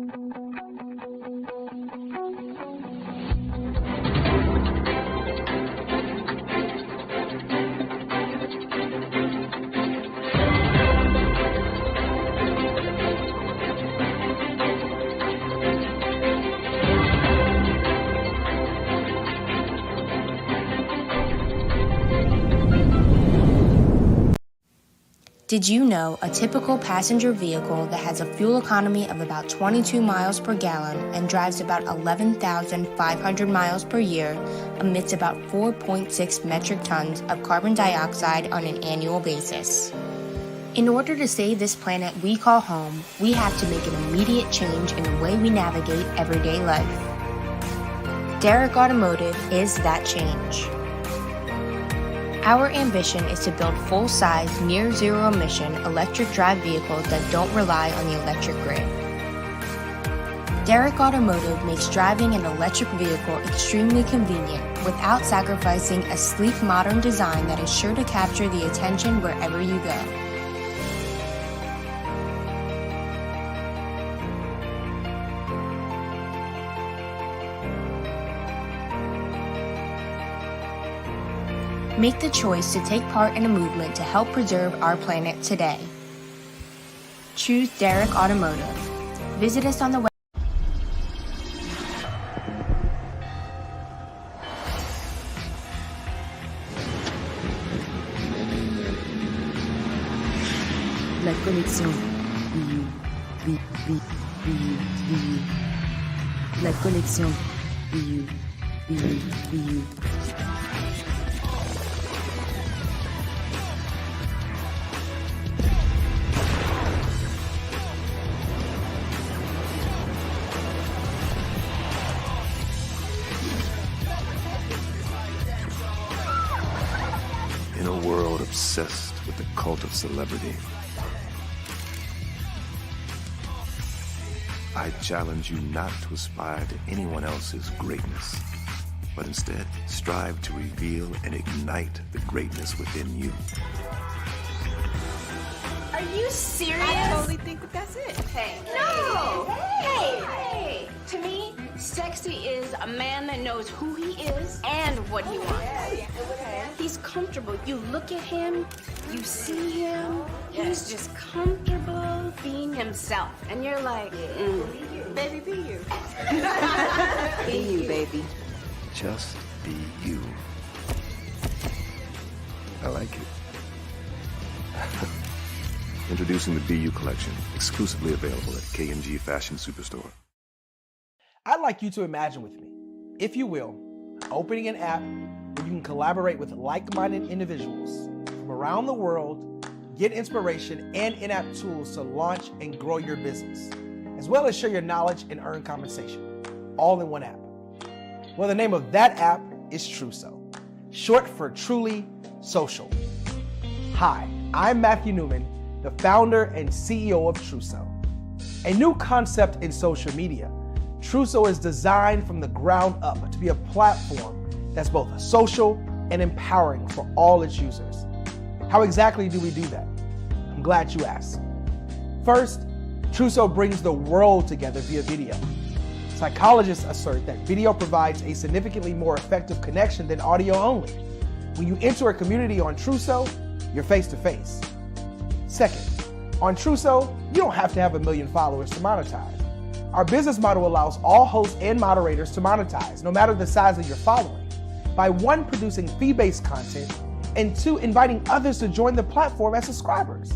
Did you know a typical passenger vehicle that has a fuel economy of about 22 miles per gallon and drives about 11,500 miles per year emits about 4.6 metric tons of carbon dioxide on an annual basis? In order to save this planet we call home, we have to make an immediate change in the way we navigate everyday life. Derrick Automotive is that change. Our ambition is to build full-size, near-zero emission electric drive vehicles that don't rely on the electric grid. Derrick Automotive makes driving an electric vehicle extremely convenient without sacrificing a sleek, modern design that is sure to capture the attention wherever you go. Make the choice to take part in a movement to help preserve our planet today. Choose Derrick Automotive. Visit us on the web. La collection La collection In a world obsessed with the cult of celebrity, I challenge you not to aspire to anyone else's greatness, but instead strive to reveal and ignite the greatness within you. Are you serious? I totally think that that's it. Hey. No! Hey! To me, sexy is a man that knows who he is and what he wants. Okay. He's comfortable. You look at him, you see him, he's just comfortable being himself. And you're like, Baby, be you. Be you, baby. Just be you. I like it. Introducing the Be You collection, exclusively available at K&G Fashion Superstore. I'd like you to imagine with me, if you will, opening an app where you can collaborate with like-minded individuals from around the world, get inspiration and in-app tools to launch and grow your business, as well as share your knowledge and earn compensation, all in one app. Well, the name of that app is Truso, short for Truly Social. Hi, I'm Matthew Newman, the founder and CEO of Truso. A new concept in social media, Truso is designed from the ground up to be a platform that's both social and empowering for all its users. How exactly do we do that? I'm glad you asked. First, Truso brings the world together via video. Psychologists assert that video provides a significantly more effective connection than audio only. When you enter a community on Truso, you're face to face. Second, on Truso, you don't have to have 1 million followers to monetize. Our business model allows all hosts and moderators to monetize, no matter the size of your following, by 1, producing fee-based content, and 2, inviting others to join the platform as subscribers.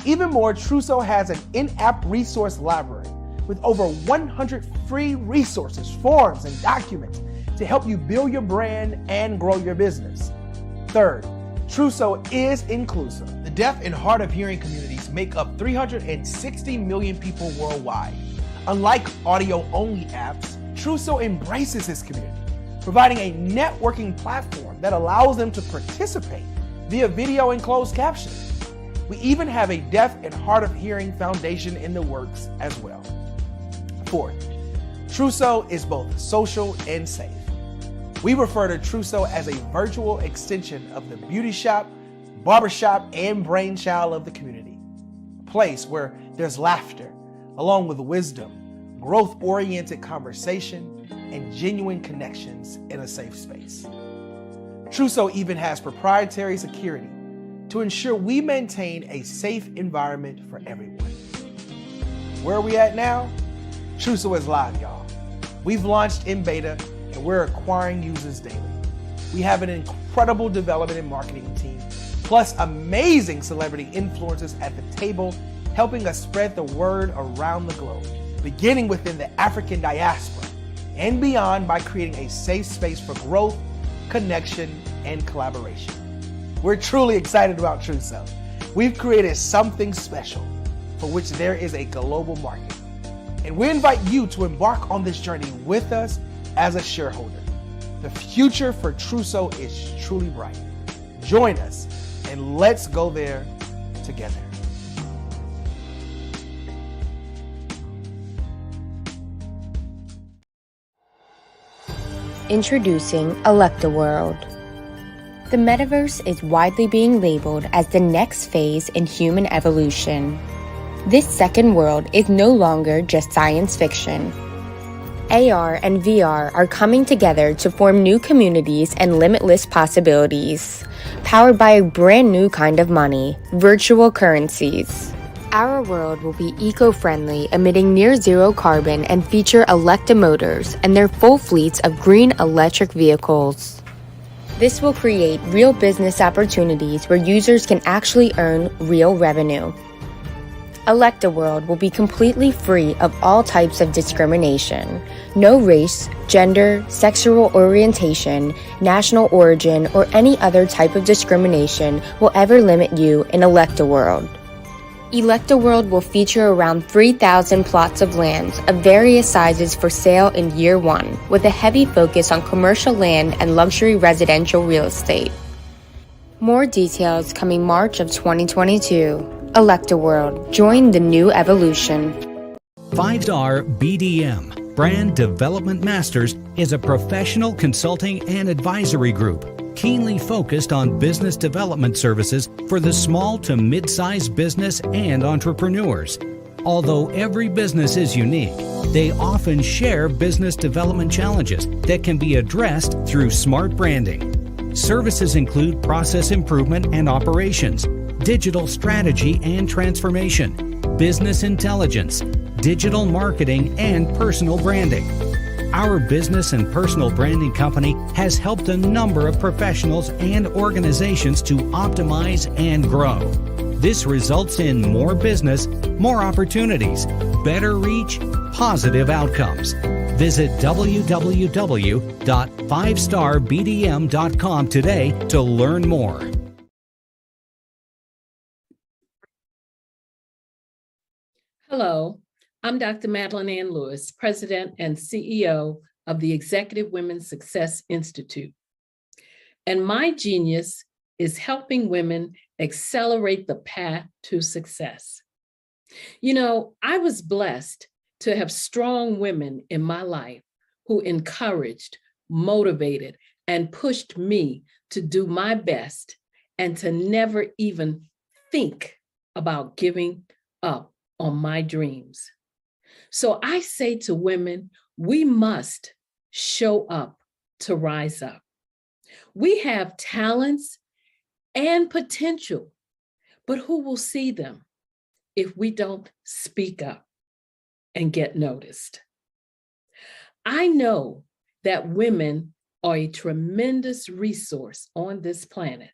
Even more, Truso has an in-app resource library with over 100 free resources, forms, and documents to help you build your brand and grow your business. Third, Truso is inclusive. The deaf and hard of hearing communities make up 360 million people worldwide. Unlike audio-only apps, Trousseau embraces his community, providing a networking platform that allows them to participate via video and closed captioning. We even have a deaf and hard of hearing foundation in the works as well. Fourth, Trousseau is both social and safe. We refer to Trousseau as a virtual extension of the beauty shop, barbershop, and brainchild of the community. A place where there's laughter, along with wisdom, growth-oriented conversation, and genuine connections in a safe space. Trousseau even has proprietary security to ensure we maintain a safe environment for everyone. Where are we at now? Trousseau is live, y'all. We've launched in beta and we're acquiring users daily. We have an incredible development and marketing team, plus amazing celebrity influencers at the table, helping us spread the word around the globe, beginning within the African diaspora and beyond by creating a safe space for growth, connection, and collaboration. We're truly excited about Trousseau. We've created something special for which there is a global market. And we invite you to embark on this journey with us as a shareholder. The future for Trousseau is truly bright. Join us and let's go there together. Introducing ElectaWorld. The metaverse is widely being labeled as the next phase in human evolution. This second world is no longer just science fiction. AR and VR are coming together to form new communities and limitless possibilities, powered by a brand new kind of money, virtual currencies. Our world will be eco-friendly, emitting near-zero carbon, and feature Electa motors and their full fleets of green electric vehicles. This will create real business opportunities where users can actually earn real revenue. ElectaWorld will be completely free of all types of discrimination. No race, gender, sexual orientation, national origin, or any other type of discrimination will ever limit you in ElectaWorld. ElectaWorld will feature around 3,000 plots of land of various sizes for sale in year one, with a heavy focus on commercial land and luxury residential real estate. More details coming March of 2022. ElectaWorld. Join the new evolution. 5-Star BDM, Brand Development Masters, is a professional consulting and advisory group keenly focused on business development services for the small to mid-sized business and entrepreneurs. Although every business is unique, they often share business development challenges that can be addressed through smart branding. Services include process improvement and operations, digital strategy and transformation, business intelligence, digital marketing, and personal branding. Our business and personal branding company has helped a number of professionals and organizations to optimize and grow. This results in more business, more opportunities, better reach, positive outcomes. Visit www.5starbdm.com today to learn more. Hello, I'm Dr. Madeline Ann Lewis, President and CEO of the Executive Women's Success Institute. And my genius is helping women accelerate the path to success. You know, I was blessed to have strong women in my life who encouraged, motivated, and pushed me to do my best and to never even think about giving up on my dreams. So I say to women, we must show up to rise up. We have talents and potential, but who will see them if we don't speak up and get noticed? I know that women are a tremendous resource on this planet,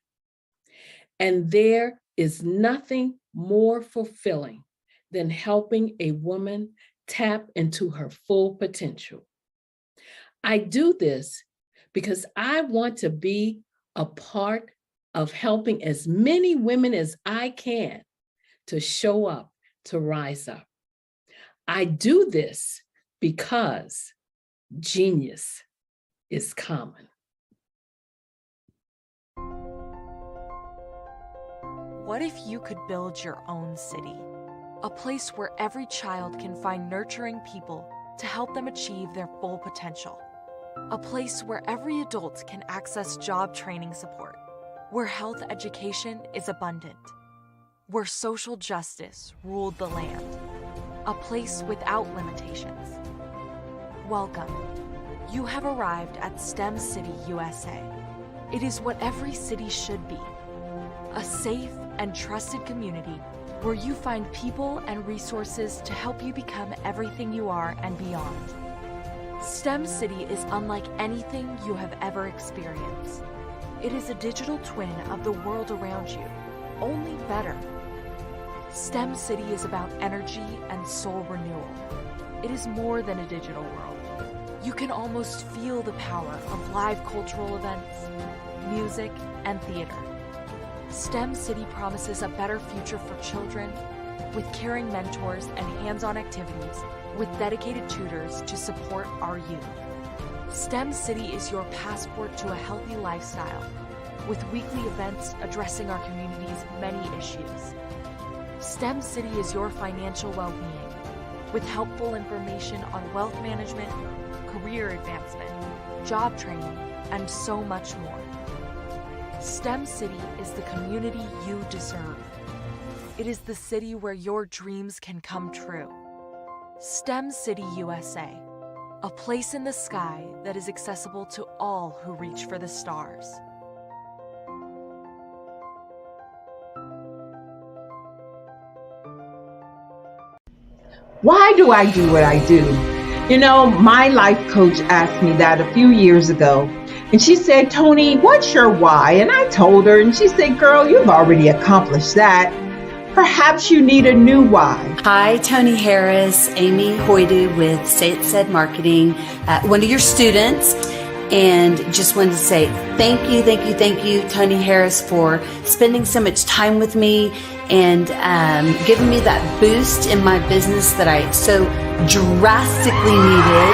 and there is nothing more fulfilling than helping a woman tap into her full potential. I do this because I want to be a part of helping as many women as I can to show up, to rise up. I do this because Genius is common. What if you could build your own city? A place where every child can find nurturing people to help them achieve their full potential. A place where every adult can access job training support. Where health education is abundant. Where social justice ruled the land. A place without limitations. Welcome. You have arrived at STEM City, USA. It is what every city should be. A safe and trusted community where you find people and resources to help you become everything you are and beyond. STEM City is unlike anything you have ever experienced. It is a digital twin of the world around you, only better. STEM City is about energy and soul renewal. It is more than a digital world. You can almost feel the power of live cultural events, music, and theater. STEM City promises a better future for children with caring mentors and hands-on activities with dedicated tutors to support our youth. STEM City is your passport to a healthy lifestyle with weekly events addressing our community's many issues. STEM City is your financial well-being with helpful information on wealth management, career advancement, job training, and so much more. STEM City is the community you deserve. It is the city where your dreams can come true. STEM City USA, a place in the sky that is accessible to all who reach for the stars. Why do I do what I do? You know, my life coach asked me that a few years ago. And she said, Tony, what's your why? And I told her, and she said, girl, you've already accomplished that. Perhaps you need a new why. Hi, Tony Harris, Amy Hoydu with Say It Said Marketing, one of your students. And just wanted to say thank you, Tony Harris, for spending so much time with me and giving me that boost in my business that I so drastically needed.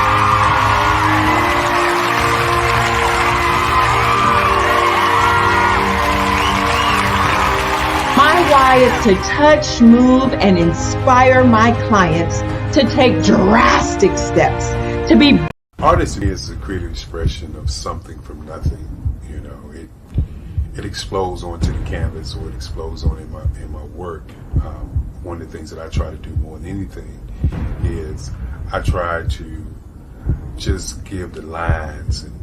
My why is to touch, move, and inspire my clients to take drastic steps, to be. Artistry is a creative expression of something from nothing. You know, it explodes onto the canvas, or it explodes on in my work. One of the things that I try to do more than anything is I try to just give the lines and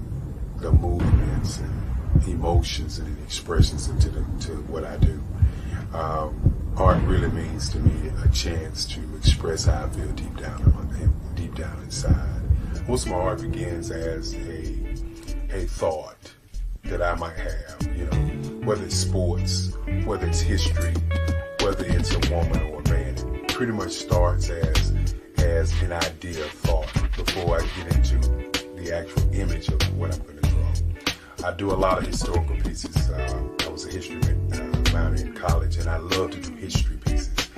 the movements and emotions and expressions to what I do. Art really means to me a chance to express how I feel deep down inside. Most of my art begins as a thought that I might have, you know, whether it's sports, whether it's history, whether it's a woman or a man. It pretty much starts as an idea of thought before I get into the actual image of what I'm going to draw. I do a lot of historical pieces. I was a history minor in college, and I love to do history pieces.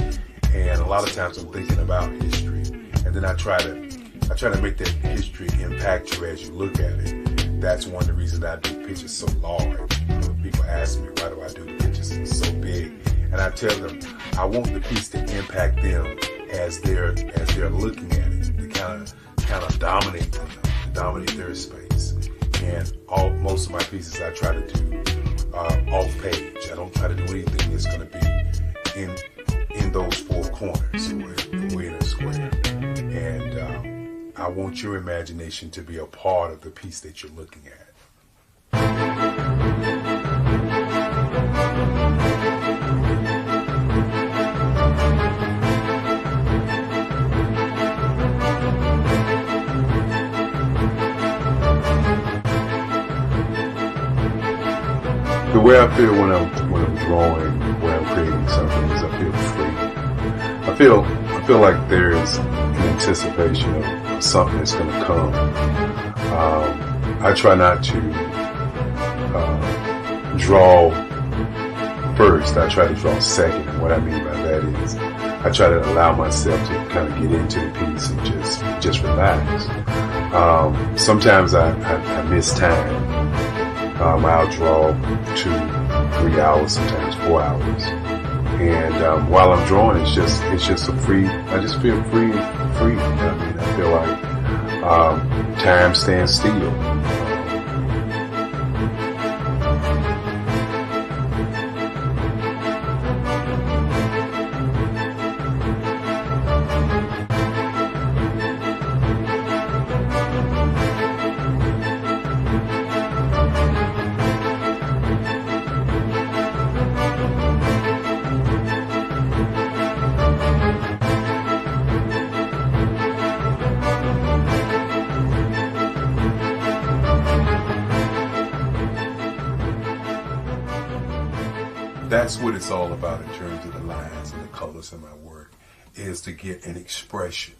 And a lot of times I'm thinking about history, and then I try to make that history impact you as you look at it. That's one of the reasons I do pictures so large. People ask me, why do I do the pictures so big? And I tell them, I want the piece to impact them as they're looking at it, to kind of dominate them, to dominate their space. And most of my pieces I try to do off page. I don't try to do anything that's going to be in those four corners or in a square. And I want your imagination to be a part of the piece that you're looking at. The way I feel when I'm drawing, when I'm creating something, is I feel free. I feel like there's an anticipation of something that's going to come. I try not to draw first. I try to draw second. And what I mean by that is I try to allow myself to kind of get into the piece and just relax. Sometimes I miss time. I'll draw 2-3 hours, sometimes 4 hours. And while I'm drawing, it's just a free. I just feel free. I mean, I feel like time stands still. That's what it's all about in terms of the lines and the colors in my work, is to get an expression,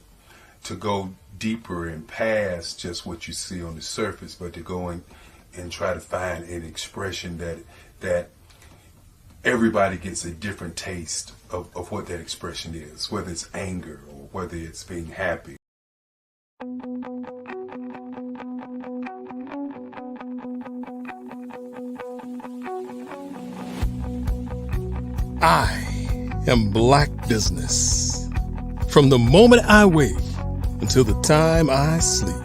to go deeper and past just what you see on the surface, but to go in and try to find an expression that everybody gets a different taste of what that expression is, whether it's anger or whether it's being happy. I am Black business. From the moment I wake until the time I sleep.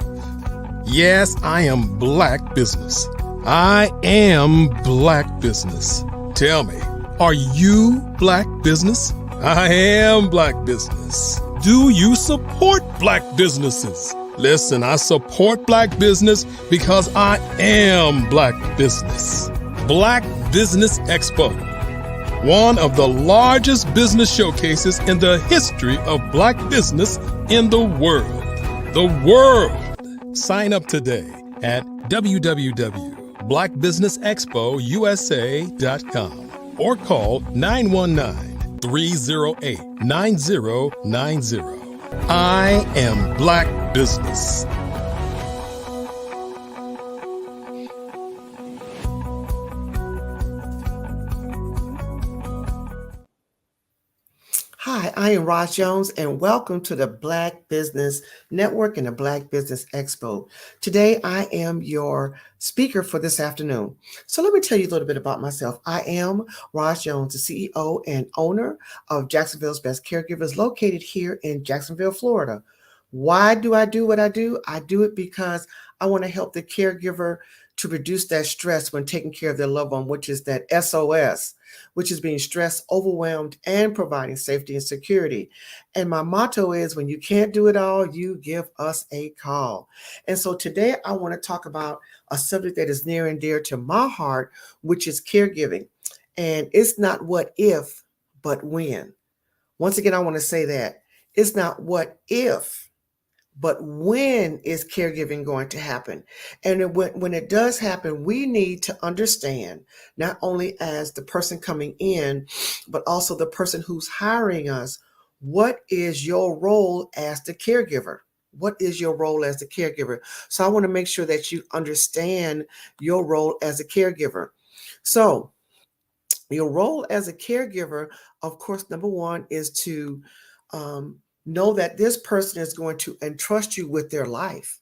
Yes, I am Black business. I am Black business. Tell me, are you Black business? I am Black business. Do you support Black businesses? Listen, I support Black business because I am Black business. Black Business Expo, one of the largest business showcases in the history of Black business in the world. The world! Sign up today at www.blackbusinessexpousa.com or call 919-308-9090. I am Black business. Hi, I am Roz Jones, and welcome to the Black Business Network and the Black Business Expo. Today, I am your speaker for this afternoon. So let me tell you a little bit about myself. I am Roz Jones, the CEO and owner of Jacksonville's Best Caregivers, located here in Jacksonville, Florida. Why do I do what I do? I do it because I want to help the caregiver to reduce that stress when taking care of their loved one, which is that SOS, which is being stressed, overwhelmed, and providing safety and security. And my motto is, when you can't do it all, you give us a call. And so today I want to talk about a subject that is near and dear to my heart, which is caregiving. And it's not what if, but when. Once again, I want to say that it's not what if, but when is caregiving going to happen? And when it does happen, we need to understand, not only as the person coming in, but also the person who's hiring us, what is your role as the caregiver? What is your role as the caregiver? So I want to make sure that you understand your role as a caregiver. So your role as a caregiver, of course, number one is to know that this person is going to entrust you with their life.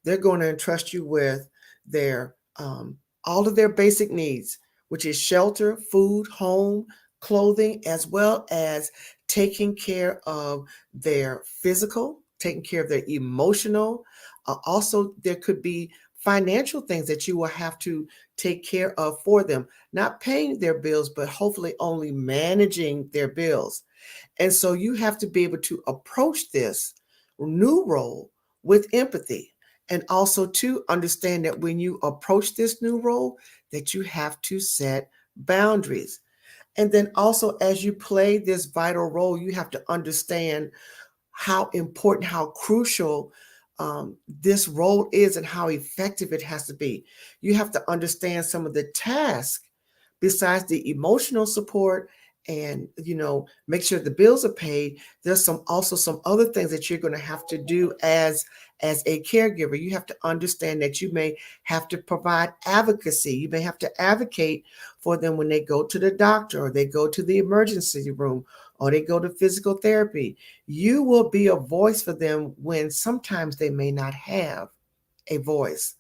They're going to entrust you with their all of their basic needs, which is shelter, food, home, clothing, as well as taking care of their physical, taking care of their emotional. Also, there could be financial things that you will have to take care of for them, not paying their bills, but hopefully only managing their bills. And so you have to be able to approach this new role with empathy, and also to understand that when you approach this new role, that you have to set boundaries. And then also, as you play this vital role, you have to understand how important, how crucial this role is and how effective it has to be. You have to understand some of the tasks besides the emotional support and, make sure the bills are paid. There's also some other things that you're going to have to do as a caregiver. You have to understand that you may have to provide advocacy. You may have to advocate for them when they go to the doctor or they go to the emergency room or they go to physical therapy. You will be a voice for them when sometimes they may not have a voice.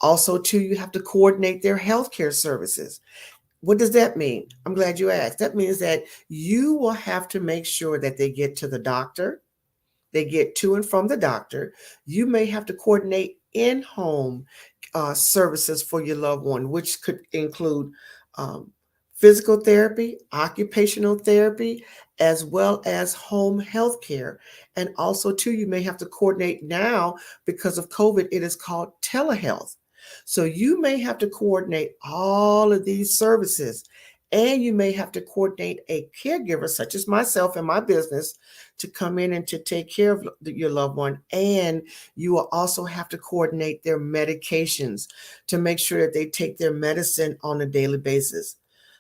Also, too, you have to coordinate their healthcare services. What does that mean? I'm glad you asked. That means that you will have to make sure that they get to the doctor, they get to and from the doctor. You may have to coordinate in-home services for your loved one, which could include um, physical therapy, occupational therapy, as well as home health care. And also, too, you may have to coordinate now because of COVID, it is called telehealth. So you may have to coordinate all of these services, and you may have to coordinate a caregiver, such as myself and my business, to come in and to take care of your loved one. And you will also have to coordinate their medications to make sure that they take their medicine on a daily basis.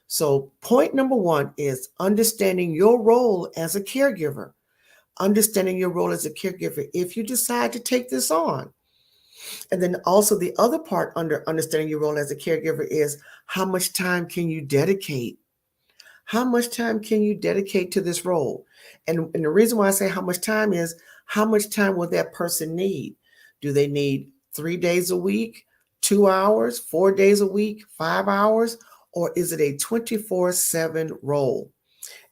So point number one is understanding your role as a caregiver. Understanding your role as a caregiver if you decide to take this on. And then also the other part under understanding your role as a caregiver is how much time can you dedicate? How much time can you dedicate to this role? And the reason why I say how much time is how much time will that person need? Do they need 3 days a week, 2 hours, 4 days a week, 5 hours, or is it a 24/7 role?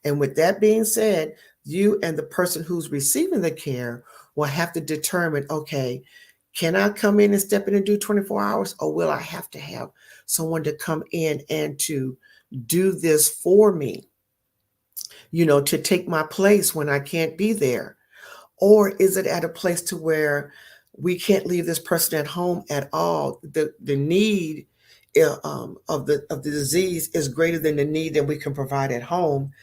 And with that being said, you and the person who's receiving the care will have to determine, okay, can I come in and step in and do 24 hours, or will I have to have someone to come in and to do this for me, to take my place when I can't be there? Or is it at a place to where we can't leave this person at home at all? The need of the disease is greater than the need that we can provide at home.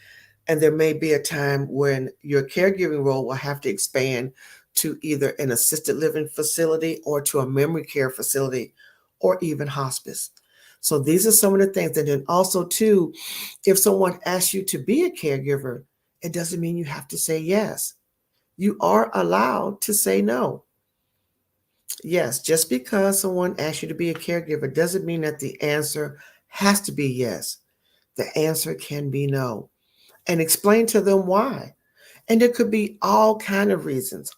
And there may be a time when your caregiving role will have to expand to either an assisted living facility or to a memory care facility or even hospice. So these are some of the things. And then also too, if someone asks you to be a caregiver, it doesn't mean you have to say yes. You are allowed to say no. Yes, just because someone asks you to be a caregiver doesn't mean that the answer has to be yes. The answer can be no. And explain to them why. And there could be all kind of reasons.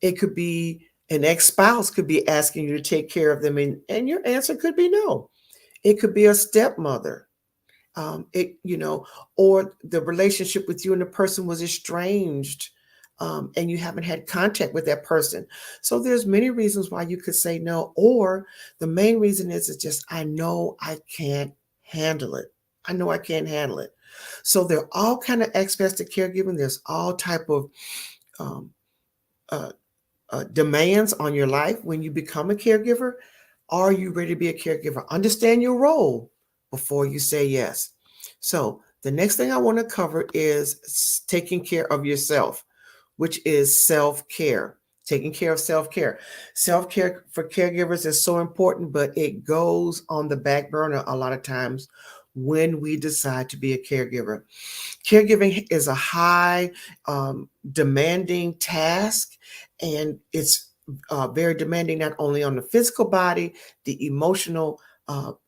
It could be an ex-spouse could be asking you to take care of them, and your answer could be no. It could be a stepmother. Or the relationship with you and the person was estranged, and you haven't had contact with that person. So there's many reasons why you could say no, or the main reason is just, I know I can't handle it. I know I can't handle it. So there are all kind of aspects to caregiving. There's all type of demands on your life when you become a caregiver. Are you ready to be a caregiver? Understand your role before you say yes. So the next thing I want to cover is taking care of yourself, which is self-care. Taking care of self-care. Self-care for caregivers is so important, but it goes on the back burner a lot of times when we decide to be a caregiver. Caregiving is a high demanding task, and it's very demanding not only on the physical body, the emotional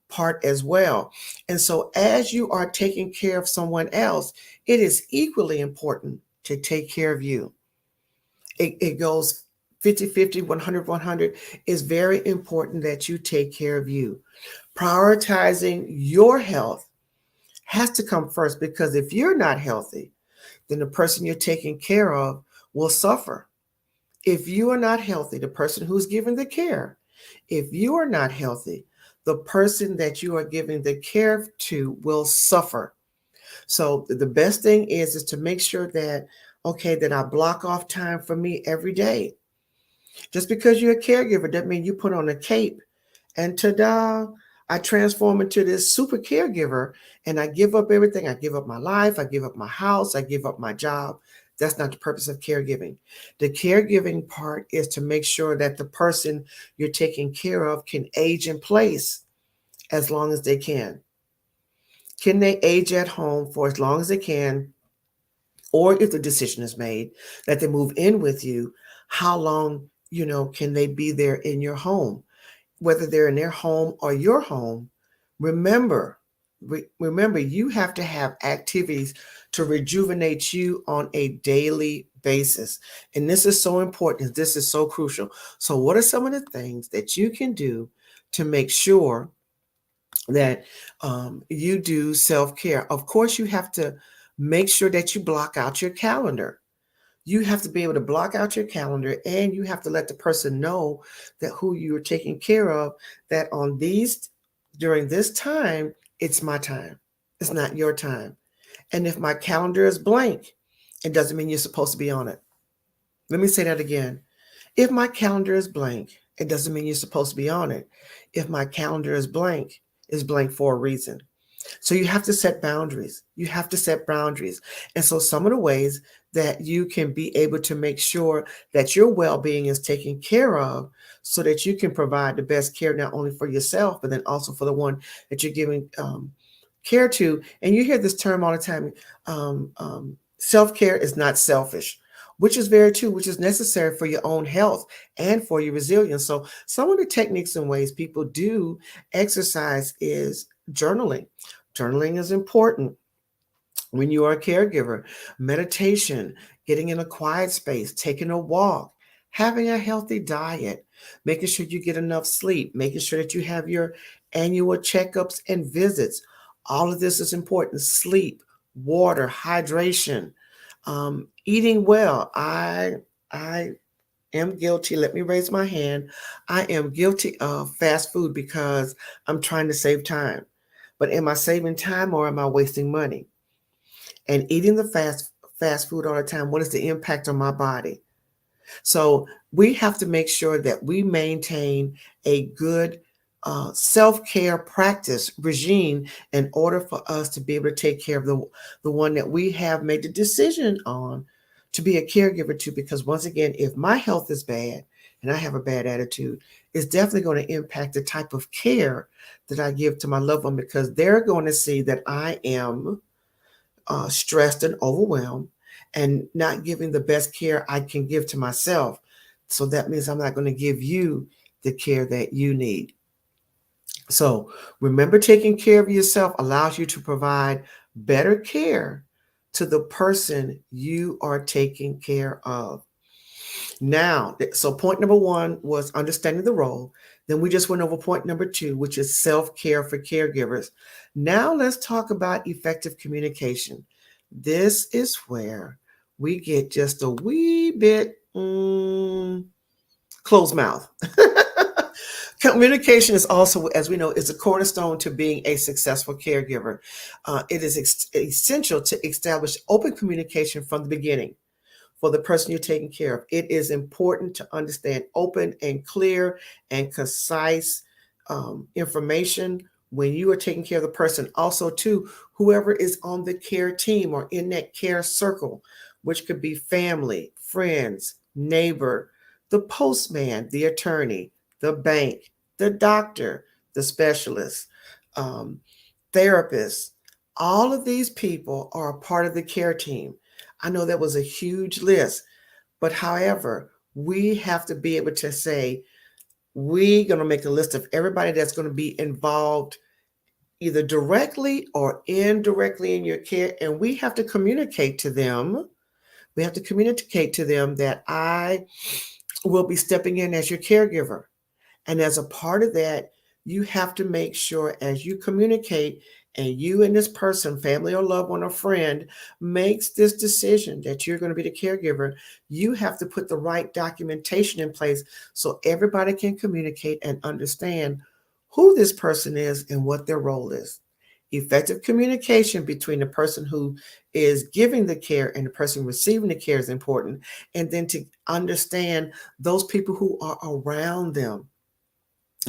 part as well. And so as you are taking care of someone else, it is equally important to take care of you. It goes 50-50, 100-100. It's very important that you take care of you. Prioritizing your health has to come first, because if you're not healthy, then the person you're taking care of will suffer. If you are not healthy, the person who's giving the care, if you are not healthy, the person that you are giving the care to will suffer. So the best thing is to make sure that, okay, that I block off time for me every day. Just because you're a caregiver doesn't mean you put on a cape and ta-da, I transform into this super caregiver and I give up everything. I give up my life. I give up my house. I give up my job. That's not the purpose of caregiving. The caregiving part is to make sure that the person you're taking care of can age in place as long as they can. Can they age at home for as long as they can? Or if the decision is made that they move in with you, how long, can they be there in your home? Whether they're in their home or your home, remember, remember, you have to have activities to rejuvenate you on a daily basis. And this is so important. This is so crucial. So what are some of the things that you can do to make sure that you do self-care? Of course, you have to make sure that you block out your calendar. You have to be able to block out your calendar, and you have to let the person know that who you are taking care of, that during this time, it's my time. It's not your time. And if my calendar is blank, it doesn't mean you're supposed to be on it. Let me say that again. If my calendar is blank, it doesn't mean you're supposed to be on it. If my calendar is blank, it's blank for a reason. So you have to set boundaries. You have to set boundaries. And so some of the ways that you can be able to make sure that your well-being is taken care of, so that you can provide the best care, not only for yourself, but then also for the one that you're giving care to. And you hear this term all the time. Self-care is not selfish, which is very true, which is necessary for your own health and for your resilience. So some of the techniques and ways people do exercise is journaling. Journaling is important when you are a caregiver. Meditation, getting in a quiet space, taking a walk, having a healthy diet, making sure you get enough sleep, making sure that you have your annual checkups and visits. All of this is important. Sleep, water, hydration, eating well. I am guilty. Let me raise my hand. I am guilty of fast food because I'm trying to save time. But am I saving time, or am I wasting money? And eating the fast food all the time, what is the impact on my body? So we have to make sure that we maintain a good self-care practice regime in order for us to be able to take care of the one that we have made the decision on to be a caregiver to. Because once again, if my health is bad and I have a bad attitude, it's definitely going to impact the type of care that I give to my loved one, because they're going to see that I am stressed and overwhelmed and not giving the best care I can give to myself. So that means I'm not going to give you the care that you need. So remember, taking care of yourself allows you to provide better care to the person you are taking care of. Now, so point number one was understanding the role. Then we just went over point number two, which is self-care for caregivers. Now let's talk about effective communication. This is where we get just a wee bit closed mouth. Communication is also, as we know, is a cornerstone to being a successful caregiver. It is essential to establish open communication from the beginning for the person you're taking care of. It is important to understand open and clear and concise information when you are taking care of the person. Also, too, whoever is on the care team or in that care circle, which could be family, friends, neighbor, the postman, the attorney, the bank, the doctor, the specialist, therapist. All of these people are a part of the care team. I know that was a huge list, but however, we have to be able to say, we're going to make a list of everybody that's going to be involved either directly or indirectly in your care, and we have to communicate to them. We have to communicate to them that I will be stepping in as your caregiver. And as a part of that, you have to make sure as you communicate and you and this person, family or loved one or friend, makes this decision that you're going to be the caregiver, you have to put the right documentation in place so everybody can communicate and understand who this person is and what their role is. Effective communication between the person who is giving the care and the person receiving the care is important. And then to understand those people who are around them.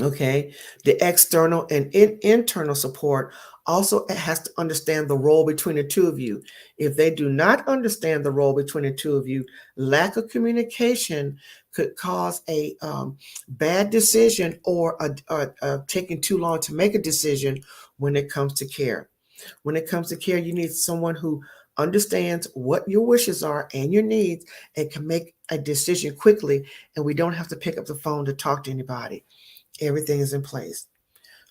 Okay, the external and internal support also has to understand the role between the two of you. If they do not understand the role between the two of you, lack of communication could cause a bad decision or taking too long to make a decision when it comes to care. When it comes to care, you need someone who understands what your wishes are and your needs and can make a decision quickly, and we don't have to pick up the phone to talk to anybody. Everything is in place.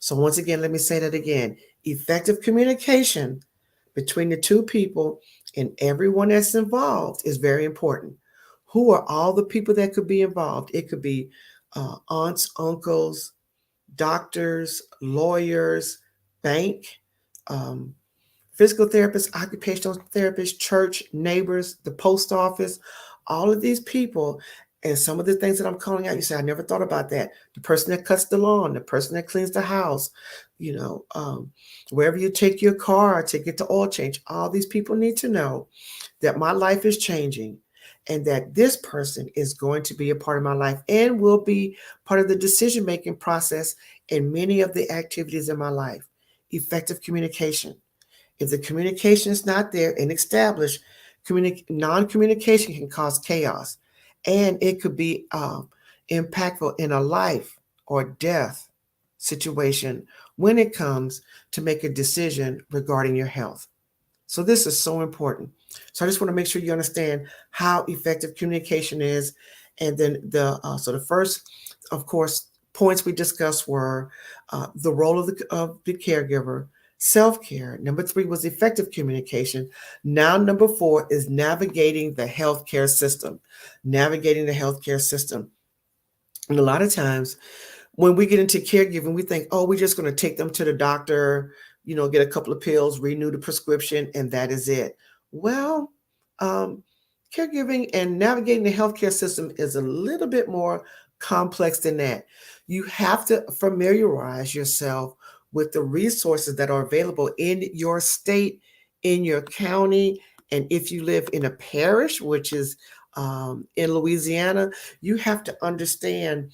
So once again, let me say that again. Effective communication between the two people and everyone that's involved is very important. Who are all the people that could be involved? It could be aunts, uncles, doctors, lawyers, bank, um, physical therapists, occupational therapists, church, neighbors, the post office, all of these people. And some of the things that I'm calling out, you say, I never thought about that. The person that cuts the lawn, the person that cleans the house, wherever you take your car to get the oil change, all these people need to know that my life is changing and that this person is going to be a part of my life and will be part of the decision-making process in many of the activities in my life. Effective communication. If the communication is not there and established, non-communication can cause chaos, and it could be impactful in a life or death situation when it comes to make a decision regarding your health. So this is so important. So I just want to make sure you understand how effective communication is. And then the first, of course, points we discussed were the role of the caregiver, self-care. Number 3 was effective communication. Now, number 4 is navigating the healthcare system. Navigating the healthcare system. And a lot of times when we get into caregiving, we think, oh, we're just going to take them to the doctor, get a couple of pills, renew the prescription, and that is it. Well, caregiving and navigating the healthcare system is a little bit more complex than that. You have to familiarize yourself with the resources that are available in your state, in your county, and if you live in a parish, which is in Louisiana, you have to understand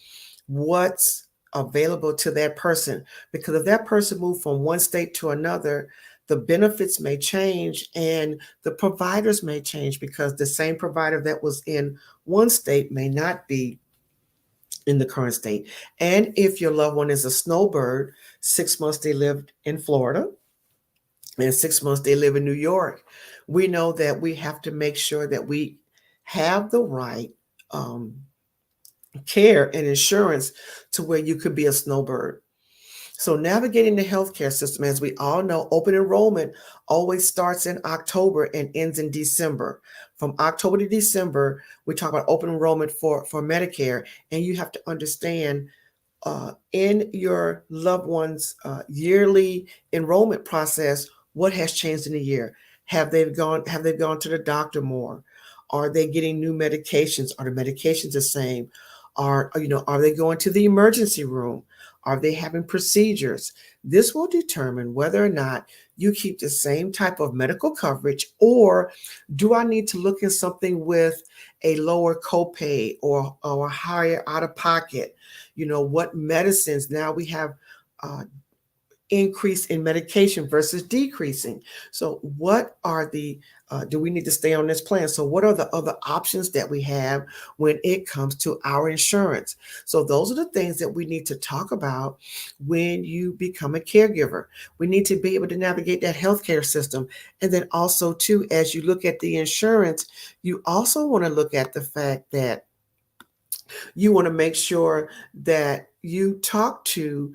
what's available to that person, because if that person moved from one state to another, the benefits may change and the providers may change, because the same provider that was in one state may not be in the current state. And if your loved one is a snowbird, 6 months they lived in Florida and 6 months they live in New York, we know that we have to make sure that we have the right care and insurance to where you could be a snowbird. So navigating the healthcare system, as we all know, open enrollment always starts in October and ends in December. From October to December, we talk about open enrollment for Medicare, and you have to understand in your loved one's yearly enrollment process, what has changed in a year? Have they gone to the doctor more? Are they getting new medications? Are the medications the same? Are they going to the emergency room? Are they having procedures? This will determine whether or not you keep the same type of medical coverage, or do I need to look at something with a lower copay or a higher out of pocket? What medicines now we have increase in medication versus decreasing. So what are do we need to stay on this plan? So what are the other options that we have when it comes to our insurance? So those are the things that we need to talk about when you become a caregiver. We need to be able to navigate that healthcare system. And then also too, as you look at the insurance, you also want to look at the fact that you want to make sure that you talk to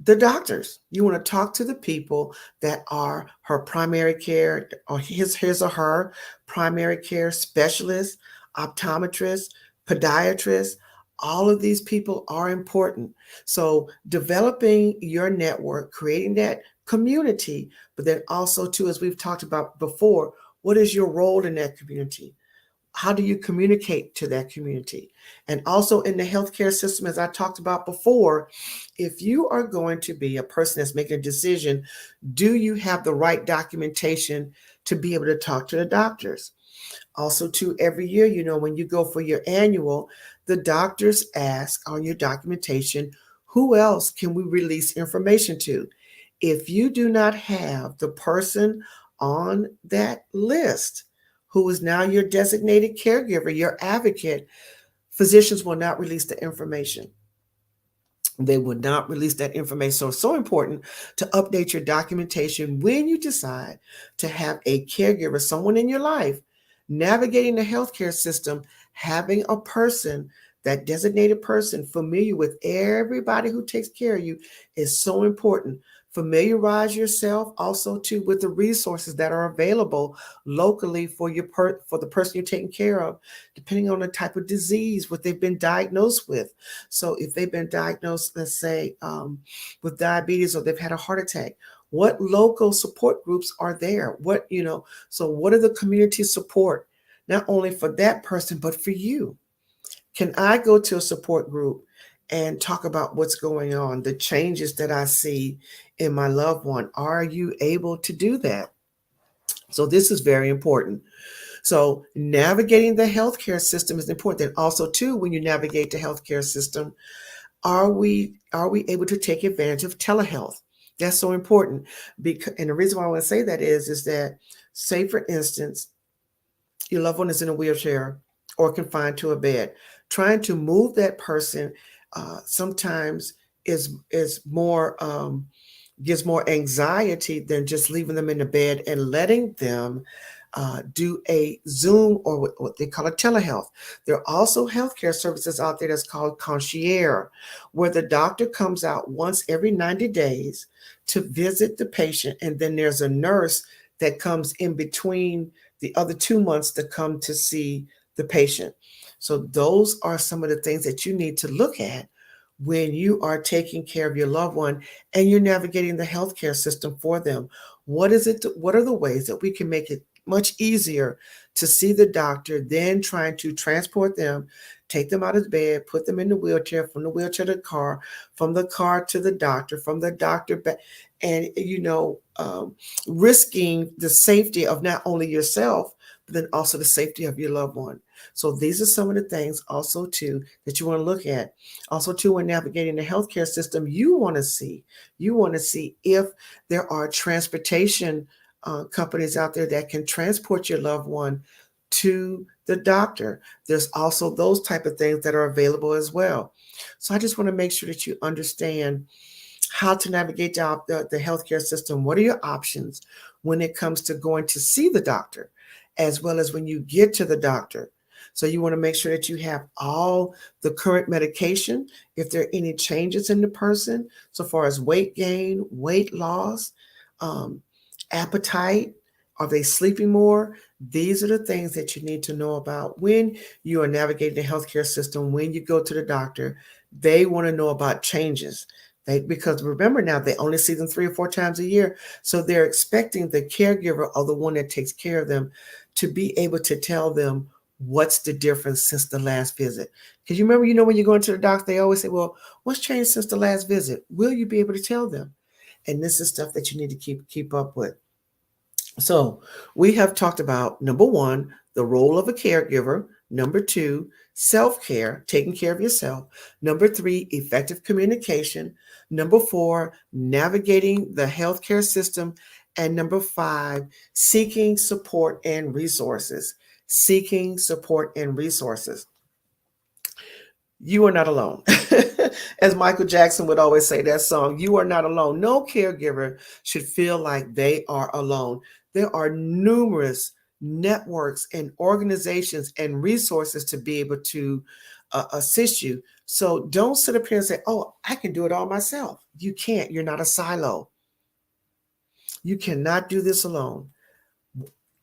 the doctors. You want to talk to the people that are her primary care or his or her primary care specialist, optometrist, podiatrist. All of these people are important. So developing your network, creating that community, but then also too, as we've talked about before, what is your role in that community? How do you communicate to that community? And also in the healthcare system, as I talked about before, if you are going to be a person that's making a decision, do you have the right documentation to be able to talk to the doctors? Also, too, every year, when you go for your annual, the doctors ask on your documentation, who else can we release information to? If you do not have the person on that list who is now your designated caregiver, your advocate, physicians will not release the information. They would not release that information. So it's so important to update your documentation when you decide to have a caregiver, someone in your life, navigating the healthcare system, having a person, that designated person familiar with everybody who takes care of you is so important. Familiarize yourself also too with the resources that are available locally for for the person you're taking care of, depending on the type of disease, what they've been diagnosed with. So if they've been diagnosed, let's say, with diabetes, or they've had a heart attack, what local support groups are there? So what are the community support, not only for that person, but for you? Can I go to a support group and talk about what's going on, the changes that I see in my loved one? Are you able to do that? So this is very important. So navigating the healthcare system is important. And also too, when you navigate the healthcare system, are we able to take advantage of telehealth? That's so important. And the reason why I want to say that is that, say for instance, your loved one is in a wheelchair or confined to a bed, trying to move that person sometimes is more gives more anxiety than just leaving them in the bed and letting them do a Zoom or what they call a telehealth. There are also healthcare services out there that's called concierge, where the doctor comes out once every 90 days to visit the patient, and then there's a nurse that comes in between the other 2 months to come to see the patient. So those are some of the things that you need to look at when you are taking care of your loved one and you're navigating the healthcare system for them. What are the ways that we can make it much easier to see the doctor than trying to transport them, take them out of the bed, put them in the wheelchair, from the wheelchair to the car, from the car to the doctor, from the doctor back, and risking the safety of not only yourself, but then also the safety of your loved one. So these are some of the things also too that you want to look at. Also too, when navigating the healthcare system, you want to see if there are transportation companies out there that can transport your loved one to the doctor. There's also those type of things that are available as well. So I just want to make sure that you understand how to navigate the healthcare system. What are your options when it comes to going to see the doctor, as well as when you get to the doctor? So you want to make sure that you have all the current medication, if there are any changes in the person, so far as weight gain, weight loss, appetite, are they sleeping more? These are the things that you need to know about when you are navigating the healthcare system. When you go to the doctor, they want to know about changes. Because remember now, they only see them 3 or 4 times a year. So they're expecting the caregiver or the one that takes care of them to be able to tell them what's the difference since the last visit. Because you remember, when you're going to the doctor, they always say, well, what's changed since the last visit? Will you be able to tell them? And this is stuff that you need to keep up with. So we have talked about, number 1, the role of a caregiver. Number 2, self-care, taking care of yourself. Number 3, effective communication. Number 4, navigating the healthcare system. And number 5, seeking support and resources. Seeking support and resources. You are not alone. As Michael Jackson would always say, that song, you are not alone. No caregiver should feel like they are alone. There are numerous networks and organizations and resources to be able to assist you. So don't sit up here and say, oh, I can do it all myself. You can't. You're not a silo. You cannot do this alone.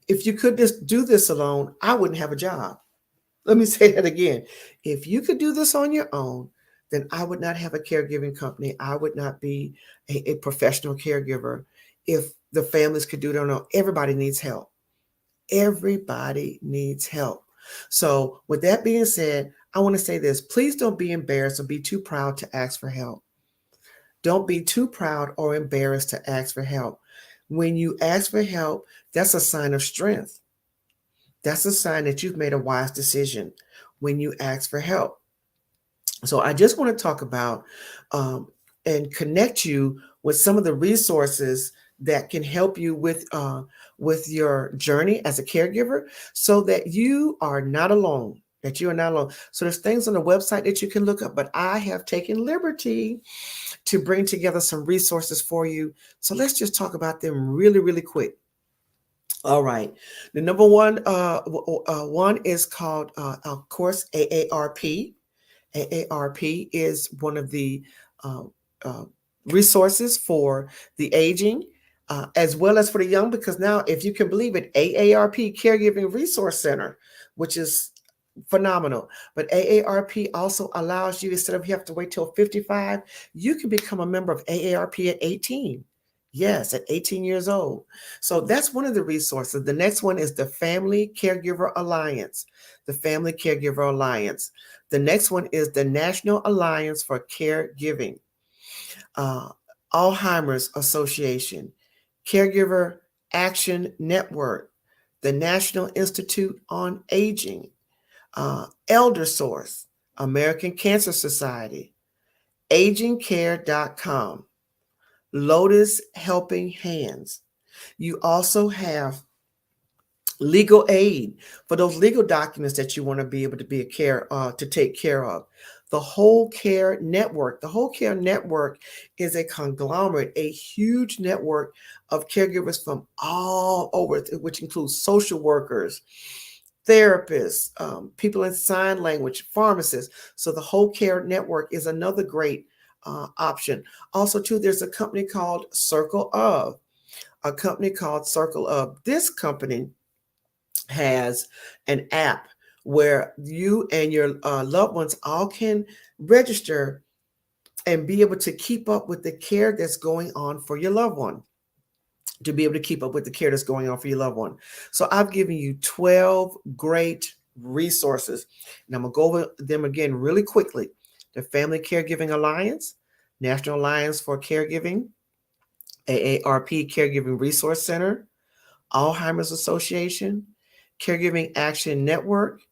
If you could just do this alone, I wouldn't have a job. Let me say that again. If you could do this on your own, then I would not have a caregiving company. I would not be a professional caregiver. If the families could do it on their own, everybody needs help. Everybody needs help. So with that being said, I want to say this. Please don't be embarrassed or be too proud to ask for help. Don't be too proud or embarrassed to ask for help. When you ask for help, that's a sign of strength. That's a sign that you've made a wise decision when you ask for help. So I just want to talk about and connect you with some of the resources that can help you with your journey as a caregiver, so that you are not alone. So there's things on the website that you can look up, but I have taken liberty to bring together some resources for you. So let's just talk about them really, really quick. All right. The number one is called, of course, AARP. AARP is one of the resources for the aging, as well as for the young, because now, if you can believe it, AARP Caregiving Resource Center, which is phenomenal. But AARP also allows you, instead of you have to wait till 55, you can become a member of AARP at 18. Yes, at 18 years old. So that's one of the resources. The next one is the Family Caregiver Alliance. The Family Caregiver Alliance. The next one is the National Alliance for Caregiving. Alzheimer's Association, Caregiver Action Network, the National Institute on Aging, Elder Source, American Cancer Society, agingcare.com, Lotus Helping Hands. You also have legal aid for those legal documents that you want to be able to be to take care of. The Whole Care Network. The Whole Care Network is a conglomerate, a huge network of caregivers from all over, which includes social workers, therapists, people in sign language, pharmacists. So the Whole Care Network is another great option. Also, too, there's a company called Circle Of. This company has an app where you and your loved ones all can register and be able to keep up with the care that's going on for your loved one. To be able to keep up with the care that's going on for your loved one. So I've given you 12 great resources, and I'm going to go over them again really quickly. The Family Caregiving Alliance, National Alliance for Caregiving, AARP Caregiving Resource Center, Alzheimer's Association, Caregiving Action Network,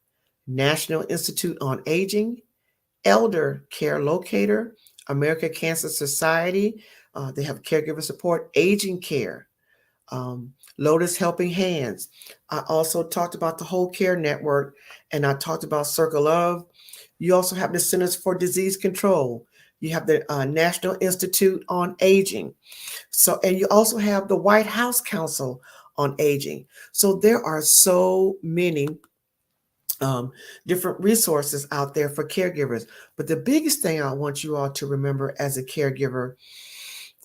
National Institute on Aging, Elder Care Locator, American Cancer Society. They have caregiver support, Aging Care, Lotus Helping Hands. I also talked about the Whole Care Network, and I talked about Circle Of. You also have the Centers for Disease Control. You have the National Institute on Aging. So, and you also have the White House Council on Aging. So there are so many different resources out there for caregivers. But the biggest thing I want you all to remember as a caregiver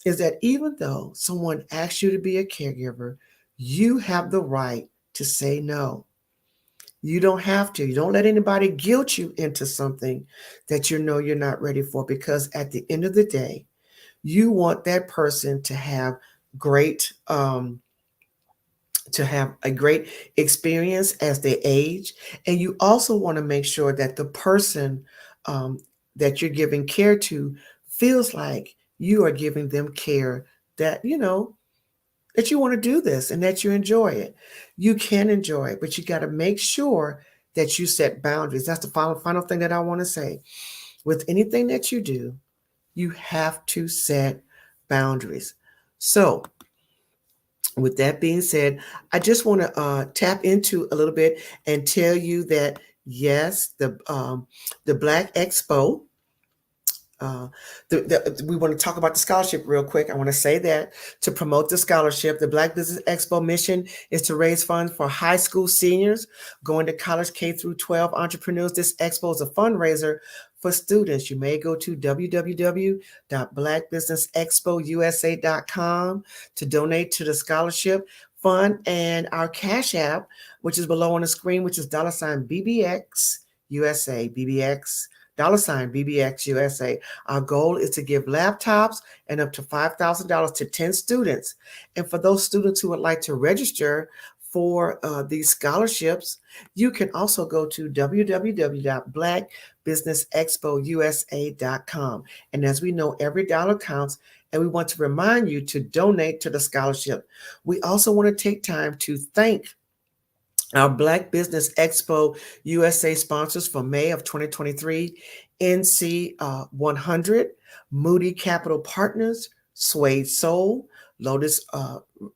is that even though someone asks you to be a caregiver, you have the right to say no. You don't have to. You don't let anybody guilt you into something that you know you're not ready for, because at the end of the day, you want that person to have a great experience as they age. And you also want to make sure that the person that you're giving care to feels like you are giving them care that, that you want to do this and that you enjoy it. You can enjoy it, but you got to make sure that you set boundaries. That's the final thing that I want to say. With anything that you do, you have to set boundaries. So with that being said, I just want to tap into a little bit and tell you that, yes, the Black Expo, we want to talk about the scholarship real quick. I want to say that to promote the scholarship, the Black Business Expo mission is to raise funds for high school seniors going to college, K through 12 entrepreneurs. This expo is a fundraiser for students. You may go to www.blackbusinessexpousa.com to donate to the scholarship fund, and our Cash App, which is below on the screen, which is $BBX USA, BBX $BBX USA. Our goal is to give laptops and up to $5,000 to 10 students. And for those students who would like to register for these scholarships, you can also go to www.blackbusinessexpousa.com. And as we know, every dollar counts, and we want to remind you to donate to the scholarship. We also want to take time to thank our Black Business Expo USA sponsors for May of 2023, NC 100, Moody Capital Partners, Suede Soul, Lotus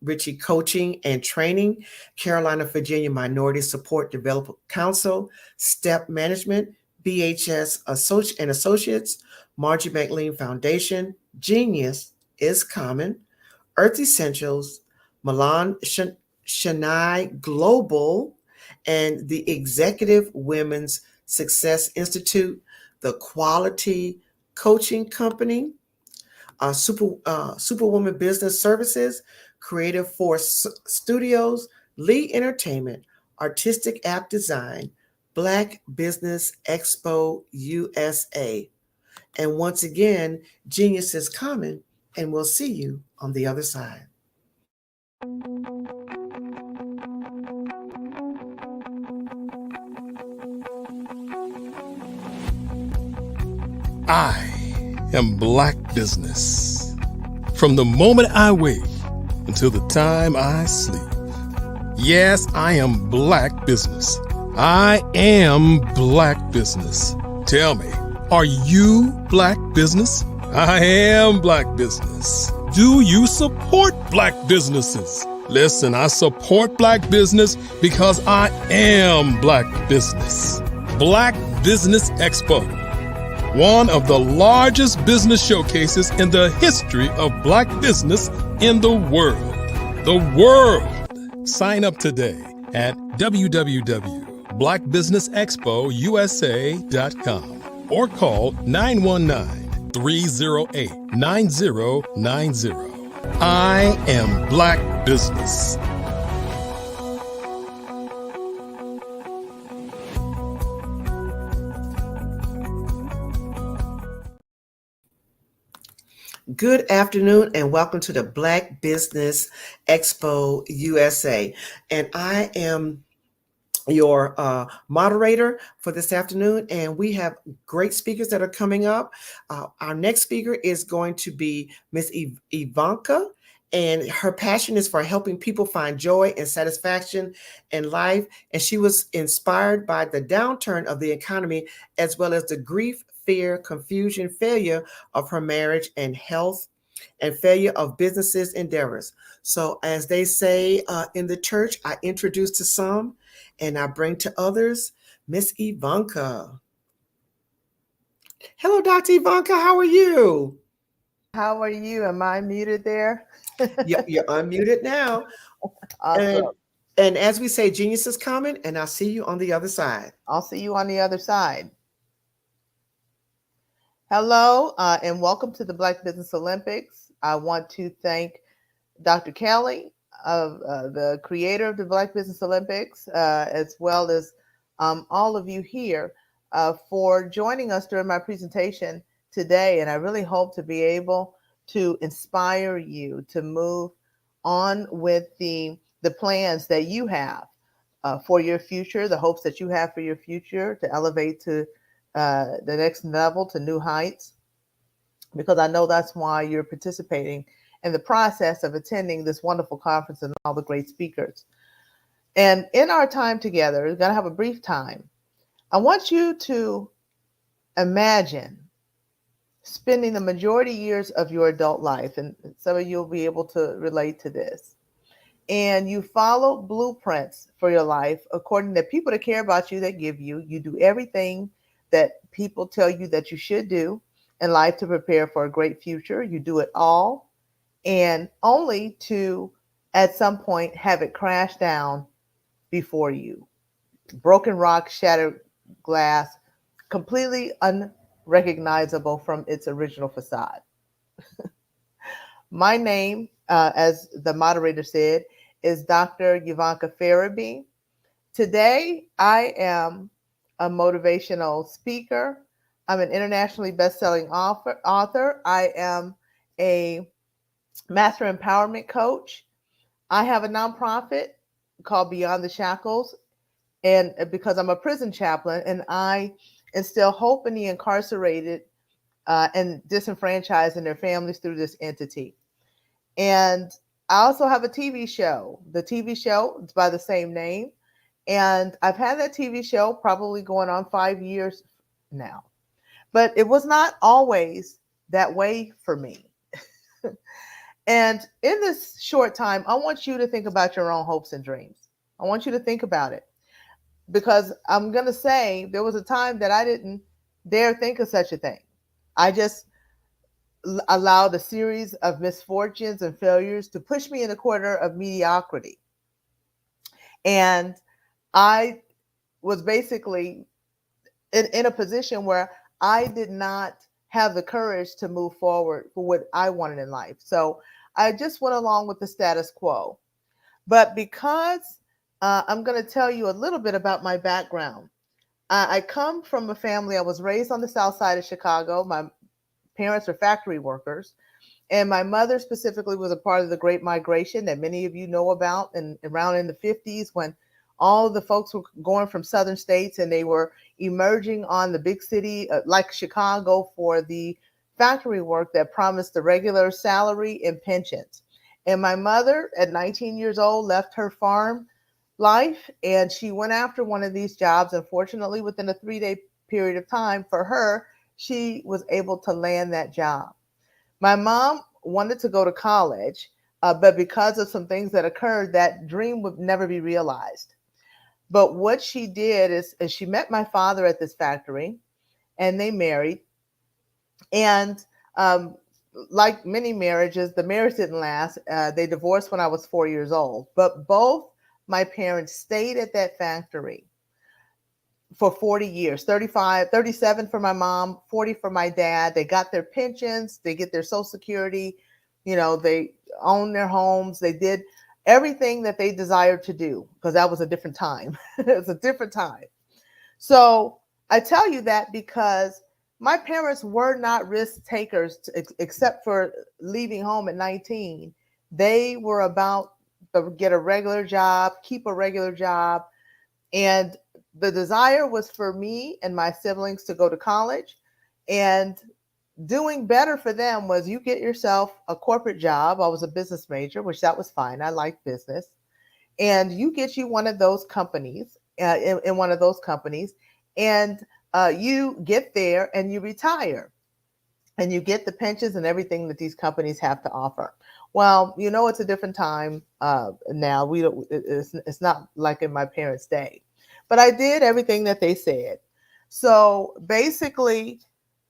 Ritchie Coaching and Training, Carolina, Virginia Minority Support Development Council, Step Management, BHS Associates, Margie McLean Foundation, Genius is Common, Earth Essentials, Milan Shania Global, and the Executive Women's Success Institute, the Quality Coaching Company, Superwoman Business Services, Creative Force Studios, Lee Entertainment, Artistic App Design, Black Business Expo USA. And once again, Genius is coming, and we'll see you on the other side. I am Black business. From the moment I wake until the time I sleep. Yes, I am Black business. I am Black business. Tell me, are you Black business? I am Black business. Do you support Black businesses? Listen, I support Black business because I am Black business. Black Business Expo, one of the largest business showcases in the history of Black business in the world. The world! Sign up today at www.blackbusinessexpousa.com or call 919-308-9090. I am Black business. Good afternoon and welcome to the Black Business Expo USA. And I am your moderator for this afternoon, and we have great speakers that are coming up. Our next speaker is going to be Miss Ivanka, and her passion is for helping people find joy and satisfaction in life. And she was inspired by the downturn of the economy, as well as the grief, fear, confusion, failure of her marriage and health, and failure of businesses endeavors. So as they say in the church, I introduce to some and I bring to others, Miss Ivanka. Hello, Dr. Ivanka, how are you? How are you? Am I muted there? You're unmuted now. Awesome. And as we say, genius is coming, and I'll see you on the other side. I'll see you on the other side. Hello, and welcome to the Black Business Olympics. I want to thank Dr. Kelly, the creator of the Black Business Olympics, as well as all of you here for joining us during my presentation today. And I really hope to be able to inspire you to move on with the plans that you have for your future, the hopes that you have for your future, to elevate to the next level, to new heights, because I know that's why you're participating in the process of attending this wonderful conference and all the great speakers. And in our time together, we're going to have a brief time. I want you to imagine spending the majority years of your adult life, and some of you will be able to relate to this, and you follow blueprints for your life according to people that care about you, that give you. You do everything that people tell you that you should do in life to prepare for a great future. You do it all, and only to, at some point, have it crash down before you. Broken rock, shattered glass, completely unrecognizable from its original facade. My name, as the moderator said, is Dr. Ivanka Farabee. Today, I am a motivational speaker. I'm an internationally best-selling author. I am a master empowerment coach. I have a nonprofit called Beyond the Shackles, and because I'm a prison chaplain, and I instill hope in the incarcerated and disenfranchised and their families through this entity. And I also have a TV show. The TV show is by the same name. And I've had that TV show probably going on 5 years now. But it was not always that way for me. And in this short time, I want you to think about your own hopes and dreams. I want you to think about it. Because I'm going to say there was a time that I didn't dare think of such a thing. I just allowed a series of misfortunes and failures to push me in a corner of mediocrity. And I was basically in a position where I did not have the courage to move forward for what I wanted in life. So I just went along with the status quo. But because I'm going to tell you a little bit about my background. I come from a family, I was raised on the south side of Chicago. My parents were factory workers. And my mother specifically was a part of the Great Migration that many of you know about, and around in the 50s when all the folks were going from southern states and they were emerging on the big city like Chicago for the factory work that promised the regular salary and pensions. And my mother at 19 years old left her farm life and she went after one of these jobs. Unfortunately, within a 3-day period of time for her, she was able to land that job. My mom wanted to go to college, but because of some things that occurred, that dream would never be realized. But what she did is she met my father at this factory and they married. And like many marriages, the marriage didn't last. They divorced when I was 4 years old. But both my parents stayed at that factory for 40 years, 35, 37 for my mom, 40 for my dad. They got their pensions, they get their Social Security, they own their homes. They did everything that they desired to do because that was a different time. It's a different time. So I tell you that because my parents were not risk takers except for leaving home at 19. They were about to get a regular job, keep a regular job. And the desire was for me and my siblings to go to college, and doing better for them was you get yourself a corporate job. I was a business major, which that was fine. I liked business. And you get you one of those companies, in one of those companies, and you get there and you retire and you get the pensions and everything that these companies have to offer. Well, it's a different time now. It's not like in my parents' day. But I did everything that they said. So basically,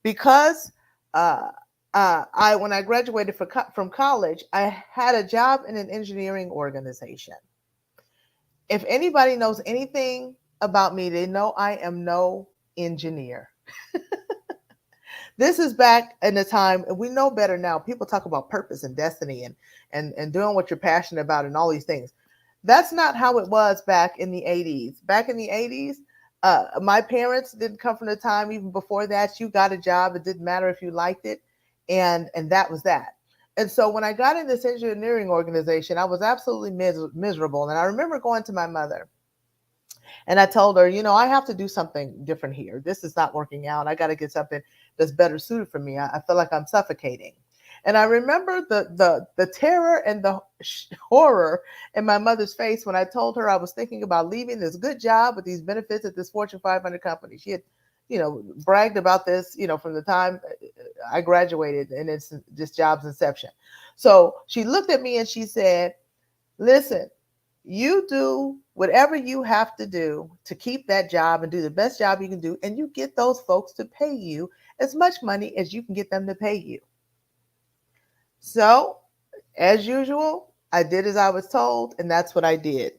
because when I graduated from college, I had a job in an engineering organization. If anybody knows anything about me, they know I am no engineer. This is back in the time, and we know better now. People talk about purpose and destiny and doing what you're passionate about and all these things. That's not how it was back in the 80s. Back in the 80s, my parents didn't come from the time even before that. You got a job. It didn't matter if you liked it. And that was that. And so when I got in this engineering organization, I was absolutely miserable. And I remember going to my mother and I told her, I have to do something different here. This is not working out. I got to get something that's better suited for me. I feel like I'm suffocating. And I remember the terror and the horror in my mother's face when I told her I was thinking about leaving this good job with these benefits at this Fortune 500 company. She had, bragged about this, from the time I graduated, and it's this job's inception. So she looked at me and she said, listen, you do whatever you have to do to keep that job and do the best job you can do, and you get those folks to pay you as much money as you can get them to pay you. So, as usual, I did as I was told, and that's what I did.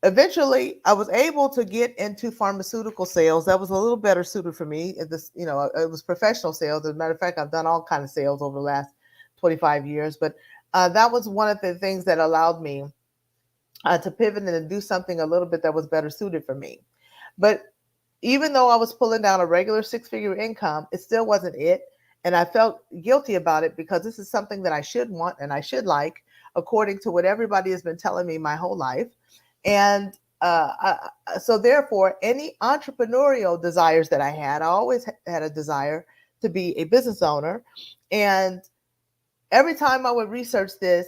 Eventually, I was able to get into pharmaceutical sales. That was a little better suited for me. It was professional sales. As a matter of fact, I've done all kinds of sales over the last 25 years, but that was one of the things that allowed me to pivot and do something a little bit that was better suited for me. But even though I was pulling down a regular 6-figure income, it still wasn't it. And I felt guilty about it because this is something that I should want and I should like, according to what everybody has been telling me my whole life. And so therefore, any entrepreneurial desires that I had, I always had a desire to be a business owner. And every time I would research this,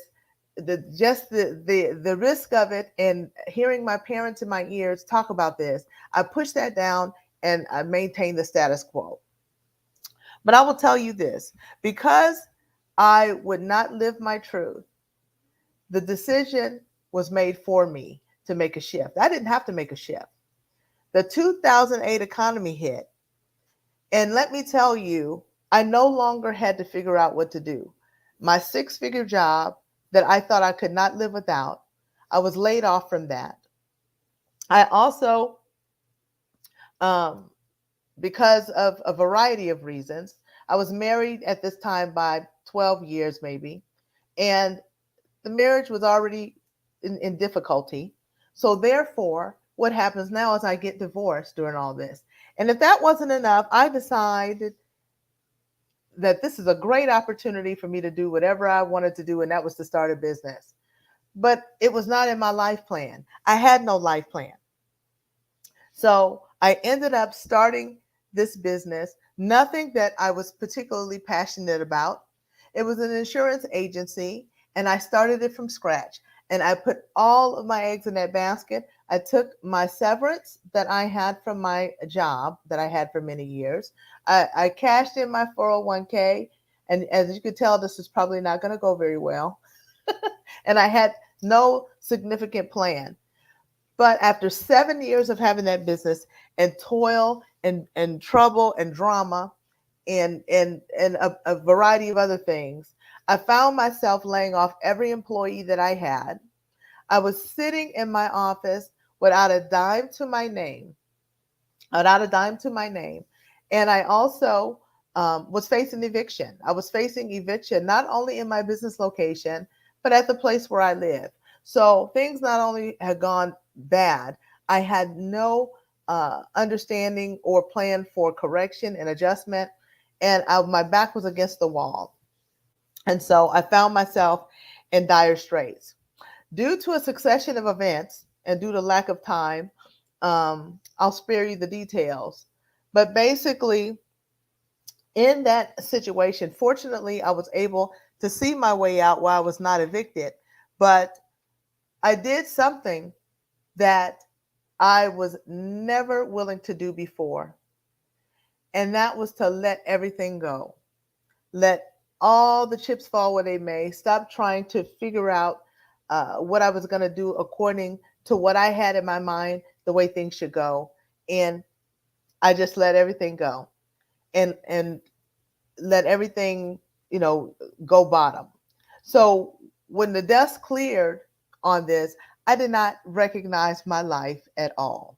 the risk of it and hearing my parents in my ears talk about this, I pushed that down and I maintained the status quo. But I will tell you this, because I would not live my truth, the decision was made for me to make a shift. I didn't have to make a shift. The 2008 economy hit. And let me tell you, I no longer had to figure out what to do. My 6-figure job that I thought I could not live without, I was laid off from that. I also, because of a variety of reasons, I was married at this time by 12 years maybe, and the marriage was already in difficulty. So therefore, what happens now is I get divorced during all this. And if that wasn't enough, I decided that this is a great opportunity for me to do whatever I wanted to do, and that was to start a business. But it was not in my life plan. I had no life plan. So I ended up starting this business, nothing that I was particularly passionate about. It was an insurance agency, and I started it from scratch. And I put all of my eggs in that basket. I took my severance that I had from my job that I had for many years. I cashed in my 401k. And as you could tell, this is probably not going to go very well. And I had no significant plan. But after 7 years of having that business and toil and trouble and drama and a variety of other things, I found myself laying off every employee that I had. I was sitting in my office without a dime to my name, And I also was facing eviction. I was facing eviction not only in my business location, but at the place where I live. So things not only had gone bad, I had no understanding or plan for correction and adjustment, and my back was against the wall. And so I found myself in dire straits. Due to a succession of events and due to lack of time, I'll spare you the details. But basically, in that situation, fortunately, I was able to see my way out while I was not evicted. But I did something that I was never willing to do before. And that was to let everything go. Let all the chips fall where they may. Stop trying to figure out what I was going to do according to what I had in my mind, the way things should go. And I just let everything go and let everything, go bottom. So when the dust cleared on this, I did not recognize my life at all.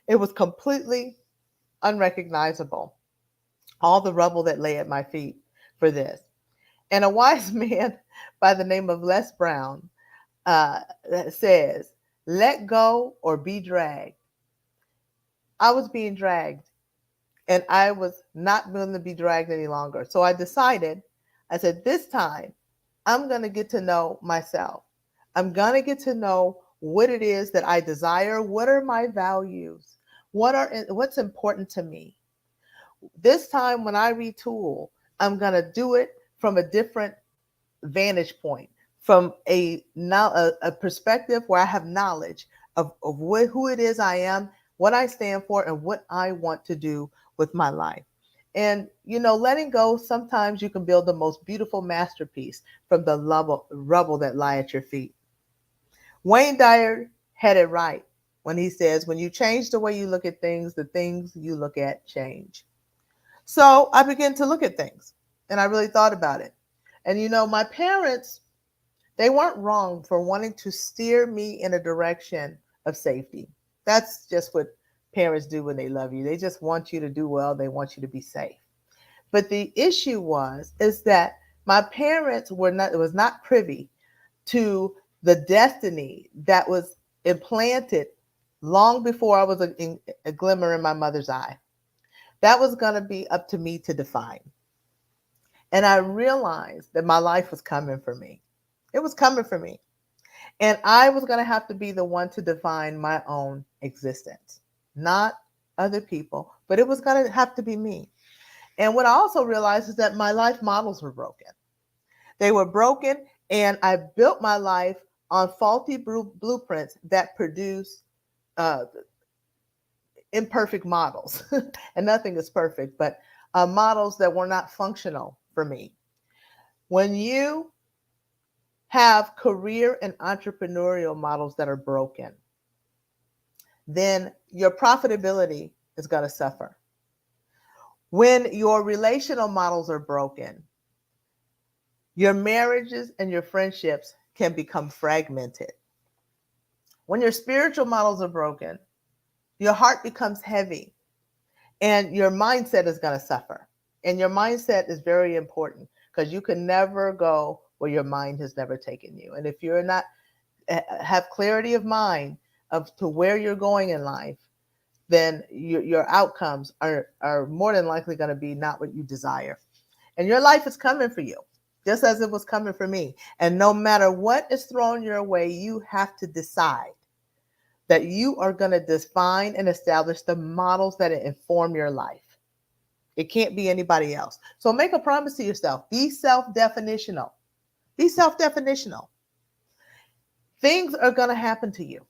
It was completely unrecognizable. All the rubble that lay at my feet for this. And a wise man by the name of Les Brown says, let go or be dragged. I was being dragged and I was not willing to be dragged any longer. So I said, this time I'm going to get to know myself. I'm going to get to know what it is that I desire. What are my values? What's important to me? This time when I retool, I'm going to do it from a different vantage point, from a perspective where I have knowledge of who it is I am, what I stand for, and what I want to do with my life. And, letting go, sometimes you can build the most beautiful masterpiece from the rubble that lie at your feet. Wayne Dyer had it right when he says, when you change the way you look at things, the things you look at change. So I began to look at things and I really thought about it. And, my parents, they weren't wrong for wanting to steer me in a direction of safety. That's just what parents do when they love you. They just want you to do well. They want you to be safe. But the issue is that my parents was not privy to the destiny that was implanted long before I was a glimmer in my mother's eye. That was going to be up to me to define. And I realized that my life was coming for me. It was coming for me. And I was going to have to be the one to define my own existence, not other people, but it was going to have to be me. And what I also realized is that my life models were broken. They were broken, and I built my life on faulty blueprints that produce imperfect models. And nothing is perfect, but models that were not functional for me. When you have career and entrepreneurial models that are broken, then your profitability is going to suffer. When your relational models are broken, your marriages and your friendships can become fragmented. When your spiritual models are broken, your heart becomes heavy and your mindset is going to suffer. And your mindset is very important because you can never go where your mind has never taken you. And if you're not have clarity of mind of to where you're going in life, then your outcomes are more than likely going to be not what you desire. And your life is coming for you, just as it was coming for me. And no matter what is thrown your way, you have to decide that you are going to define and establish the models that inform your life. It can't be anybody else. So make a promise to yourself. Be self-definitional. Be self-definitional. Things are going to happen to you.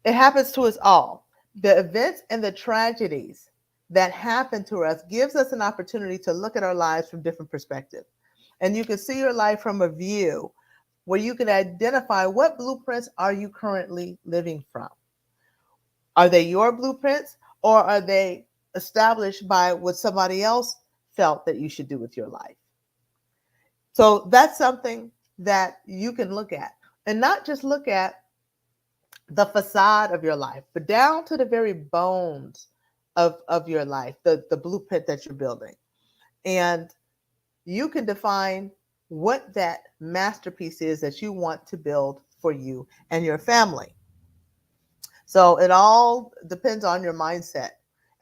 It happens to us all. The events and the tragedies that happen to us gives us an opportunity to look at our lives from different perspectives. And you can see your life from a view where you can identify what blueprints are you currently living from. Are they your blueprints, or are they established by what somebody else felt that you should do with your life? So that's something that you can look at, and not just look at the facade of your life, but down to the very bones of your life, the blueprint that you're building. And you can define what that masterpiece is that you want to build for you and your family. So it all depends on your mindset.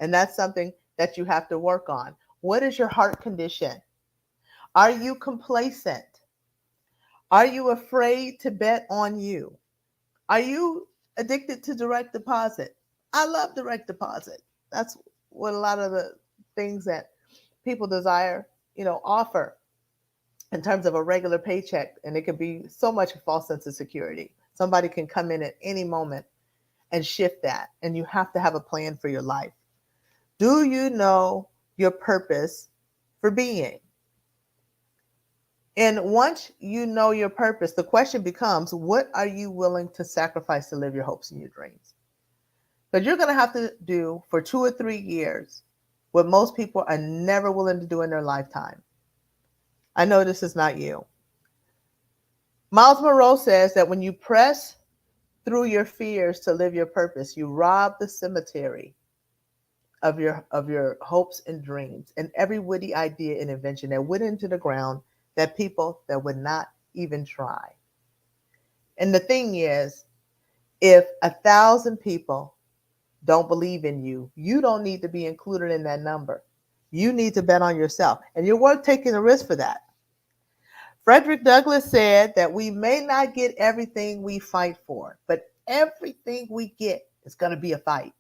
And that's something that you have to work on. What is your heart condition? Are you complacent? Are you afraid to bet on you? Are you addicted to direct deposit? I love direct deposit. That's what a lot of the things that people desire, offer in terms of a regular paycheck. And it can be so much a false sense of security. Somebody can come in at any moment and shift that. And you have to have a plan for your life. Do you know your purpose for being? And once you know your purpose, the question becomes, what are you willing to sacrifice to live your hopes and your dreams? Because you're going to have to do for 2 or 3 years what most people are never willing to do in their lifetime. I know this is not you. Miles Monroe says that when you press through your fears to live your purpose, you rob the cemetery of your hopes and dreams and every witty idea and invention that went into the ground that people that would not even try. And the thing is, if 1,000 people don't believe in you, you don't need to be included in that number. You need to bet on yourself, and you're worth taking a risk for that. Frederick Douglass said that we may not get everything we fight for, but everything we get is going to be a fight.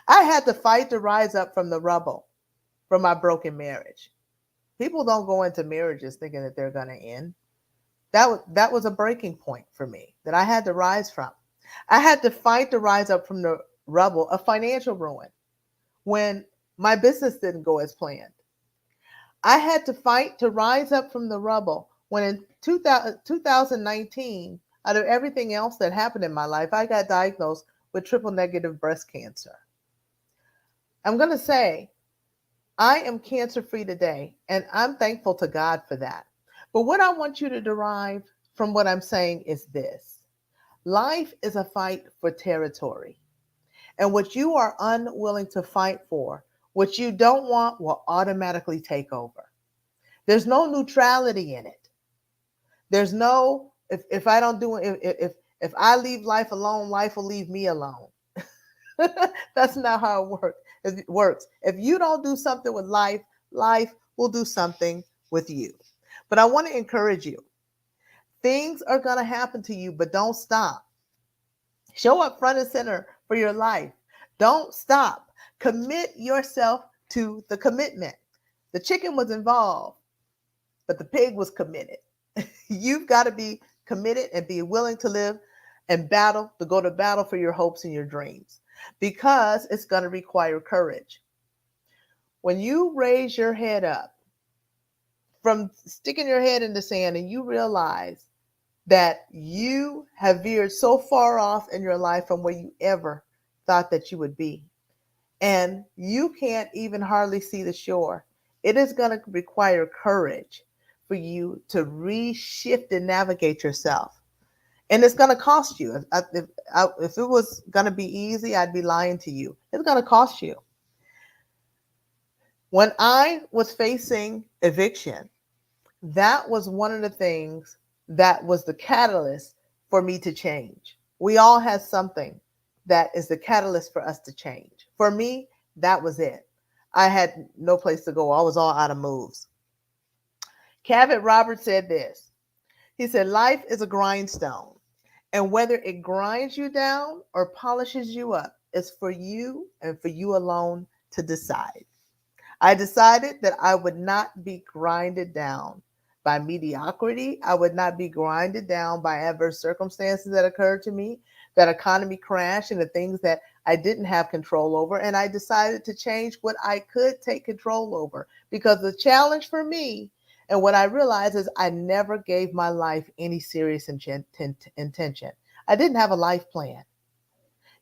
I had to fight to rise up from the rubble from my broken marriage. People don't go into marriages thinking that they're going to end. That was a breaking point for me that I had to rise from. I had to fight to rise up from the rubble of financial ruin when my business didn't go as planned. I had to fight to rise up from the rubble when in 2019, out of everything else that happened in my life, I got diagnosed with triple negative breast cancer. I'm going to say, I am cancer-free today, and I'm thankful to God for that. But what I want you to derive from what I'm saying is this. Life is a fight for territory. And what you are unwilling to fight for, what you don't want, will automatically take over. There's no neutrality in it. There's no, if I don't do it, if I leave life alone, life will leave me alone. That's not how it works. If you don't do something with life, life will do something with you. But I want to encourage you. Things are going to happen to you, but don't stop. Show up front and center for your life. Don't stop. Commit yourself to the commitment. The chicken was involved, but the pig was committed. You've got to be committed and be willing to live and battle, to go to battle for your hopes and your dreams, because it's going to require courage. When you raise your head up from sticking your head in the sand and you realize that you have veered so far off in your life from where you ever thought that you would be, and you can't even hardly see the shore, it is going to require courage for you to reshift and navigate yourself. And it's going to cost you. If it was going to be easy, I'd be lying to you. It's going to cost you. When I was facing eviction, that was one of the things that was the catalyst for me to change. We all have something that is the catalyst for us to change. For me, that was it. I had no place to go. I was all out of moves. Cavett Roberts said this. He said, life is a grindstone, and whether it grinds you down or polishes you up, it's for you and for you alone to decide. I decided that I would not be grinded down by mediocrity. I would not be grinded down by adverse circumstances that occurred to me, that economy crash, and the things that I didn't have control over. And I decided to change what I could take control over, because the challenge for me and what I realized is I never gave my life any serious intention. I didn't have a life plan.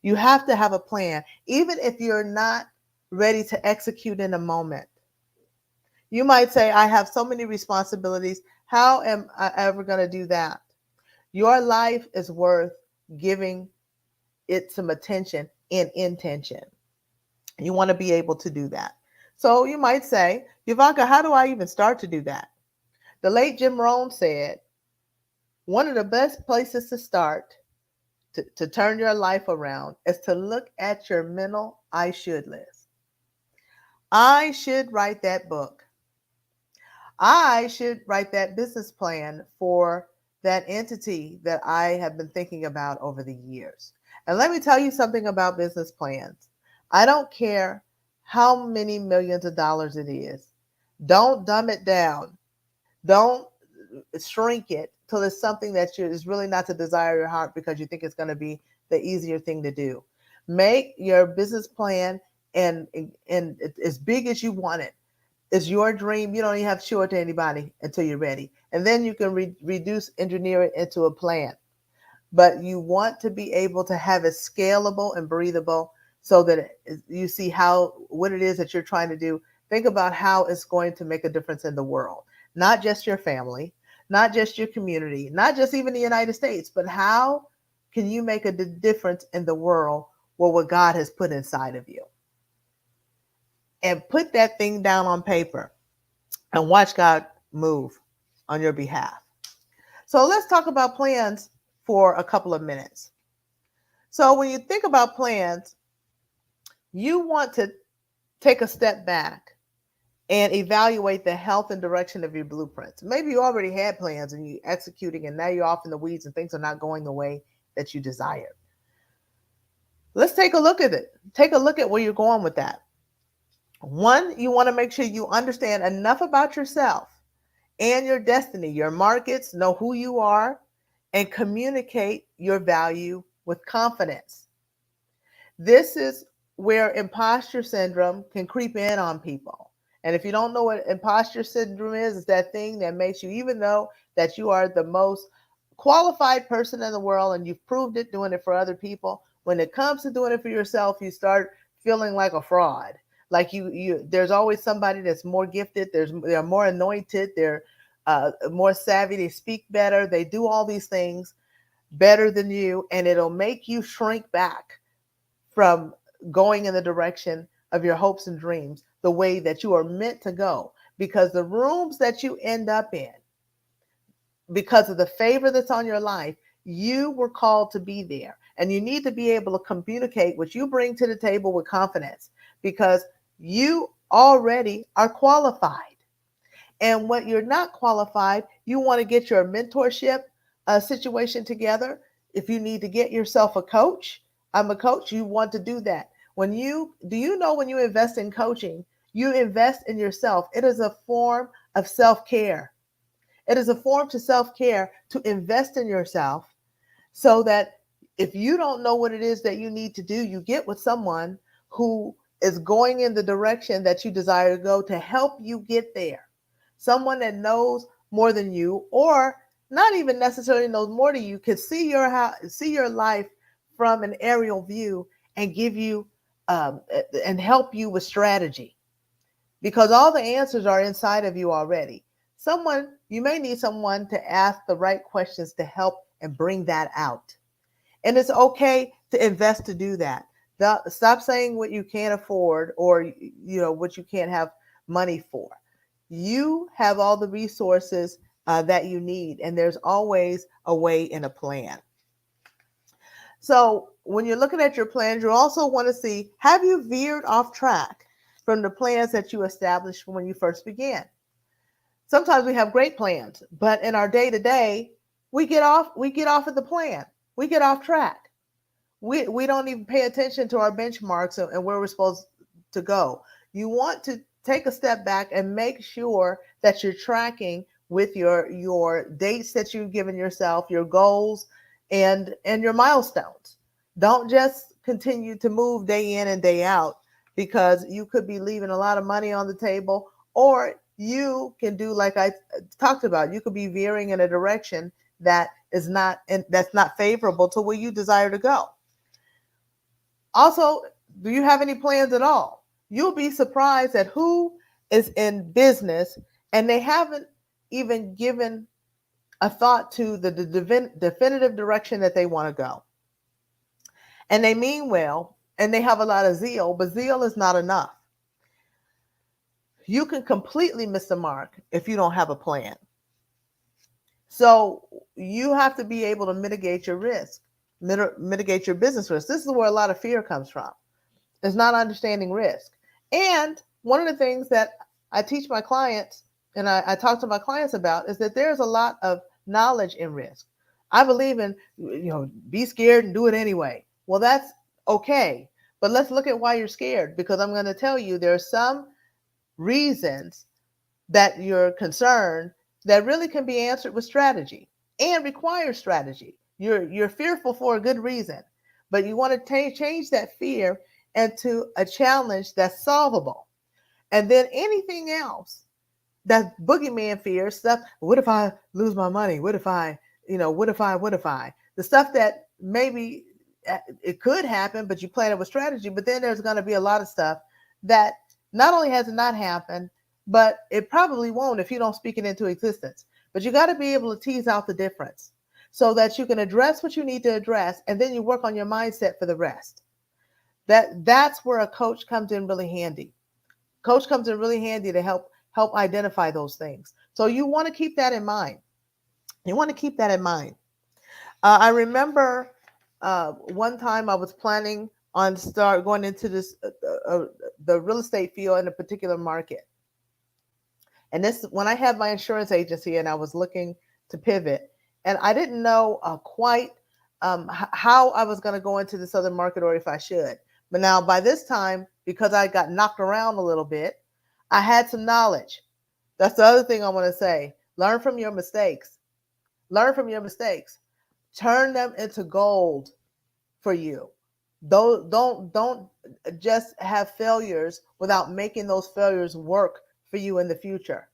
You have to have a plan, even if you're not ready to execute in a moment. You might say, I have so many responsibilities. How am I ever going to do that? Your life is worth giving it some attention and intention. You want to be able to do that. So you might say, Ivanka, how do I even start to do that? The late Jim Rohn said, one of the best places to start to turn your life around is to look at your mental I should list. I should write that book. I should write that business plan for that entity that I have been thinking about over the years. And let me tell you something about business plans. I don't care how many millions of dollars it is. Don't dumb it down. Don't shrink it till it's something that is really not the desire of your heart because you think it's going to be the easier thing to do. Make your business plan and as big as you want it. It's your dream. You don't even have to show it to anybody until you're ready. And then you can reduce, engineer it into a plan. But you want to be able to have it scalable and breathable so that you see what it is that you're trying to do. Think about how it's going to make a difference in the world. Not just your family, not just your community, not just even the United States, but how can you make a difference in the world with what God has put inside of you? And put that thing down on paper and watch God move on your behalf. So let's talk about plans for a couple of minutes. So when you think about plans, you want to take a step back and evaluate the health and direction of your blueprints. Maybe you already had plans and you're executing, and now you're off in the weeds and things are not going the way that you desired. Let's take a look at it. Take a look at where you're going with that. One, you want to make sure you understand enough about yourself and your destiny, your markets, know who you are, and communicate your value with confidence. This is where imposter syndrome can creep in on people. And if you don't know what imposter syndrome is, it's that thing that makes you, even though that you are the most qualified person in the world and you've proved it doing it for other people, when it comes to doing it for yourself, you start feeling like a fraud. Like there's always somebody that's more gifted. They're more anointed. They're more savvy. They speak better. They do all these things better than you, and it'll make you shrink back from going in the direction of your hopes and dreams the way that you are meant to go. Because the rooms that you end up in, because of the favor that's on your life, you were called to be there. And you need to be able to communicate what you bring to the table with confidence, because you already are qualified. And when you're not qualified, you want to get your mentorship situation together. If you need to get yourself a coach, I'm a coach, you want to do that. When you invest in coaching, you invest in yourself. It is a form of self-care. It is a form to self-care to invest in yourself so that if you don't know what it is that you need to do, you get with someone who is going in the direction that you desire to go to help you get there. Someone that knows more than you, or not even necessarily knows more than you, can see your life from an aerial view and give you and help you with strategy, because all the answers are inside of you already. You may need someone to ask the right questions to help and bring that out. And it's okay to invest to do that. Stop saying what you can't afford or what you can't have money for. You have all the resources that you need, and there's always a way and a plan. So when you're looking at your plans, you also want to see, have you veered off track from the plans that you established when you first began? Sometimes we have great plans, but in our day-to-day, we get off of the plan. We get off track. We don't even pay attention to our benchmarks and where we're supposed to go. You want to take a step back and make sure that you're tracking with your dates that you've given yourself, your goals, and your milestones. Don't just continue to move day in and day out, because you could be leaving a lot of money on the table, or you can do like I talked about. You could be veering in a direction that is not, and that's not favorable to where you desire to go. Also, do you have any plans at all? You'll be surprised at who is in business and they haven't even given a thought to the definitive direction that they want to go. And they mean well, and they have a lot of zeal, but zeal is not enough. You can completely miss the mark if you don't have a plan. So you have to be able to mitigate your risk, mitigate your business risk. This is where a lot of fear comes from. It's not understanding risk. And one of the things that I teach my clients and I talk to my clients about is that there's a lot of knowledge in risk. I believe in, be scared and do it anyway. Well, that's okay. But let's look at why you're scared, because I'm going to tell you there are some reasons that you're concerned that really can be answered with strategy and require strategy. You're fearful for a good reason, but you want to change that fear into a challenge that's solvable. And then anything else, that boogeyman fear stuff. What if I lose my money? What if I? The stuff that maybe it could happen, but you plan it with strategy. But then there's going to be a lot of stuff that not only has it not happened, but it probably won't if you don't speak it into existence. But you got to be able to tease out the difference so that you can address what you need to address, and then you work on your mindset for the rest. That's where a coach comes in really handy. Coach comes in really handy to help identify those things. So you want to keep that in mind. I remember one time I was planning on going into this the real estate field in a particular market. And this, when I had my insurance agency and I was looking to pivot, and I didn't know quite how I was going to go into this other market, or if I should. But now by this time, because I got knocked around a little bit, I had some knowledge. That's the other thing I want to say. Learn from your mistakes. Turn them into gold for you. Don't just have failures without making those failures work for you in the future.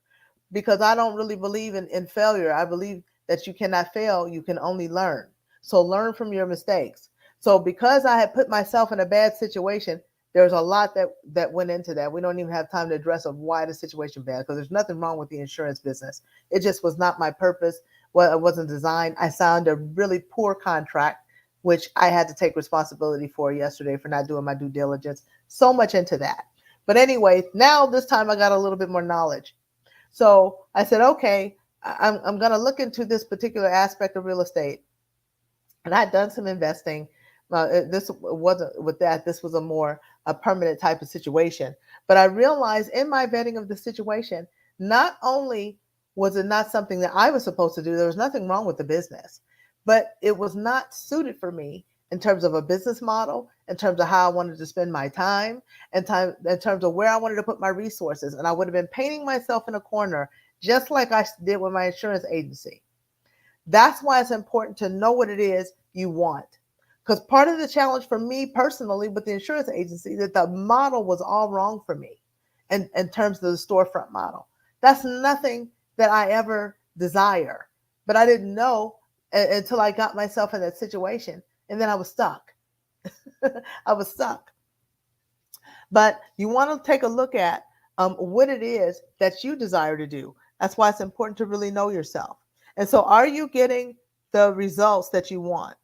Because I don't really believe in failure. I believe that you cannot fail, you can only learn. So learn from your mistakes. So because I had put myself in a bad situation, there's a lot that went into that. We don't even have time to address of why the situation bad, because there's nothing wrong with the insurance business. It just was not my purpose. Well, it wasn't designed. I signed a really poor contract, which I had to take responsibility for yesterday for not doing my due diligence. So much into that. But anyway, now this time I got a little bit more knowledge. So I said, okay, I'm going to look into this particular aspect of real estate. And I'd done some investing. This wasn't with that. This was a permanent type of situation. But I realized in my vetting of the situation, not only was it not something that I was supposed to do, there was nothing wrong with the business, but it was not suited for me in terms of a business model, in terms of how I wanted to spend my time, in terms of where I wanted to put my resources. And I would have been painting myself in a corner, just like I did with my insurance agency. That's why it's important to know what it is you want. Because part of the challenge for me personally with the insurance agency, that the model was all wrong for me in terms of the storefront model. That's nothing that I ever desire. But I didn't know until I got myself in that situation. And then I was stuck. But you want to take a look at what it is that you desire to do. That's why it's important to really know yourself. And so are you getting the results that you want?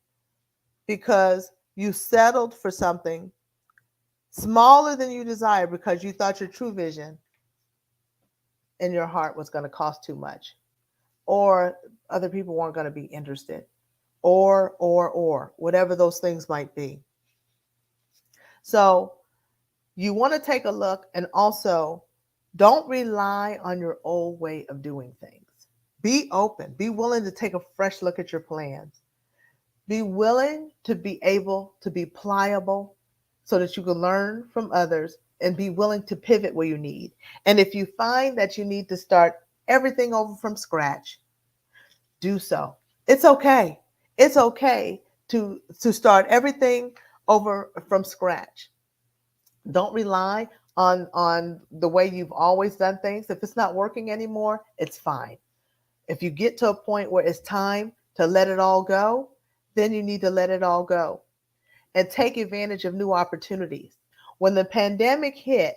Because you settled for something smaller than you desire because you thought your true vision in your heart was going to cost too much, or other people weren't going to be interested, or whatever those things might be. So you want to take a look, and also don't rely on your old way of doing things. Be open, be willing to take a fresh look at your plans. Be willing to be able to be pliable so that you can learn from others, and be willing to pivot where you need. And if you find that you need to start everything over from scratch, do so. It's okay. It's okay to start everything over from scratch. Don't rely on the way you've always done things. If it's not working anymore, it's fine. If you get to a point where it's time to let it all go, then you need to let it all go and take advantage of new opportunities. When the pandemic hit,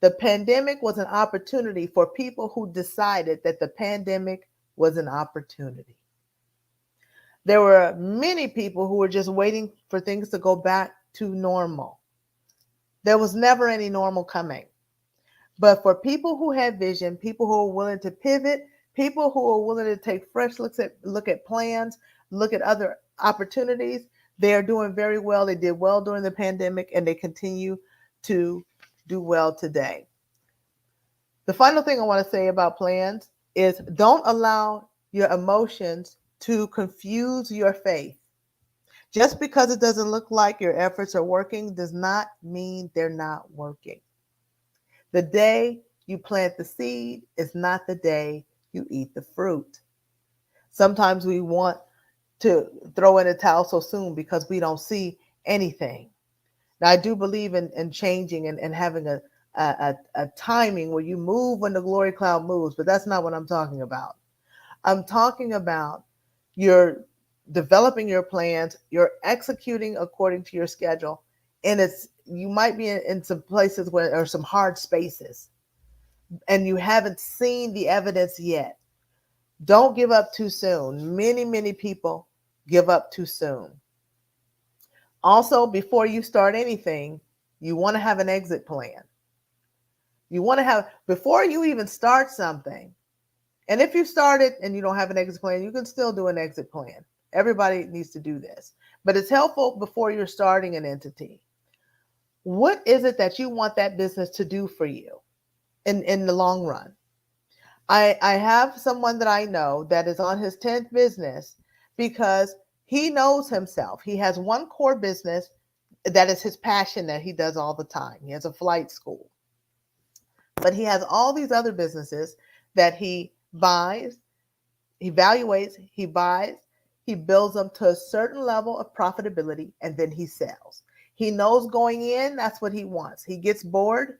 the pandemic was an opportunity for people who decided that the pandemic was an opportunity. There were many people who were just waiting for things to go back to normal. There was never any normal coming. But for people who had vision, people who are willing to pivot, people who are willing to take fresh look at plans, look at other opportunities, they are doing very well. They did well during the pandemic, and they continue to do well today. The final thing I want to say about plans is don't allow your emotions to confuse your faith. Just because it doesn't look like your efforts are working does not mean they're not working. The day you plant the seed is not the day you eat the fruit. Sometimes we want to throw in a towel so soon because we don't see anything. Now, I do believe in changing and having a timing where you move when the glory cloud moves, but that's not what I'm talking about. I'm talking about you're developing your plans, you're executing according to your schedule, and you might be in some places where there are some hard spaces and you haven't seen the evidence yet. Don't give up too soon. Many people give up too soon. Also, before you start anything, you want to have an exit plan. You want to have, before you even start something, and if you started and you don't have an exit plan, you can still do an exit plan. Everybody needs to do this, but it's helpful before you're starting an entity. What is it that you want that business to do for you in the long run? I have someone that I know that is on his 10th business because he knows himself. He has one core business that is his passion that he does all the time. He has a flight school. But he has all these other businesses that he buys, he evaluates, he buys, he builds them to a certain level of profitability, and then he sells. He knows going in, that's what he wants. He gets bored.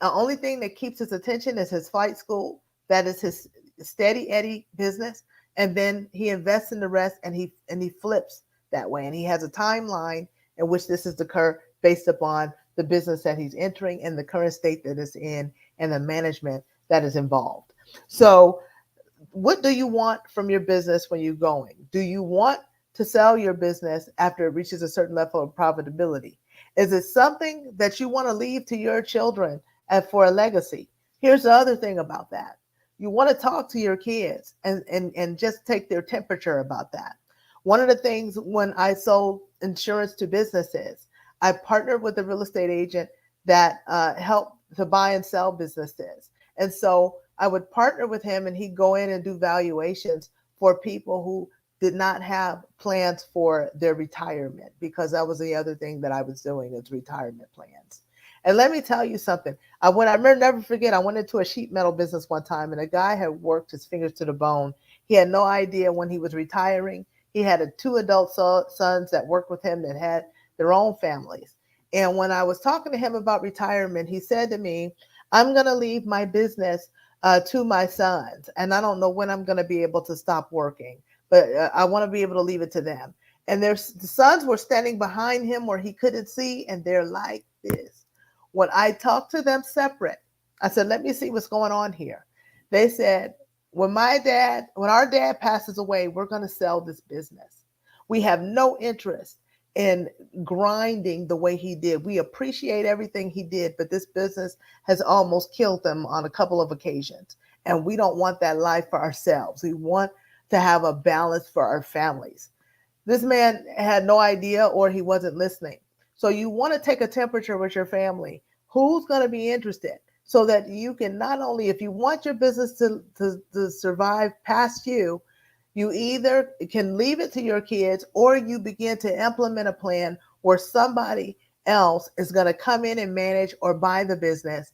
The only thing that keeps his attention is his flight school. That is his steady Eddie business. And then he invests in the rest, and he flips that way. And he has a timeline in which this is to occur based upon the business that he's entering and the current state that it's in and the management that is involved. So what do you want from your business when you're going? Do you want to sell your business after it reaches a certain level of profitability? Is it something that you want to leave to your children and for a legacy? Here's the other thing about that. You want to talk to your kids and just take their temperature about that. One of the things when I sold insurance to businesses, I partnered with a real estate agent that helped to buy and sell businesses. And so I would partner with him, and he'd go in and do valuations for people who did not have plans for their retirement, because that was the other thing that I was doing, is retirement plans. And let me tell you something. I never forget, I went into a sheet metal business one time, and a guy had worked his fingers to the bone. He had no idea when he was retiring. He had 2 adult sons that worked with him that had their own families. And when I was talking to him about retirement, he said to me, I'm going to leave my business to my sons, and I don't know when I'm going to be able to stop working, but I want to be able to leave it to them. And the sons were standing behind him where he couldn't see, and they're like this. When I talked to them separate, I said, let me see what's going on here. They said, when our dad passes away, we're going to sell this business. We have no interest in grinding the way he did. We appreciate everything he did, but this business has almost killed them on a couple of occasions. And we don't want that life for ourselves. We want to have a balance for our families. This man had no idea, or he wasn't listening. So you want to take a temperature with your family. Who's going to be interested? So that you can not only, if you want your business to survive past you, you either can leave it to your kids, or you begin to implement a plan where somebody else is going to come in and manage or buy the business,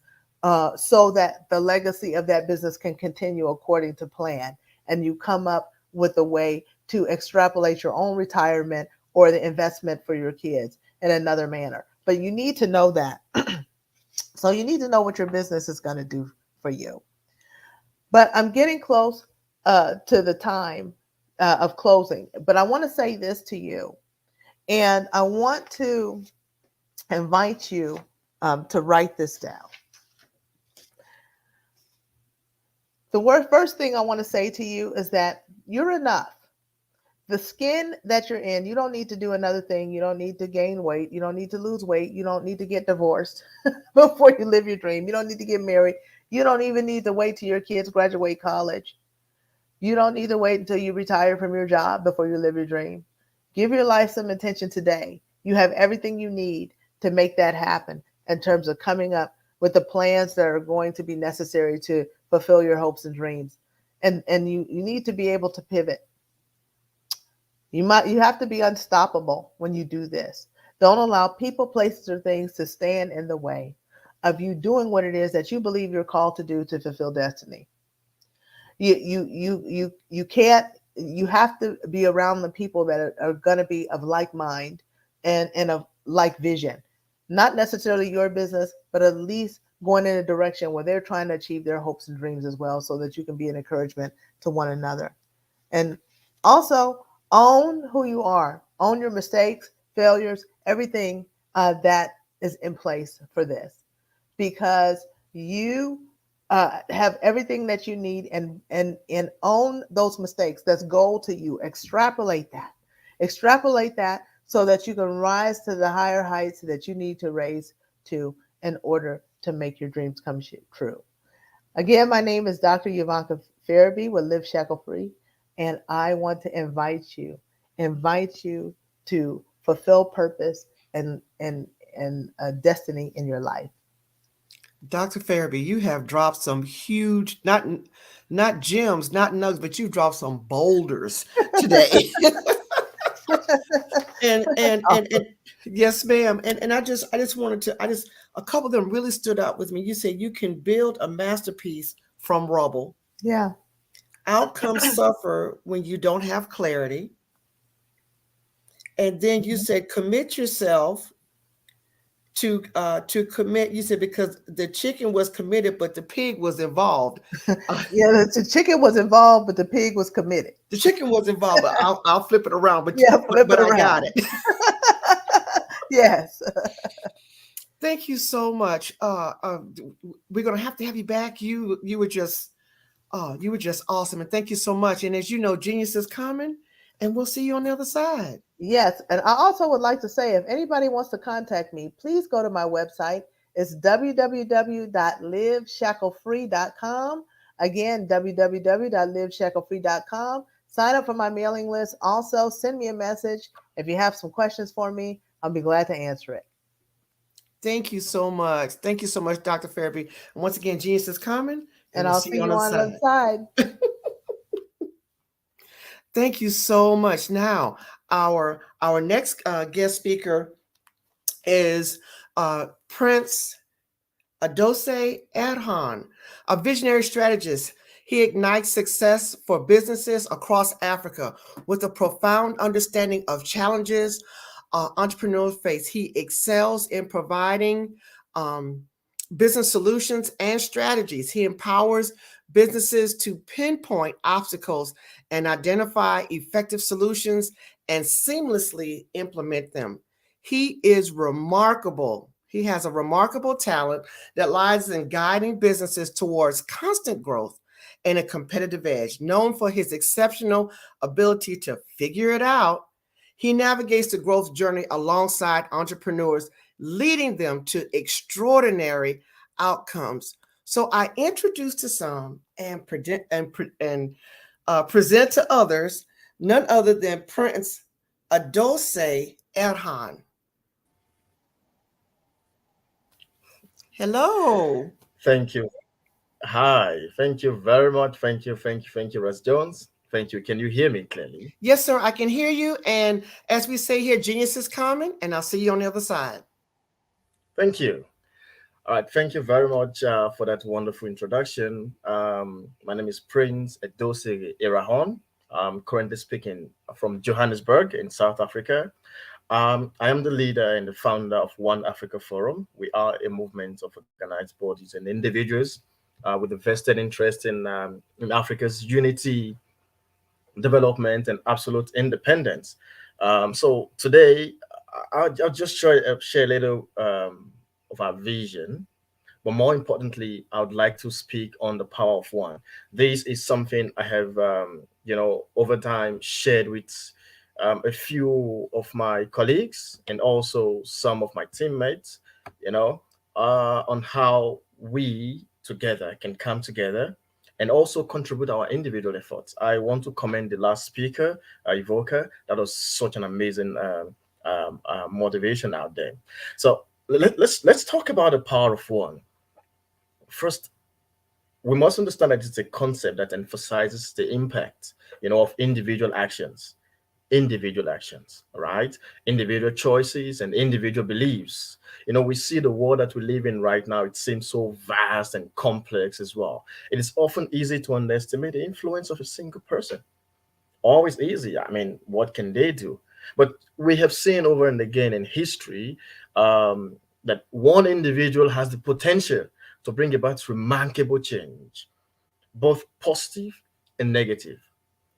so that the legacy of that business can continue according to plan. And you come up with a way to extrapolate your own retirement or the investment for your kids in another manner. But you need to know that. So you need to know what your business is going to do for you. But I'm getting close to the time of closing. But I want to say this to you. And I want to invite you to write this down. The first thing I want to say to you is that you're enough. The skin that you're in, you don't need to do another thing. You don't need to gain weight. You don't need to lose weight. You don't need to get divorced before you live your dream. You don't need to get married. You don't even need to wait till your kids graduate college. You don't need to wait until you retire from your job before you live your dream. Give your life some attention today. You have everything you need to make that happen in terms of coming up with the plans that are going to be necessary to fulfill your hopes and dreams. And you need to be able to pivot. You have to be unstoppable when you do this. Don't allow people, places, or things to stand in the way of you doing what it is that you believe you're called to do to fulfill destiny. You can't. You have to be around the people that are going to be of like mind and of like vision. Not necessarily your business, but at least going in a direction where they're trying to achieve their hopes and dreams as well, so that you can be an encouragement to one another. And also, own who you are. Own your mistakes, failures, everything that is in place for this, because you have everything that you need, and own those mistakes. That's gold to you. Extrapolate that so that you can rise to the higher heights that you need to raise to in order to make your dreams come true. Again, my name is Dr. Yvanka Farabee with Live Shackle Free. And I want to invite you to fulfill purpose and destiny in your life. Dr. Farabee, you have dropped some huge, not gems, not nuggets, but you've dropped some boulders today. and yes, ma'am. And I just wanted to, a couple of them really stood out with me. You said you can build a masterpiece from rubble. Yeah. Outcomes suffer when you don't have clarity. And then you said commit yourself to commit. You said because the chicken was committed, but the pig was involved. Yeah, the chicken was involved, but the pig was committed. The chicken was involved, but I'll flip it around. But yeah, flip it around. I got it. Yes. Thank you so much. We're gonna have to have you back. You were just awesome, and thank you so much. And as you know, genius is coming, and we'll see you on the other side. Yes, and I also would like to say, if anybody wants to contact me, please go to my website. It's www.liveshacklefree.com. Again, www.liveshacklefree.com. Sign up for my mailing list. Also, send me a message. If you have some questions for me, I'll be glad to answer it. Thank you so much. Thank you so much, Dr. Farabee. And once again, genius is coming. And I'll see you on the other side. Thank you so much. Now, our next guest speaker is Prince Adose Adhan, a visionary strategist. He ignites success for businesses across Africa with a profound understanding of challenges entrepreneurs face. He excels in providing business solutions and strategies. He empowers businesses to pinpoint obstacles and identify effective solutions and seamlessly implement them. He is remarkable. He has a remarkable talent that lies in guiding businesses towards constant growth and a competitive edge. Known for his exceptional ability to figure it out, he navigates the growth journey alongside entrepreneurs, leading them to extraordinary outcomes. So I introduce to some and present to others none other than Prince Adose Erhan. Hello. Thank you. Hi. Thank you very much. Thank you, Russ Jones. Thank you. Can you hear me clearly? Yes, sir, I can hear you. And as we say here, genius is common, and I'll see you on the other side. Thank you. All right. Thank you very much for that wonderful introduction. My name is Prince Edose Irahon. I'm currently speaking from Johannesburg in South Africa. I am the leader and the founder of One Africa Forum. We are a movement of organized bodies and individuals with a vested interest in Africa's unity, development, and absolute independence. So today, I'll just share a little of our vision, but more importantly, I would like to speak on the power of one. This is something I have, over time shared with a few of my colleagues and also some of my teammates, on how we together can come together and also contribute our individual efforts. I want to commend the last speaker, Evoker. That was such an amazing motivation out there. So let's talk about the power of one. First, we must understand that it's a concept that emphasizes the impact, of individual actions, all right, individual choices and individual beliefs. We see the world that we live in right now. It seems so vast and complex as well. It is often easy to underestimate the influence of a single person. Always easy. I mean, what can they do? But we have seen over and again in history that one individual has the potential to bring about remarkable change, both positive and negative.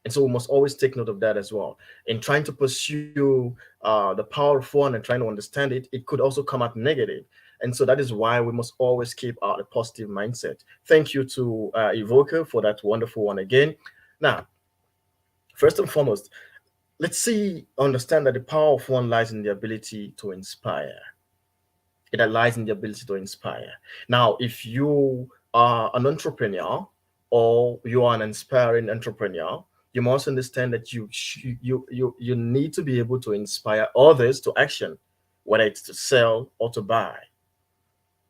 And so we must always take note of that as well. In trying to pursue the power of one and trying to understand it, it could also come out negative. And so that is why we must always keep a positive mindset. Thank you to Evoker for that wonderful one again. Now, first and foremost, understand that the power of one lies in the ability to inspire. It lies in the ability to inspire. Now, if you are an entrepreneur or you are an inspiring entrepreneur, you must understand that you need to be able to inspire others to action, whether it's to sell or to buy.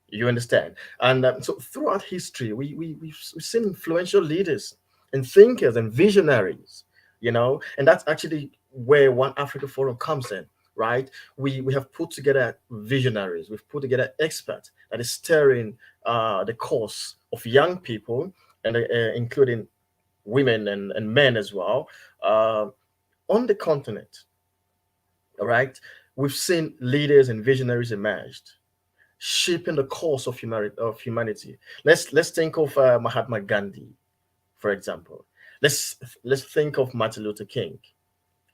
You understand? And so throughout history, we've seen influential leaders and thinkers and visionaries, and that's actually where One Africa Forum comes in, right? We have put together visionaries, we've put together experts that is steering the course of young people, and including women and men as well, on the continent. All right, we've seen leaders and visionaries emerged, shaping the course of humanity. Let's think of Mahatma Gandhi, for example. Let's think of Martin Luther King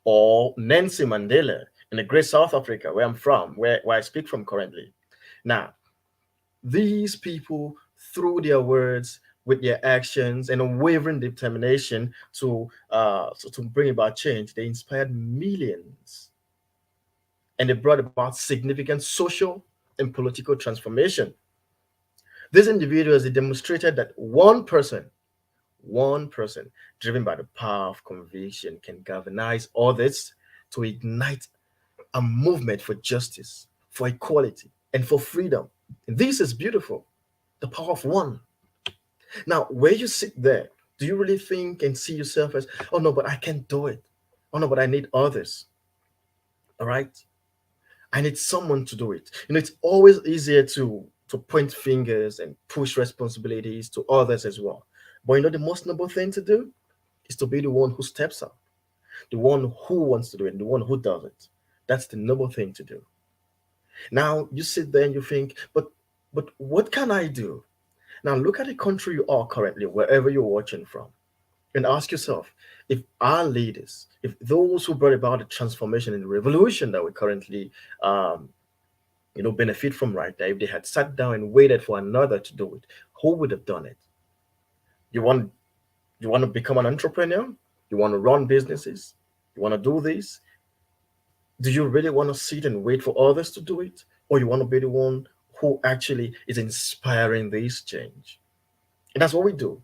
or Nancy Mandela in the great South Africa, where I'm from, where I speak from currently. Now, these people, through their words, with their actions and unwavering determination to bring about change, they inspired millions and they brought about significant social and political transformation. These individuals, they demonstrated that one person driven by the power of conviction can galvanize others to ignite a movement for justice, for equality, and for freedom. And this is beautiful. The power of one. Now, where you sit there, do you really think and see yourself as, oh no, but I can't do it. Oh no, but I need others. All right. I need someone to do it. It's always easier to point fingers and push responsibilities to others as well. But the most noble thing to do is to be the one who steps up, the one who wants to do it, the one who does it. That's the noble thing to do. Now you sit there and you think, but what can I do? Now look at the country you are currently, wherever you're watching from, and ask yourself, if our leaders, if those who brought about the transformation and the revolution that we currently benefit from right now, if they had sat down and waited for another to do it, who would have done it? You want to become an entrepreneur? You want to run businesses? You want to do this? Do you really want to sit and wait for others to do it? Or you want to be the one who actually is inspiring this change? And that's what we do.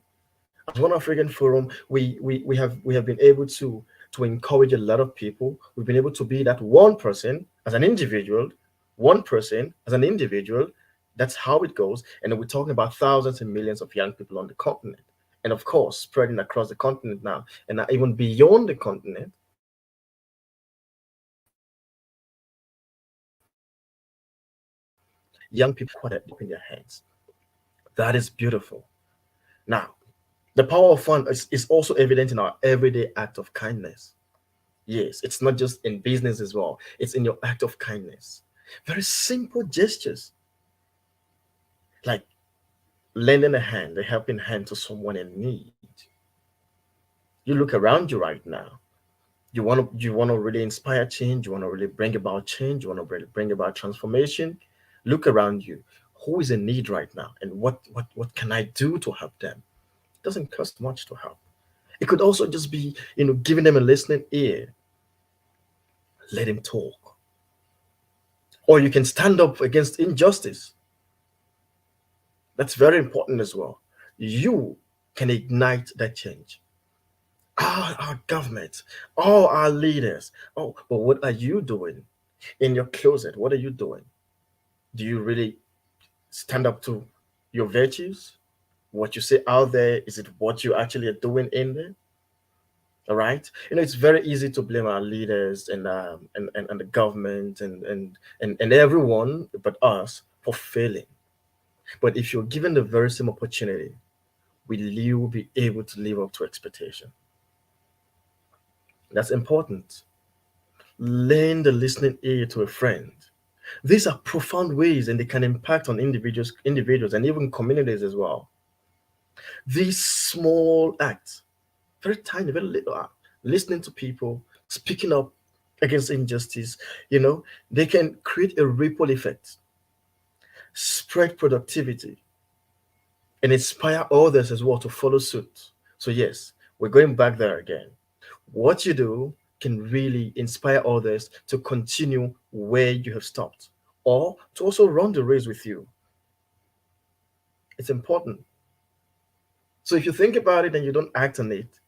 As One African Forum, we have been able to encourage a lot of people. We've been able to be that one person as an individual, one person as an individual. That's how it goes. And then we're talking about thousands and millions of young people on the continent. And of course, spreading across the continent now, and now even beyond the continent. Young people put it in their hands. That is beautiful. Now, the power of fun is also evident in our everyday act of kindness. Yes, it's not just in business as well, it's in your act of kindness. Very simple gestures like lending a hand, a helping hand to someone in need. You look around you right now. You want to really inspire change, you want to really bring about change, you want to really bring about transformation. Look around you. Who is in need right now? And what can I do to help them? It doesn't cost much to help. It could also just be, giving them a listening ear. Let him talk. Or you can stand up against injustice. That's very important as well. You can ignite that change. Our government, all our leaders. Oh, but what are you doing in your closet? What are you doing? Do you really stand up to your virtues? What you say out there, is it what you actually are doing in there? All right. It's very easy to blame our leaders and the government and everyone but us for failing. But if you're given the very same opportunity, will you be able to live up to expectation? That's important. Lend a listening ear to a friend. These are profound ways and they can impact on individuals and even communities as well. These small acts, very tiny, very little act, listening to people, speaking up against injustice, they can create a ripple effect, spread productivity, and inspire others as well to follow suit. So, yes, we're going back there again. What you do can really inspire others to continue where you have stopped or to also run the race with you. It's important. So, if you think about it and you don't act on it,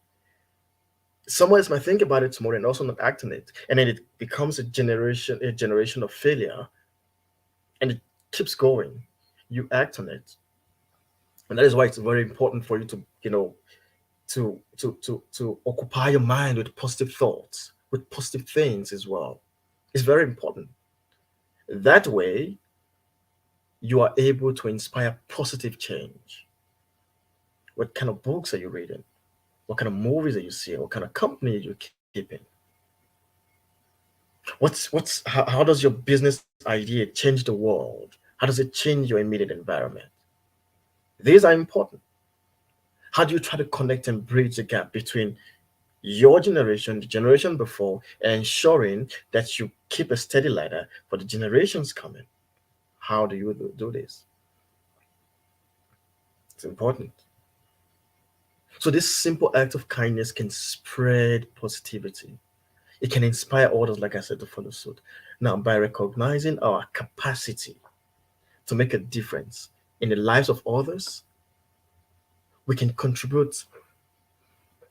someone else might think about it tomorrow and also not act on it. And then it becomes a generation of failure and it keeps going. You act on it. And that is why it's very important for you to, to occupy your mind with positive thoughts, with positive things as well. It's very important. That way, you are able to inspire positive change. What kind of books are you reading? What kind of movies are you seeing? What kind of company are you keeping? How does your business idea change the world? How does it change your immediate environment? These are important. How do you try to connect and bridge the gap between your generation, the generation before, and ensuring that you keep a steady ladder for the generations coming? How do you do this? It's important. So this simple act of kindness can spread positivity. It can inspire others, like I said, to follow suit. Now, by recognizing our capacity to make a difference in the lives of others, we can contribute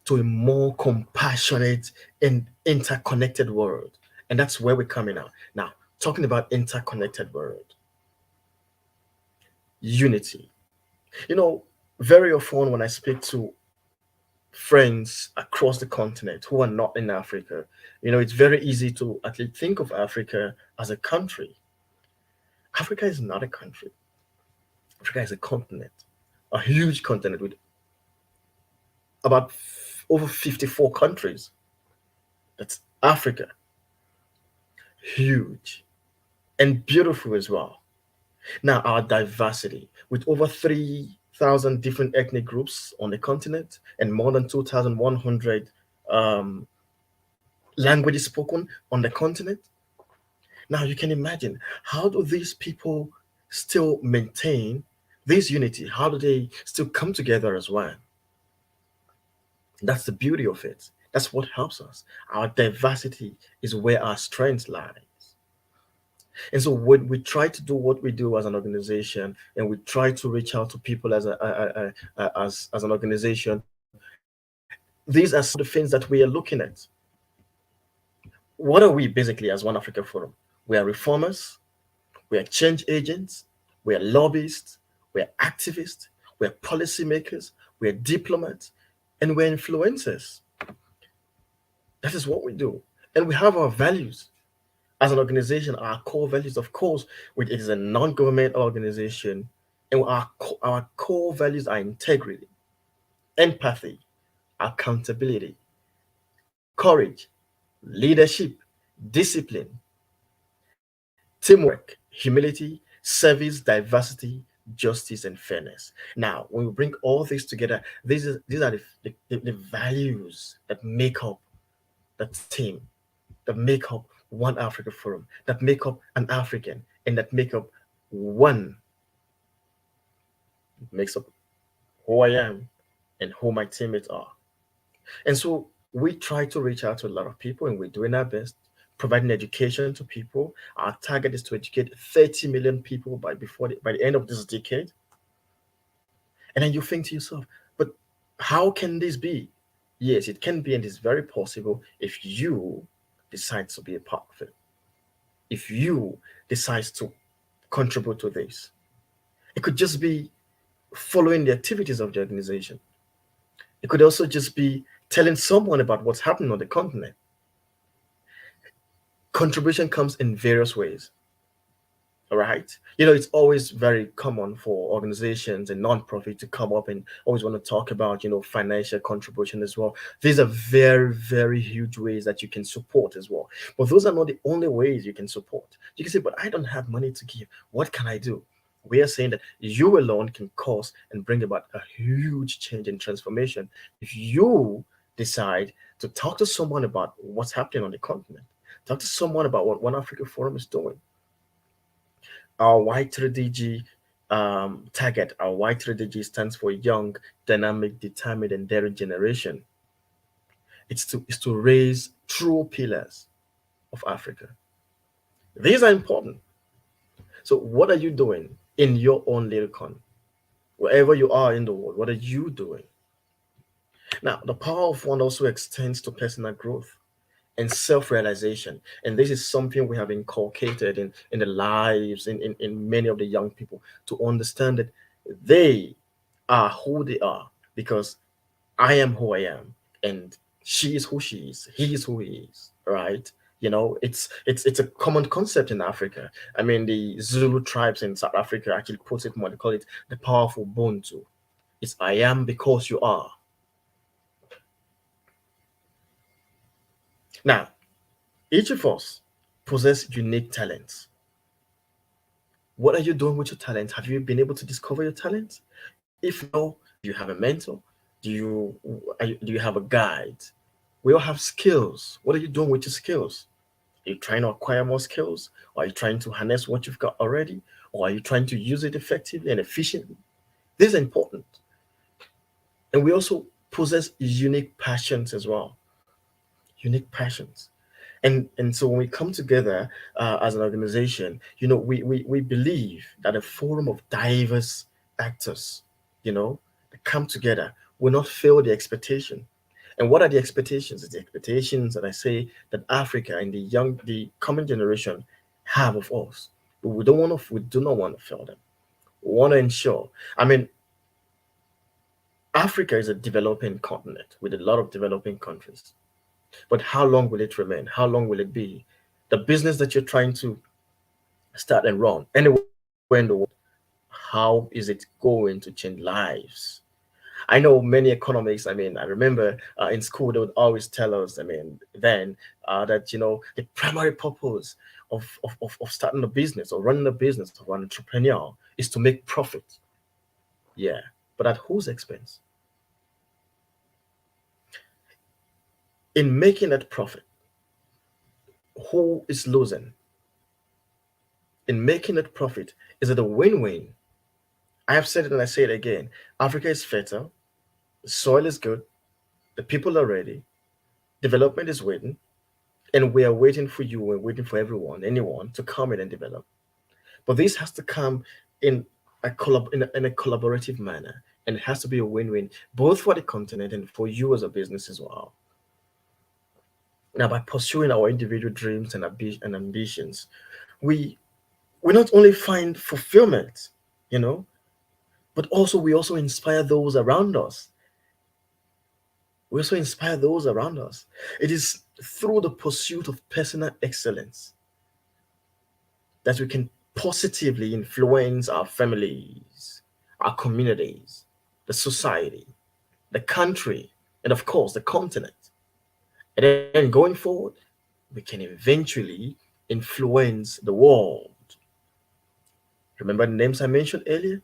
to a more compassionate and interconnected world. And that's where we're coming out. Now, talking about interconnected world, unity. Very often when I speak to friends across the continent who are not in Africa, it's very easy to at least think of Africa as a country. Africa is not a country. Africa is a continent, a huge continent with about over 54 countries. That's Africa. Huge and beautiful as well. Now, our diversity with over 3,000 different ethnic groups on the continent and more than 2,100 languages spoken on the continent. Now, you can imagine, how do these people still maintain this unity? How do they still come together as one? That's the beauty of it. That's what helps us. Our diversity is where our strength lies. And so when we try to do what we do as an organization, and we try to reach out to people as as an organization, these are some of the things that we are looking at. What are we basically as One Africa Forum? We are reformers, we are change agents, we are lobbyists, we are activists, we are policymakers, we are diplomats, and we're influencers. That is what we do. And we have our values. As an organization, our core values, of course, which is a non-government organization, and our core values are integrity, empathy, accountability, courage, leadership, discipline, teamwork, humility, service, diversity, justice, and fairness. Now, when we bring all this together, these are the values that make up the team, that make up One Africa Forum, that make up an African, and that make up one, makes up who I am and who my teammates are. And so we try to reach out to a lot of people, and we're doing our best, providing education to people. Our target is to educate 30 million people by the end of this decade. And then you think to yourself, but how can this be? Yes, it can be, and it's very possible if you decide to be a part of it. If you decide to contribute to this, it could just be following the activities of the organization. It could also just be telling someone about what's happening on the continent. Contribution comes in various ways. All right. It's always very common for organizations and nonprofit to come up and always want to talk about, financial contribution as well. These are very, very huge ways that you can support as well. But those are not the only ways you can support. You can say, but I don't have money to give. What can I do? We are saying that you alone can cause and bring about a huge change and transformation if you decide to talk to someone about what's happening on the continent. Talk to someone about what One Africa Forum is doing. Our Y3DG target, our Y3DG stands for Young, Dynamic, Determined, and Daring Generation. It's to raise true pillars of Africa. These are important. So, what are you doing in your own little con? Wherever you are in the world, what are you doing? Now, the power of one also extends to personal growth and self-realization. And this is something we have inculcated in the lives in many of the young people, to understand that they are who they are because I am who I am, and she is who she is, he is who he is, right? It's a common concept in Africa. I mean, the Zulu tribes in South Africa actually put it more, they call it the powerful Ubuntu. It's I am because you are. Now, each of us possess unique talents. What are you doing with your talent? Have you been able to discover your talent? If no, do you have a mentor? Do you have a guide? We all have skills. What are you doing with your skills? Are you trying to acquire more skills? Or are you trying to harness what you've got already? Or are you trying to use it effectively and efficiently? This is important. And we also possess unique passions as well. Unique passions. And so when we come together as an organization, we believe that a forum of diverse actors, that come together will not fail the expectation. And what are the expectations? It's the expectations that I say that Africa and the coming generation have of us. But we do not want to fail them. We want to ensure. I mean, Africa is a developing continent with a lot of developing countries. But how long will it remain? How long will it be? The business that you're trying to start and run anywhere in the world, how is it going to change lives? I know many economics. I mean, I remember in school they would always tell us, I mean, then that the primary purpose of starting a business or running a business of an entrepreneur is to make profit. Yeah, but at whose expense? In making that profit, who is losing? In making that profit, is it a win-win? I have said it and I say it again. Africa is fertile, the soil is good, the people are ready, development is waiting, And we are waiting for you, we're waiting for anyone to come in and develop. But this has to come in in a collaborative manner, and it has to be a win-win both for the continent and for you as a business as well. Now, by pursuing our individual dreams and ambitions, we we not only find fulfillment, you know, but also we also inspire those around us. We also inspire those around us. It is through the pursuit of personal excellence that we can positively influence our families, our communities, the society, the country, and of course the continent. And then going forward, we can eventually influence the world. Remember the names I mentioned earlier?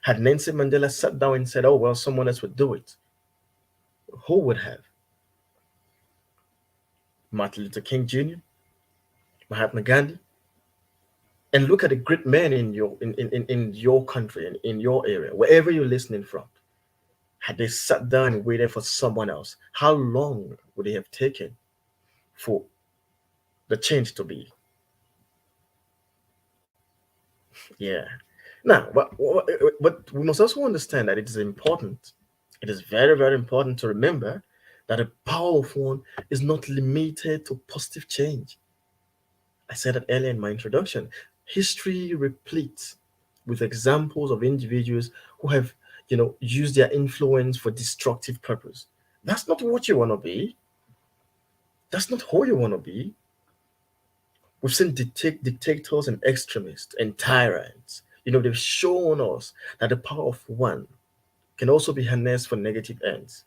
Had Nelson Mandela sat down and said, oh, well, someone else would do it, who would have? Martin Luther King Jr., Mahatma Gandhi? And look at the great men in your country and in your area, wherever you're listening from. Had they sat down and waited for someone else, how long would it have taken for the change to be? Yeah. Now, but we must also understand that it is important. It is very, very important to remember that the power of one is not limited to positive change. I said that earlier in my introduction. History replete with examples of individuals who have, used their influence for destructive purpose. That's not what you want to be. That's not who you want to be. We've seen dictators and extremists and tyrants. They've shown us that the power of one can also be harnessed for negative ends.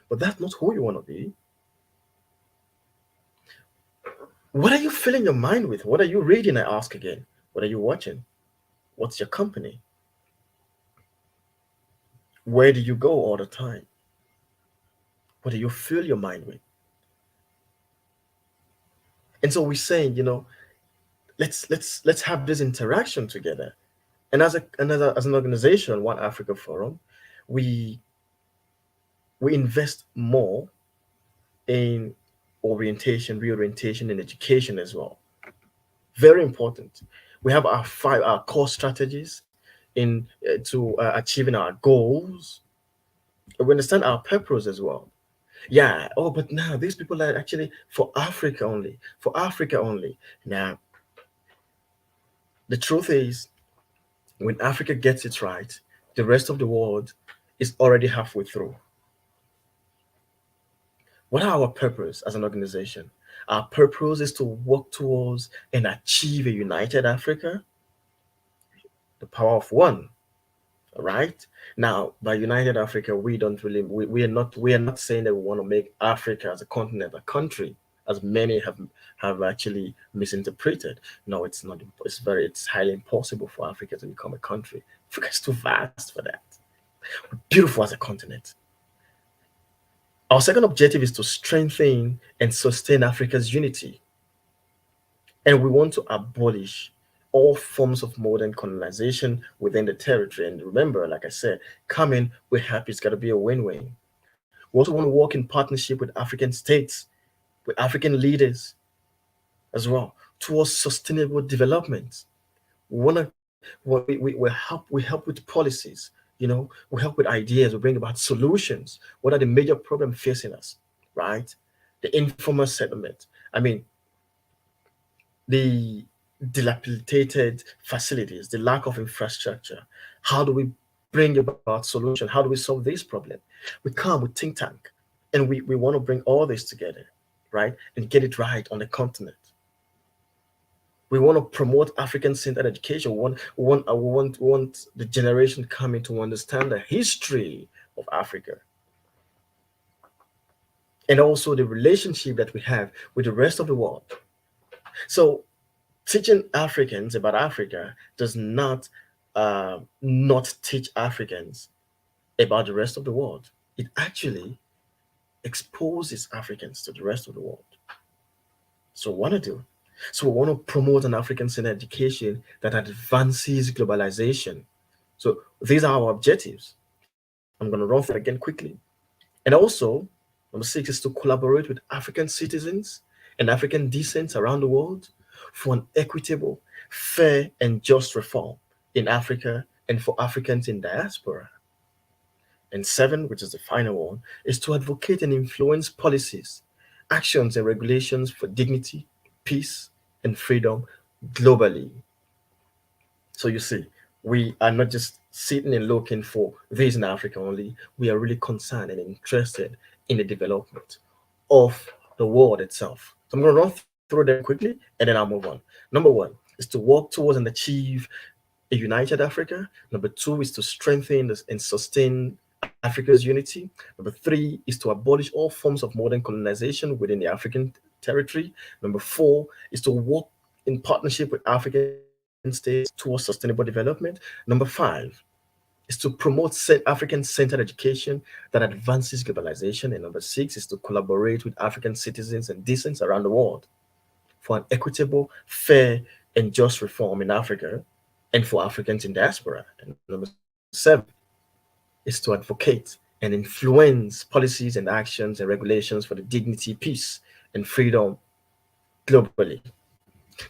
But that's not who you want to be. What are you filling your mind with? What are you reading? I ask again. What are you watching? What's your company? Where do you go all the time? What do you fill your mind with? And so we're saying, let's have this interaction together. And as an organization, One Africa Forum, we invest more in reorientation, and education as well. Very important. We have our core strategies in to achieving our goals. We understand our purpose as well. Yeah. Oh, but now these people are actually for Africa only. For Africa only. Now, the truth is, when Africa gets it right, the rest of the world is already halfway through. What are our purpose as an organization? Our purpose is to work towards and achieve a united Africa, the power of one. All right. Now, by united Africa, we are not saying that we want to make Africa as a continent a country, as many have actually misinterpreted. No, it's not. It's highly impossible for Africa to become a country. Africa is too vast for that. We're beautiful as a continent. Our second objective is to strengthen and sustain Africa's unity. And we want to abolish all forms of modern colonization within the territory. And remember, like I said, coming, we're happy it's got to be a win-win. We also want to work in partnership with African states, with African leaders as well, towards sustainable development. We want to we help with policies, we help with ideas, we bring about solutions. What are the major problems facing us, right? The informal settlement. I mean, the dilapidated facilities, the lack of infrastructure. How do we bring about solution? How do we solve this problem? We come with think tank, and we want to bring all this together, right, and get it right on the continent. We want to promote African-centered education. We want the generation coming to understand the history of Africa, and also the relationship that we have with the rest of the world. So, teaching Africans about Africa does not teach Africans about the rest of the world. It actually exposes Africans to the rest of the world. So, what want to do? So we want to promote an African-centered education that advances globalization. So these are our objectives. I'm going to run through it again quickly. And also, number 6 is to collaborate with African citizens and African descent around the world for an equitable, fair, and just reform in Africa and for Africans in diaspora. And 7, which is the final one, is to advocate and influence policies, actions, and regulations for dignity, peace, and freedom globally. So you see, we are not just sitting and looking for this in Africa only. We are really concerned and interested in the development of the world itself. So I'm going to run through them quickly and then I'll move on. Number 1 is to work towards and achieve a united Africa. Number 2 is to strengthen and sustain Africa's unity. Number 3 is to abolish all forms of modern colonization within the African territory. Number 4 is to work in partnership with African states towards sustainable development. Number 5 is to promote African-centered education that advances globalization. And number 6 is to collaborate with African citizens and dissidents around the world for an equitable, fair, and just reform in Africa and for Africans in diaspora. And number 7 is to advocate and influence policies and actions and regulations for the dignity, peace, and freedom globally.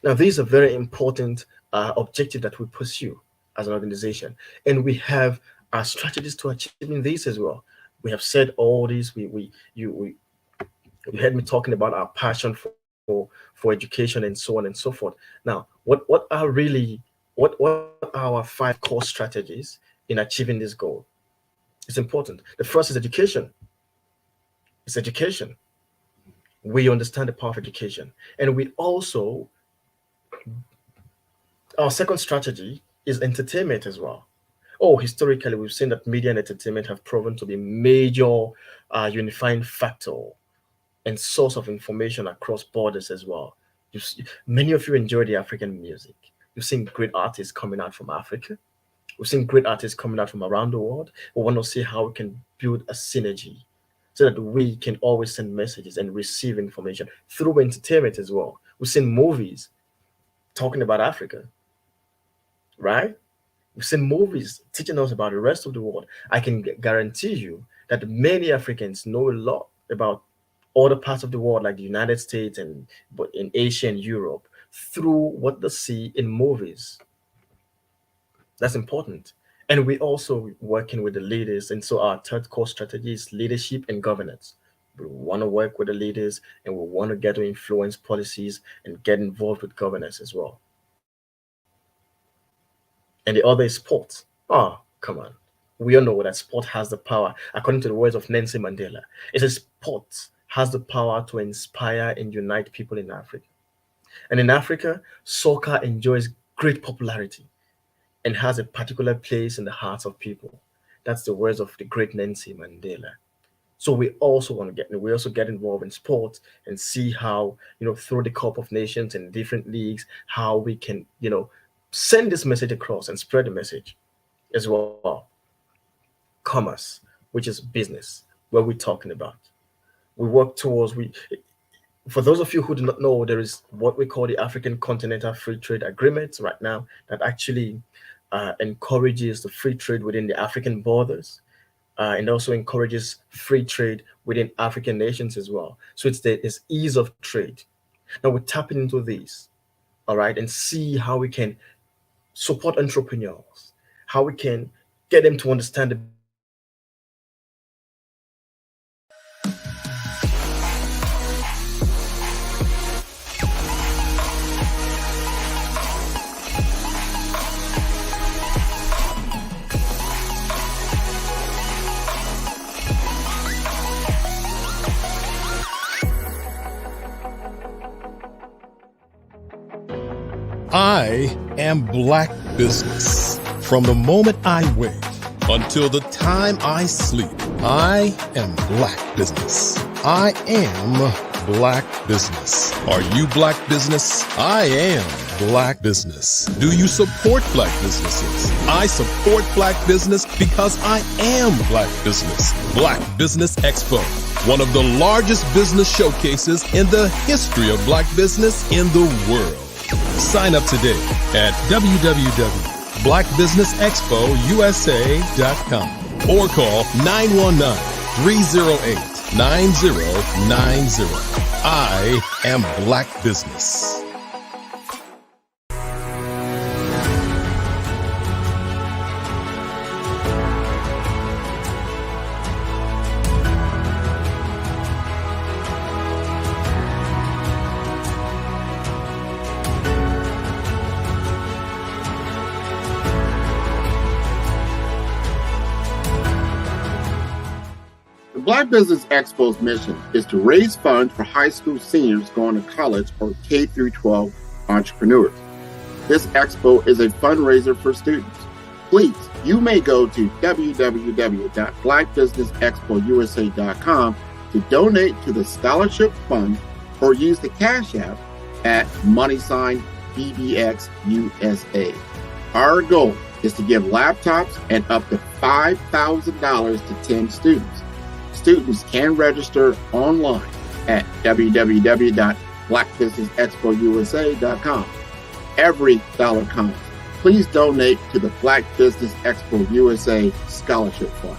Now, these are very important objectives that we pursue as an organization, and we have our strategies to achieving these as well. We have said all these. You heard me talking about our passion for education and so on and so forth. Now, what are our 5 core strategies in achieving this goal? It's important. The first is education. It's education. We understand the power of education, and we also, our second strategy is entertainment as well. Historically, we've seen that media and entertainment have proven to be major unifying factor and source of information across borders as well. Many of you enjoy the African music. You've seen great artists coming out from Africa. We've seen great artists coming out from around the world. We want to see how we can build a synergy so that we can always send messages and receive information through entertainment as well. We've seen movies talking about Africa, right? We've seen movies teaching us about the rest of the world. I can guarantee you that many Africans know a lot about other parts of the world, like the United States and but in Asia and Europe, through what they see in movies. That's important. And we also working with the leaders. And so our third core strategy is leadership and governance. We want to work with the leaders and we want to get to influence policies and get involved with governance as well. And the other is sport. Come on. We all know that sport has the power. According to the words of Nelson Mandela, it says sport has the power to inspire and unite people in Africa. And in Africa, soccer enjoys great popularity and has a particular place in the hearts of people. That's the words of the great Nelson Mandela. So we also want to get involved in sport and see how, through the Cup of Nations and different leagues, how we can, send this message across and spread the message as well. Commerce, which is business, what we're talking about. We work towards, for those of you who do not know, there is what we call the African Continental Free Trade Agreement right now that actually encourages the free trade within the African borders and also encourages free trade within African nations as well. So it's ease of trade. Now we're tapping into this, all right, and see how we can support entrepreneurs, how we can get them to understand the I am Black business. From the moment I wake until the time I sleep, I am Black business. I am Black business. Are you Black business? I am Black business. Do you support Black businesses? I support Black business because I am Black business. Black Business Expo, one of the largest business showcases in the history of Black business in the world. Sign up today at www.blackbusinessexpousa.com or call 919-308-9090. I am Black business. The Black Business Expo's mission is to raise funds for high school seniors going to college or K-12 entrepreneurs. This expo is a fundraiser for students. Please, you may go to www.blackbusinessexpousa.com to donate to the scholarship fund or use the Cash App at $BBXUSA. Our goal is to give laptops and up to $5,000 to 10 students. Students can register online at www.blackbusinessexpousa.com. Every dollar counts. Please donate to the Black Business Expo USA Scholarship Fund.